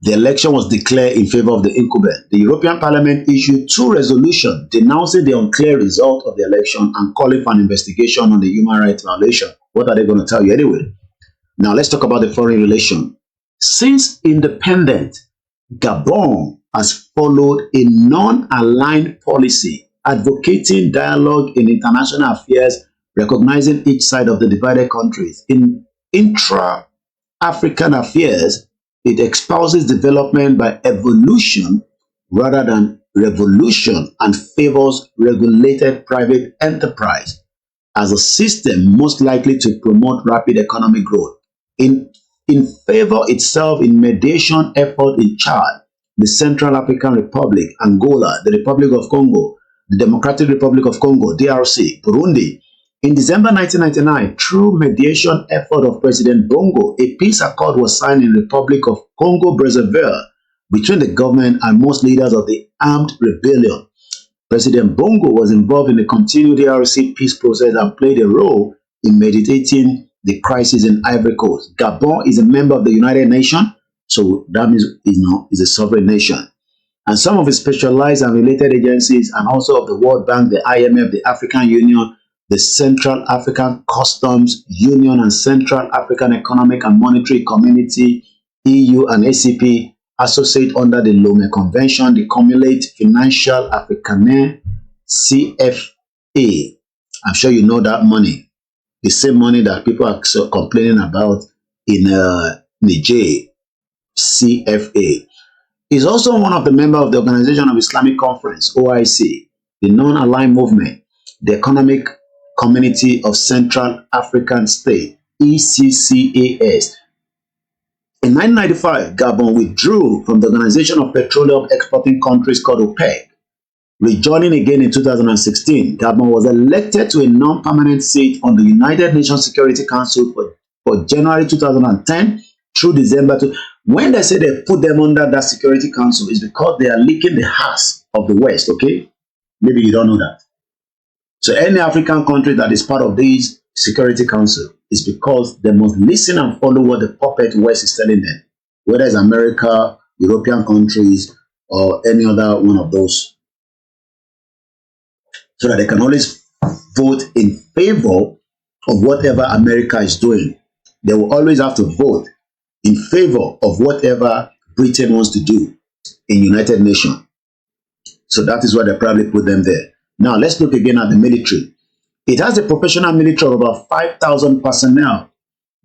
The election was declared in favor of the incumbent. The European Parliament issued 2 resolutions denouncing the unclear result of the election and calling for an investigation on the human rights violation. What are they going to tell you anyway? Now let's talk about the foreign relation. Since independence, Gabon has followed a non-aligned policy, advocating dialogue in international affairs, recognizing each side of the divided countries. In intra-African affairs, it espouses development by evolution rather than revolution and favors regulated private enterprise as a system most likely to promote rapid economic growth. In favor itself in mediation effort in Chad, the Central African Republic, Angola, the Republic of Congo, the Democratic Republic of Congo, DRC, Burundi. In December 1999, through mediation effort of President Bongo, a peace accord was signed in the Republic of Congo-Brazzaville between the government and most leaders of the armed rebellion. President Bongo was involved in the continued DRC peace process and played a role in mediating the crisis in Ivory Coast. Gabon is a member of the United Nations, so that means is a sovereign nation. And some of its specialized and related agencies, and also of the World Bank, the IMF, the African Union, the Central African Customs Union, and Central African Economic and Monetary Community, EU and ACP, associate under the Lomé Convention, the Cumulate Financial Africaine, CFA. I'm sure you know that money. The same money that people are complaining about in Niger, CFA. Is also one of the members of the Organization of Islamic Conference, OIC, the Non-Aligned Movement, the Economic Community of Central African States, ECCAS. In 1995, Gabon withdrew from the Organization of Petroleum Exporting Countries called OPEC. Rejoining again in 2016, Gabon was elected to a non-permanent seat on the United Nations Security Council for January 2010 through December. When they say they put them under that Security Council, it's because they are leaking the hearts of the West, okay? Maybe you don't know that. So any African country that is part of this Security Council is because they must listen and follow what the puppet West is telling them. whether it's America, European countries, or any other one of those, so that they can always vote in favor of whatever America is doing. They will always have to vote in favor of whatever Britain wants to do in United Nations. So that is why they probably put them there. Now let's look again at the military. It has a professional military of about 5,000 personnel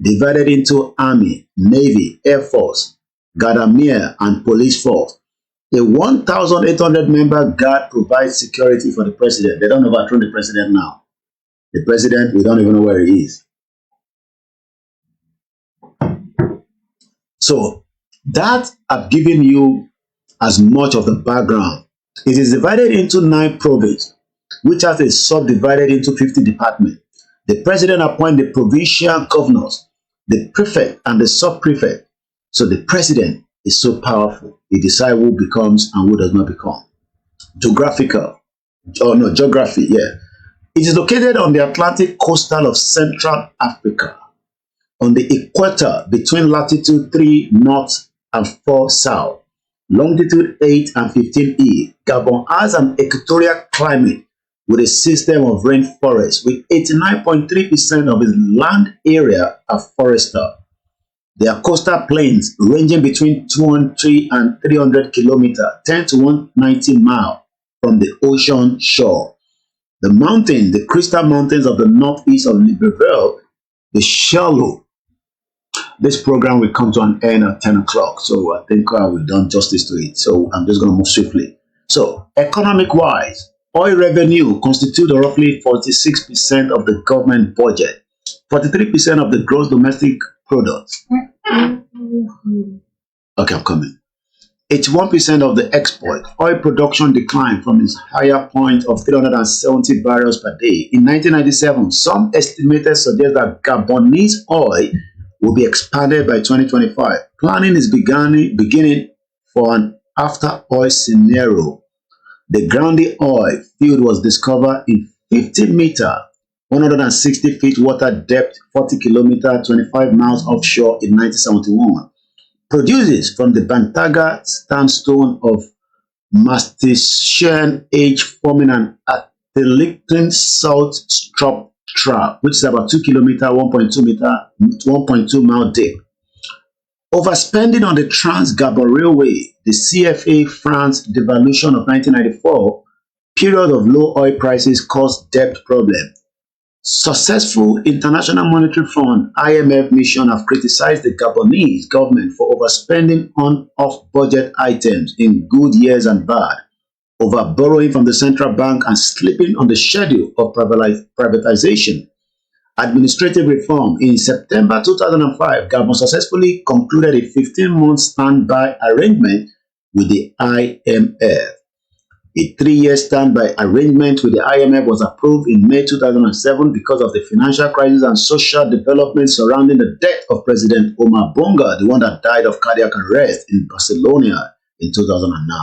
divided into Army, Navy, Air Force, Gardamere, and Police Force. A 1,800 member guard provides security for the president. They don't overthrow the president now. The president, we don't even know where he is. So that I've given you as much of the background. It is divided into 9 provinces, which has a subdivided into 50 departments. The president appoints the provincial governors, the prefect, and the sub-prefect. So the president is so powerful. He decides who becomes and who does not become. Geography, yeah. It is located on the Atlantic coastal of Central Africa, on the equator between latitude 3 north and 4 south, longitude 8 and 15 E. Gabon has an equatorial climate with a system of rainforest, with 89.3% of its land area are forested. There are coastal plains ranging between 200 and 300 kilometers, 10 to 190 miles from the ocean shore. The mountain, the crystal mountains of the northeast of Libreville, the shallow. This program will come to an end at 10 o'clock, so I think we've done justice to it. So I'm just going to move swiftly. So economic-wise, oil revenue constitutes roughly 46% of the government budget, 43% of the gross domestic product. Okay, I'm coming. 81% of the export. Oil production declined from its higher point of 370 barrels per day. In 1997, some estimators suggest that Gabonese oil will be expanded by 2025. Planning is beginning for an after-oil scenario. The grounding oil field was discovered in 50-meter, 160 feet water depth, 40 kilometers, 25 miles offshore in 1971. Produces from the Bantaga sandstone of Mastician age, forming an atelitic salt structure, which is about 2 kilometers, 1.2 mile deep. Overspending on the Trans-Gabon Railway, the CFA France devaluation of 1994, period of low oil prices caused debt problem. Successful International Monetary Fund (IMF) mission have criticized the Gabonese government for overspending on off-budget items in good years and bad, over borrowing from the central bank and slipping on the schedule of privatization. Administrative reform. In September 2005, Gabon successfully concluded a 15-month standby arrangement with the IMF. A 3-year standby arrangement with the IMF was approved in May 2007 because of the financial crisis and social development surrounding the death of President Omar Bongo, the one that died of cardiac arrest in Barcelona in 2009.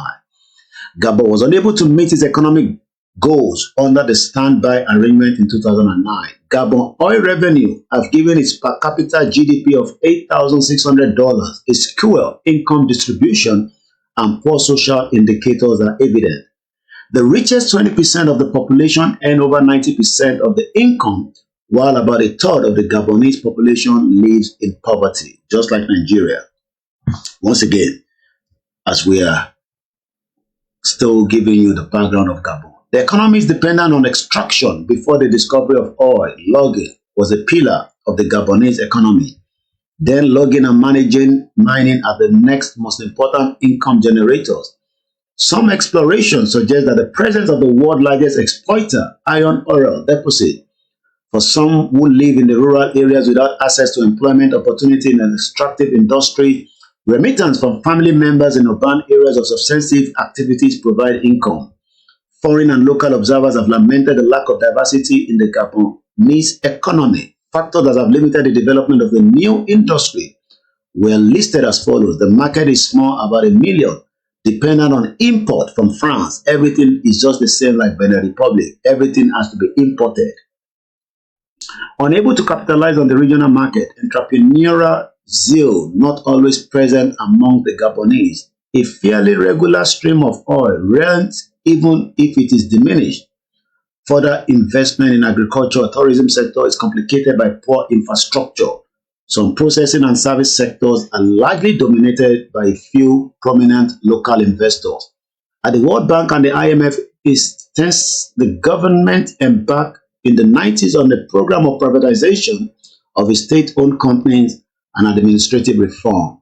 Gabon was unable to meet its economic goals under the standby arrangement in 2009. Gabon oil revenue have given its per capita GDP of $8,600. A skew income distribution and poor social indicators are evident. The richest 20% of the population earn over 90% of the income, while about a third of the Gabonese population lives in poverty, just like Nigeria. Once again, as we are still giving you the background of Gabon. The economy is dependent on extraction. Before the discovery of oil, logging was a pillar of the Gabonese economy. Then logging and managing mining are the next most important income generators. Some explorations suggest that the presence of the world's largest exploiter, iron ore deposit, for some who live in the rural areas without access to employment opportunity in an extractive industry, remittance from family members in urban areas of substantive activities provide income. Foreign and local observers have lamented the lack of diversity in the Gabonese economy. Factors that have limited the development of the new industry were listed as follows. The market is small, about 1 million. Dependent on import from France, everything is just the same like Benin Republic. Everything has to be imported. Unable to capitalize on the regional market, entrepreneurial zeal not always present among the Gabonese. A fairly regular stream of oil rents even if it is diminished. Further investment in agriculture or tourism sector is complicated by poor infrastructure. Some processing and service sectors are largely dominated by a few prominent local investors. At the World Bank and the IMF, since the government embarked in the 90s on a program of privatization of state-owned companies and administrative reform.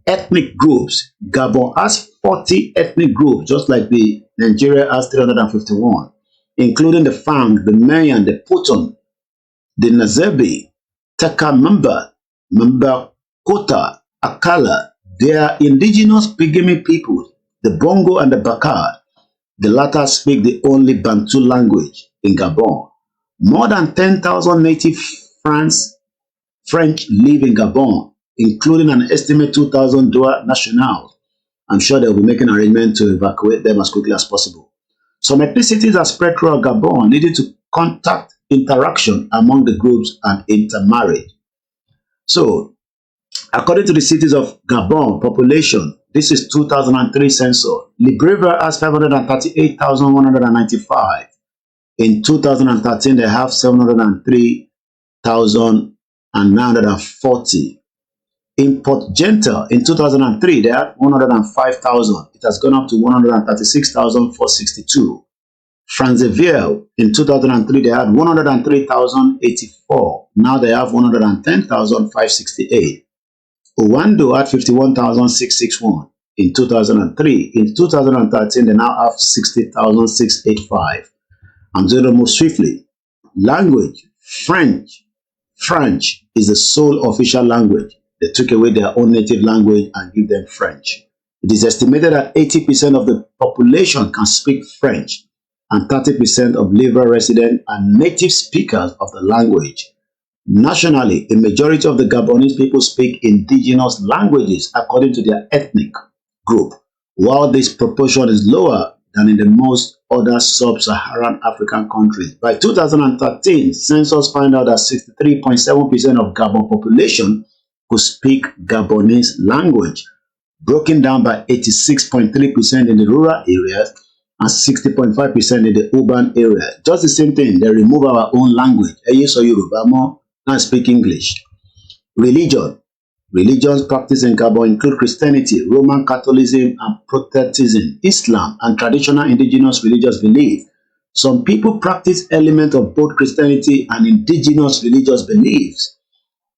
Ethnic groups. Gabon has 40 ethnic groups, just like the Nigeria has 351, including the Fang, the Mayan, the Puton, the Nazebi, Taka Mamba Kota, Akala. They are indigenous Pygmy peoples, the Bongo and the Bakar. The latter speak the only Bantu language in Gabon. More than 10,000 native French live in Gabon, including an estimated 2,000 dual nationals. I'm sure they'll be making arrangements to evacuate them as quickly as possible. Some ethnicities are spread throughout Gabon, leading to contact interaction among the groups and intermarriage. So, according to the cities of Gabon population, this is 2003 census. Libreville has 538,195. In 2013, they have 703,940. In Port Gentil, in 2003, they had 105,000. It has gone up to 136,462. Franceville, in 2003, they had 103,084. Now they have 110,568. Owando had 51,661 in 2003. In 2013, they now have 60,685. I'm doing it more swiftly. Language, French. French is the sole official language. They took away their own native language and give them French. It is estimated that 80% of the population can speak French, and 30% of liberal residents are native speakers of the language. Nationally, a majority of the Gabonese people speak indigenous languages according to their ethnic group, while this proportion is lower than in the most other sub-Saharan African countries. By 2013, census found out that 63.7% of Gabon population could speak Gabonese language, broken down by 86.3% in the rural areas and 60.5% in the urban area. Just the same thing, they remove our own language. Eye sọ Yorùbá mọ́, now speak English. Religion. Religions practiced in Gabon include Christianity, Roman Catholicism, and Protestantism, Islam, and traditional indigenous religious belief. Some people practice elements of both Christianity and indigenous religious beliefs.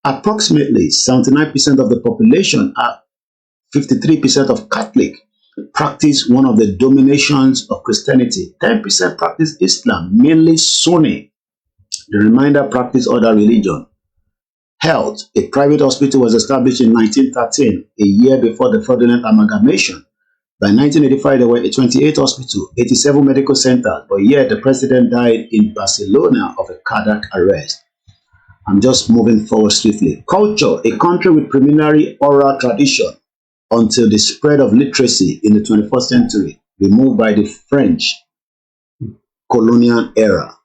Approximately 79% of the population are 53% of Catholic practice one of the dominations of Christianity. 10% practice Islam, mainly Sunni. The remainder practice other religion. Health. A private hospital was established in 1913, a year before the fraudulent amalgamation. By 1985, there were 28 hospitals, 87 medical centers, but yet the president died in Barcelona of a cardiac arrest. I'm just moving forward swiftly. Culture. A country with preliminary oral tradition until the spread of literacy in the 21st century, removed by the French colonial era.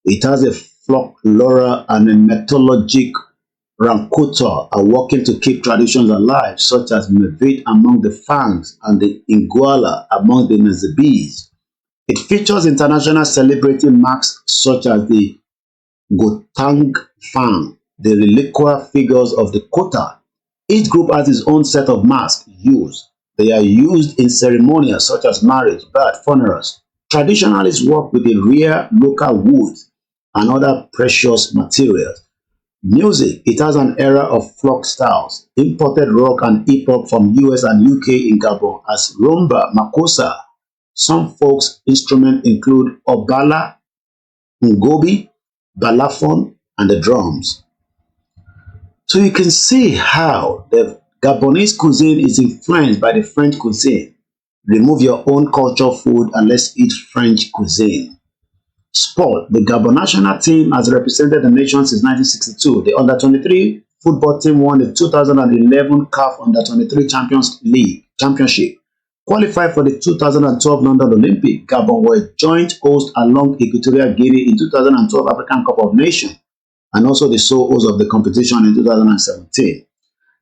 It has a folklore and a mythologic Rankotor are working to keep traditions alive, such as Mevit among the Fangs and the Iguala among the Nazabis. It features international celebrity marks such as the Gotang Fang, the reliquary figures of the Kota. Each group has its own set of masks used. They are used in ceremonies such as marriage, birth, funerals. Traditionalists work with the rare local woods and other precious materials. Music. It has an era of folk styles, imported rock and hip-hop from US and UK in Gabon as rumba, makossa. Some folk instruments include obala, ngobi, balafon, and the drums. So you can see how the Gabonese cuisine is influenced by the French cuisine. Remove your own culture food and let's eat French cuisine. Sport. The Gabon national team has represented the nation since 1962. The under-23 football team won the 2011 CAF Under-23 Champions League Championship. Qualified for the 2012 London Olympic, Gabon were joint host along Equatorial Guinea in 2012 African Cup of Nations and also the sole host of the competition in 2017.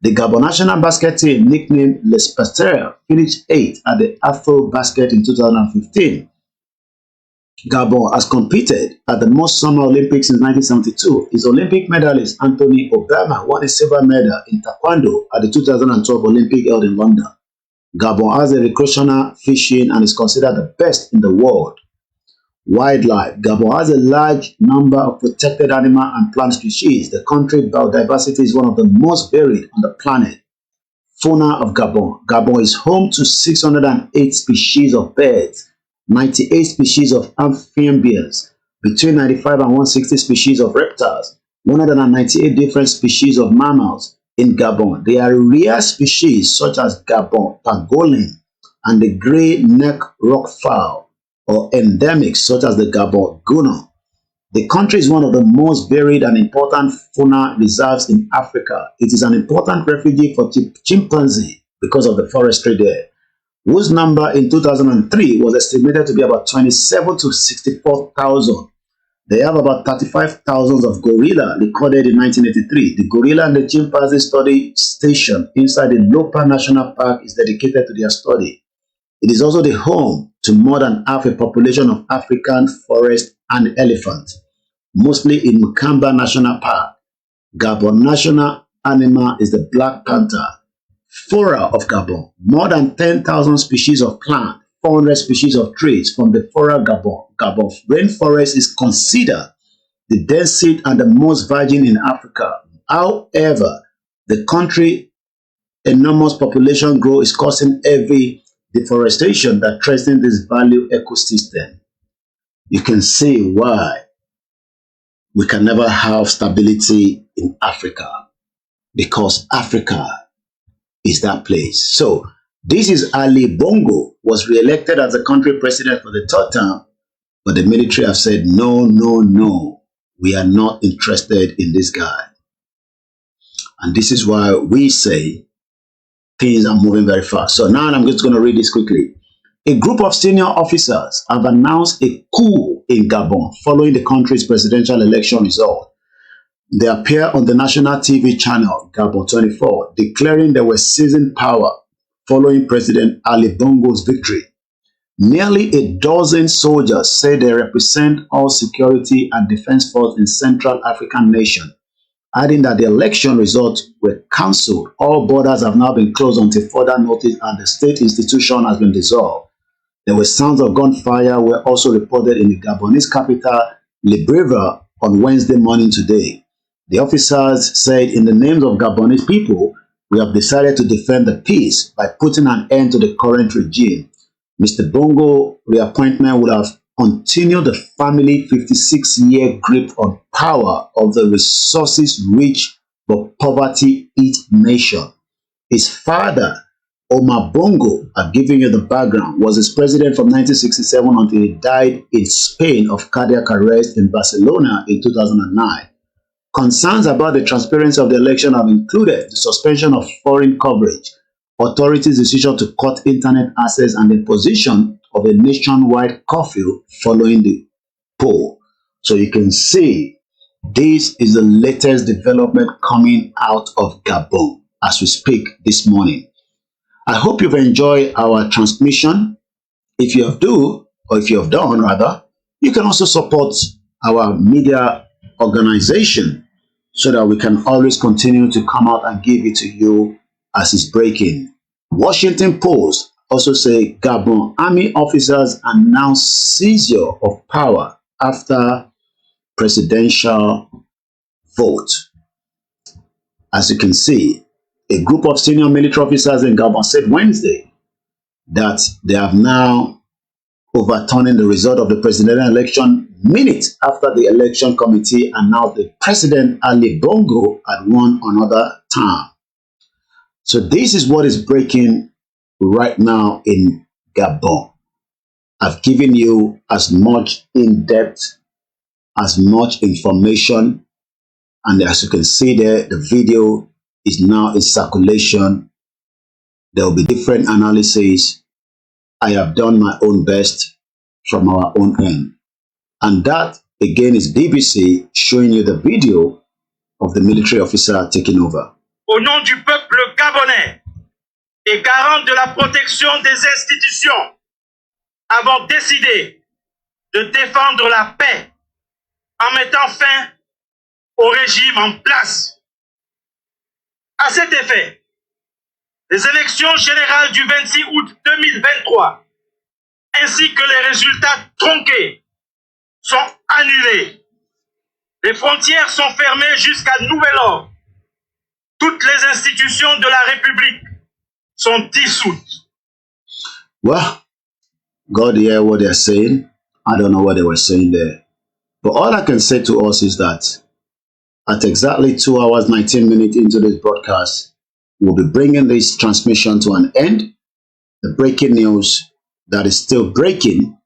The Gabon national basket team, nicknamed Les Pasteurs, finished 8th at the Afro Basket in 2015. Gabon has competed at the most Summer Olympics since 1972. His Olympic medalist Anthony Obama won a silver medal in Taekwondo at the 2012 Olympic held in London. Gabon has a recreational fishing and is considered the best in the world. Wildlife. Gabon has a large number of protected animal and plant species. The country's biodiversity is one of the most varied on the planet. Fauna of Gabon. Gabon is home to 608 species of birds, 98 species of amphibians, between 95 and 160 species of reptiles, 198 different species of mammals. In Gabon, there are rare species such as Gabon pangolin and the grey neck rockfowl, or endemics such as the Gabon guano. The country is one of the most varied and important fauna reserves in Africa. It is an important refuge for chimpanzee because of the forestry there, whose number in 2003 was estimated to be about 27 to 64,000. They have about 35,000 of gorilla recorded in 1983. The gorilla and the chimpanzee study station inside the Lopa National Park is dedicated to their study. It is also the home to more than half a population of African forest and elephants, mostly in Mukamba National Park. Gabon national animal is the black panther. Flora of Gabon, more than 10,000 species of plant, 400 species of trees from the Flora Gabon. Gabon rainforest is considered the densest and the most virgin in Africa. However, the country enormous population growth is causing heavy deforestation that threatens this value ecosystem. You can see why we can never have stability in Africa, because Africa is that place. So this is Ali Bongo, was re-elected as the country president for the third term, but the military have said, no, no, no, we are not interested in this guy. And this is why we say things are moving very fast. So now I'm just going to read this quickly. A group of senior officers have announced a coup in Gabon following the country's presidential election result. They appear on the national TV channel Gabon 24, declaring they were seizing power following President Ali Bongo's victory. Nearly a dozen soldiers say they represent all security and defense forces in Central African nation, adding that the election results were cancelled. All borders have now been closed until further notice, and the state institution has been dissolved. There were sounds of gunfire were also reported in the Gabonese capital, Libreville, on Wednesday morning today. The officers said, in the names of Gabonese people, we have decided to defend the peace by putting an end to the current regime. Mr. Bongo reappointment would have continued the family 56-year grip on power of the resources-rich but poverty-hit nation. His father, Omar Bongo, I've given you the background, was his president from 1967 until he died in Spain of cardiac arrest in Barcelona in 2009. Concerns about the transparency of the election have included the suspension of foreign coverage, authorities' decision to cut internet access, and the imposition of a nationwide curfew following the poll. So you can see this is the latest development coming out of Gabon as we speak this morning. I hope you've enjoyed our transmission. If you have do, or if you have done rather, you can also support our media organization so that we can always continue to come out and give it to you as it's breaking. Washington Post also say Gabon army officers announce seizure of power after presidential vote. As you can see, a group of senior military officers in Gabon said Wednesday that they have now overturning the result of the presidential election minutes after the election committee announced that President Ali Bongo had won another term. So this is what is breaking right now in Gabon. I've given you as much in-depth, as much information, and as you can see there, the video is now in circulation. There will be different analyses. I have done my own best from our own end. And that, again, is BBC showing you the video of the military officer taking over. au nom du peuple gabonais et garant de la protection des institutions, avons décidé de défendre la paix en mettant fin au régime en place. À cet effet, les élections générales du 26 août 2023 ainsi que les résultats tronqués sont annulés. Les frontières sont fermées jusqu'à nouvel ordre. Toutes les institutions de la République sont dissoutes. Well, God hear what they're saying. I don't know what they were saying there. But all I can say to us is that at exactly 2 hours, 19 minutes into this broadcast, we'll be bringing this transmission to an end. The breaking news that is still breaking,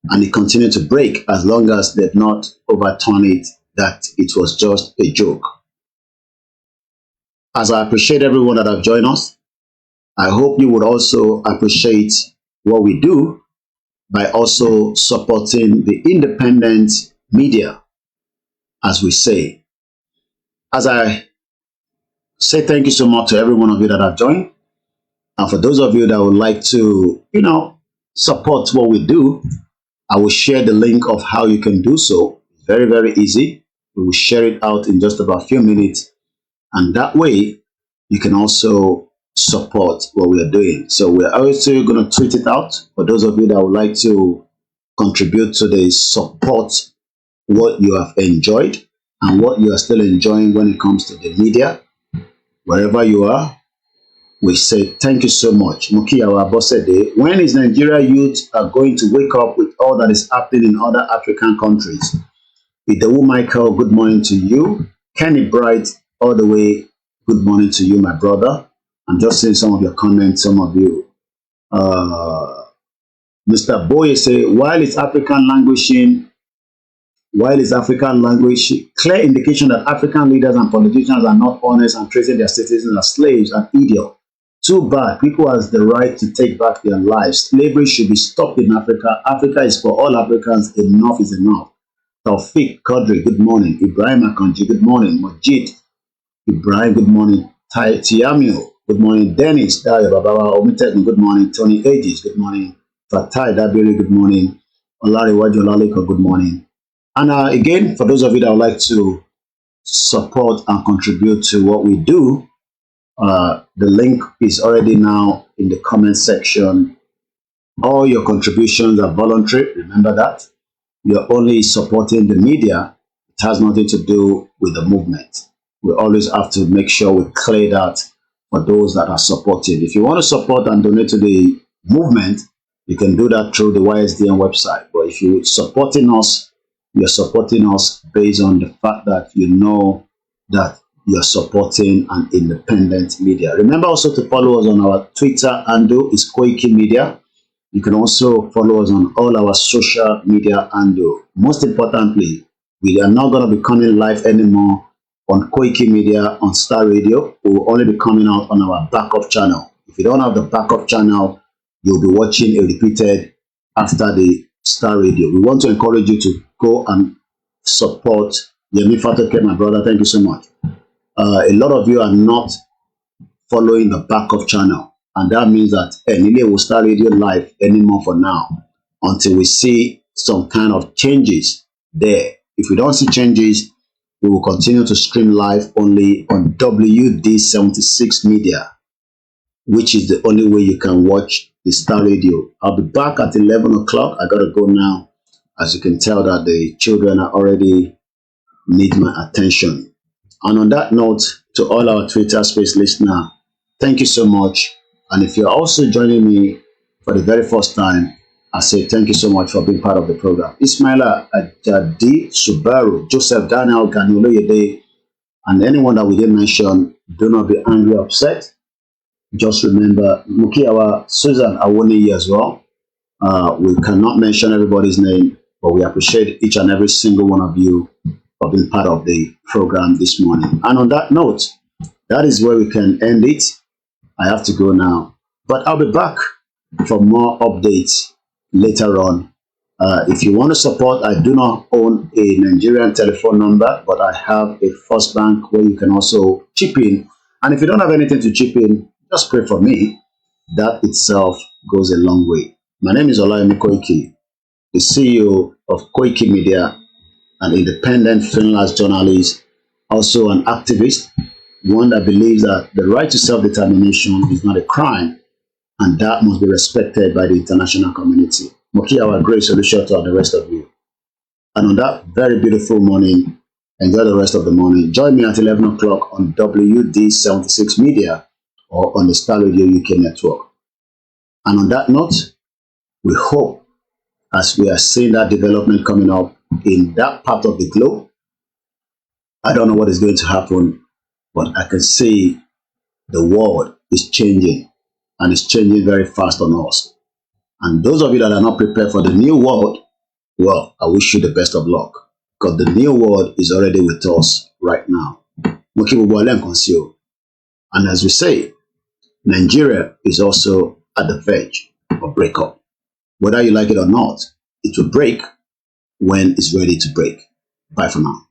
and it continues to break as long as they've not overturned it, that it was just a joke. As I appreciate everyone that have joined us, I hope you would also appreciate what we do by also supporting the independent media, as we say. As I say thank you so much to every one of you that have joined. And for those of you that would like to, support what we do, I will share the link of how you can do so. Very, very easy. We will share it out in just about a few minutes. And that way, you can also support what we are doing. So we're also going to tweet it out for those of you that would like to contribute to the support what you have enjoyed and what you are still enjoying when it comes to the media. Wherever you are, we say thank you so much. Mukiyawa Bosede, when is Nigeria youth are going to wake up with all that is happening in other African countries? Idewu Michael, good morning to you. Kenny Bright, all the way, good morning to you, my brother. I'm just seeing some of your comments, some of you. Mr. Boye say, while it's African language, clear indication that African leaders and politicians are not honest and treating their citizens as slaves and idiots. Too bad. People has the right to take back their lives. Slavery should be stopped in Africa. Africa is for all Africans. Enough is enough. Taufik Kadri, good morning. Ibrahim Akanji, good morning. Majid Ibrahim, good morning. Tiamio, good morning. Dennis Dayo Babawa Omitek, good morning. Tony Ages, good morning. Fatai Dabiri, good morning. Olariwaju Olaleko, good morning. And again, for those of you that would like to support and contribute to what we do, the link is already now in the comment section. All your contributions are voluntary. Remember that. You're only supporting the media. It has nothing to do with the movement. We always have to make sure we clear that for those that are supporting. If you want to support and donate to the movement, you can do that through the YSDN website. But if you're supporting us, you're supporting us based on the fact that you know that you're supporting an independent media. Remember also to follow us on our Twitter handle is koikimedia. You can also follow us on all our social media handle. Most importantly, we are not going to be coming live anymore on Koikimedia on Star Radio. We will only be coming out on our backup channel. If you don't have the backup channel, you'll be watching a repeated after the Star Radio. We want to encourage you to go and support Yemi Fatoke, my brother. Thank you so much. A lot of you are not following the backup channel, and that means that Nile will Star Radio live anymore for now until we see some kind of changes there. If we don't see changes, we will continue to stream live only on WD76 Media, which is the only way you can watch the Star Radio. I'll be back at 11 o'clock. I gotta go now. As you can tell that the children are already need my attention. And on that note, to all our Twitter Space listener, thank you so much. And if you're also joining me for the very first time, I say thank you so much for being part of the program. Ismaila Ajadi Subaru, Joseph Daniel Ganuloyede, and anyone that we didn't mention, do not be angry or upset. Just remember Mukiawa, Susan Awoniyi as well. We cannot mention everybody's name, but we appreciate each and every single one of you for being part of the program this morning. And on that note, that is where we can end it. I have to go now, but I'll be back for more updates later on. If you want to support, I do not own a Nigerian telephone number, but I have a First Bank where you can also chip in And if you don't have anything to chip in, just pray for me. That itself goes a long way. My name is Olayemi Koiki, the CEO of Koikimedia, an independent freelance journalist, also an activist, one that believes that the right to self-determination is not a crime and that must be respected by the international community. Moki, our great solution to the rest of you. And on that very beautiful morning, enjoy the rest of the morning. Join me at 11 o'clock on WD76 Media or on the Star Radio UK network. And on that note, we hope, as we are seeing that development coming up in that part of the globe, I don't know what is going to happen, but I can see the world is changing and it's changing very fast on us. And those of you that are not prepared for the new world, well, I wish you the best of luck because the new world is already with us right now. And as we say, Nigeria is also at the verge of breakup. Whether you like it or not, it will break when it's ready to break. Bye for now.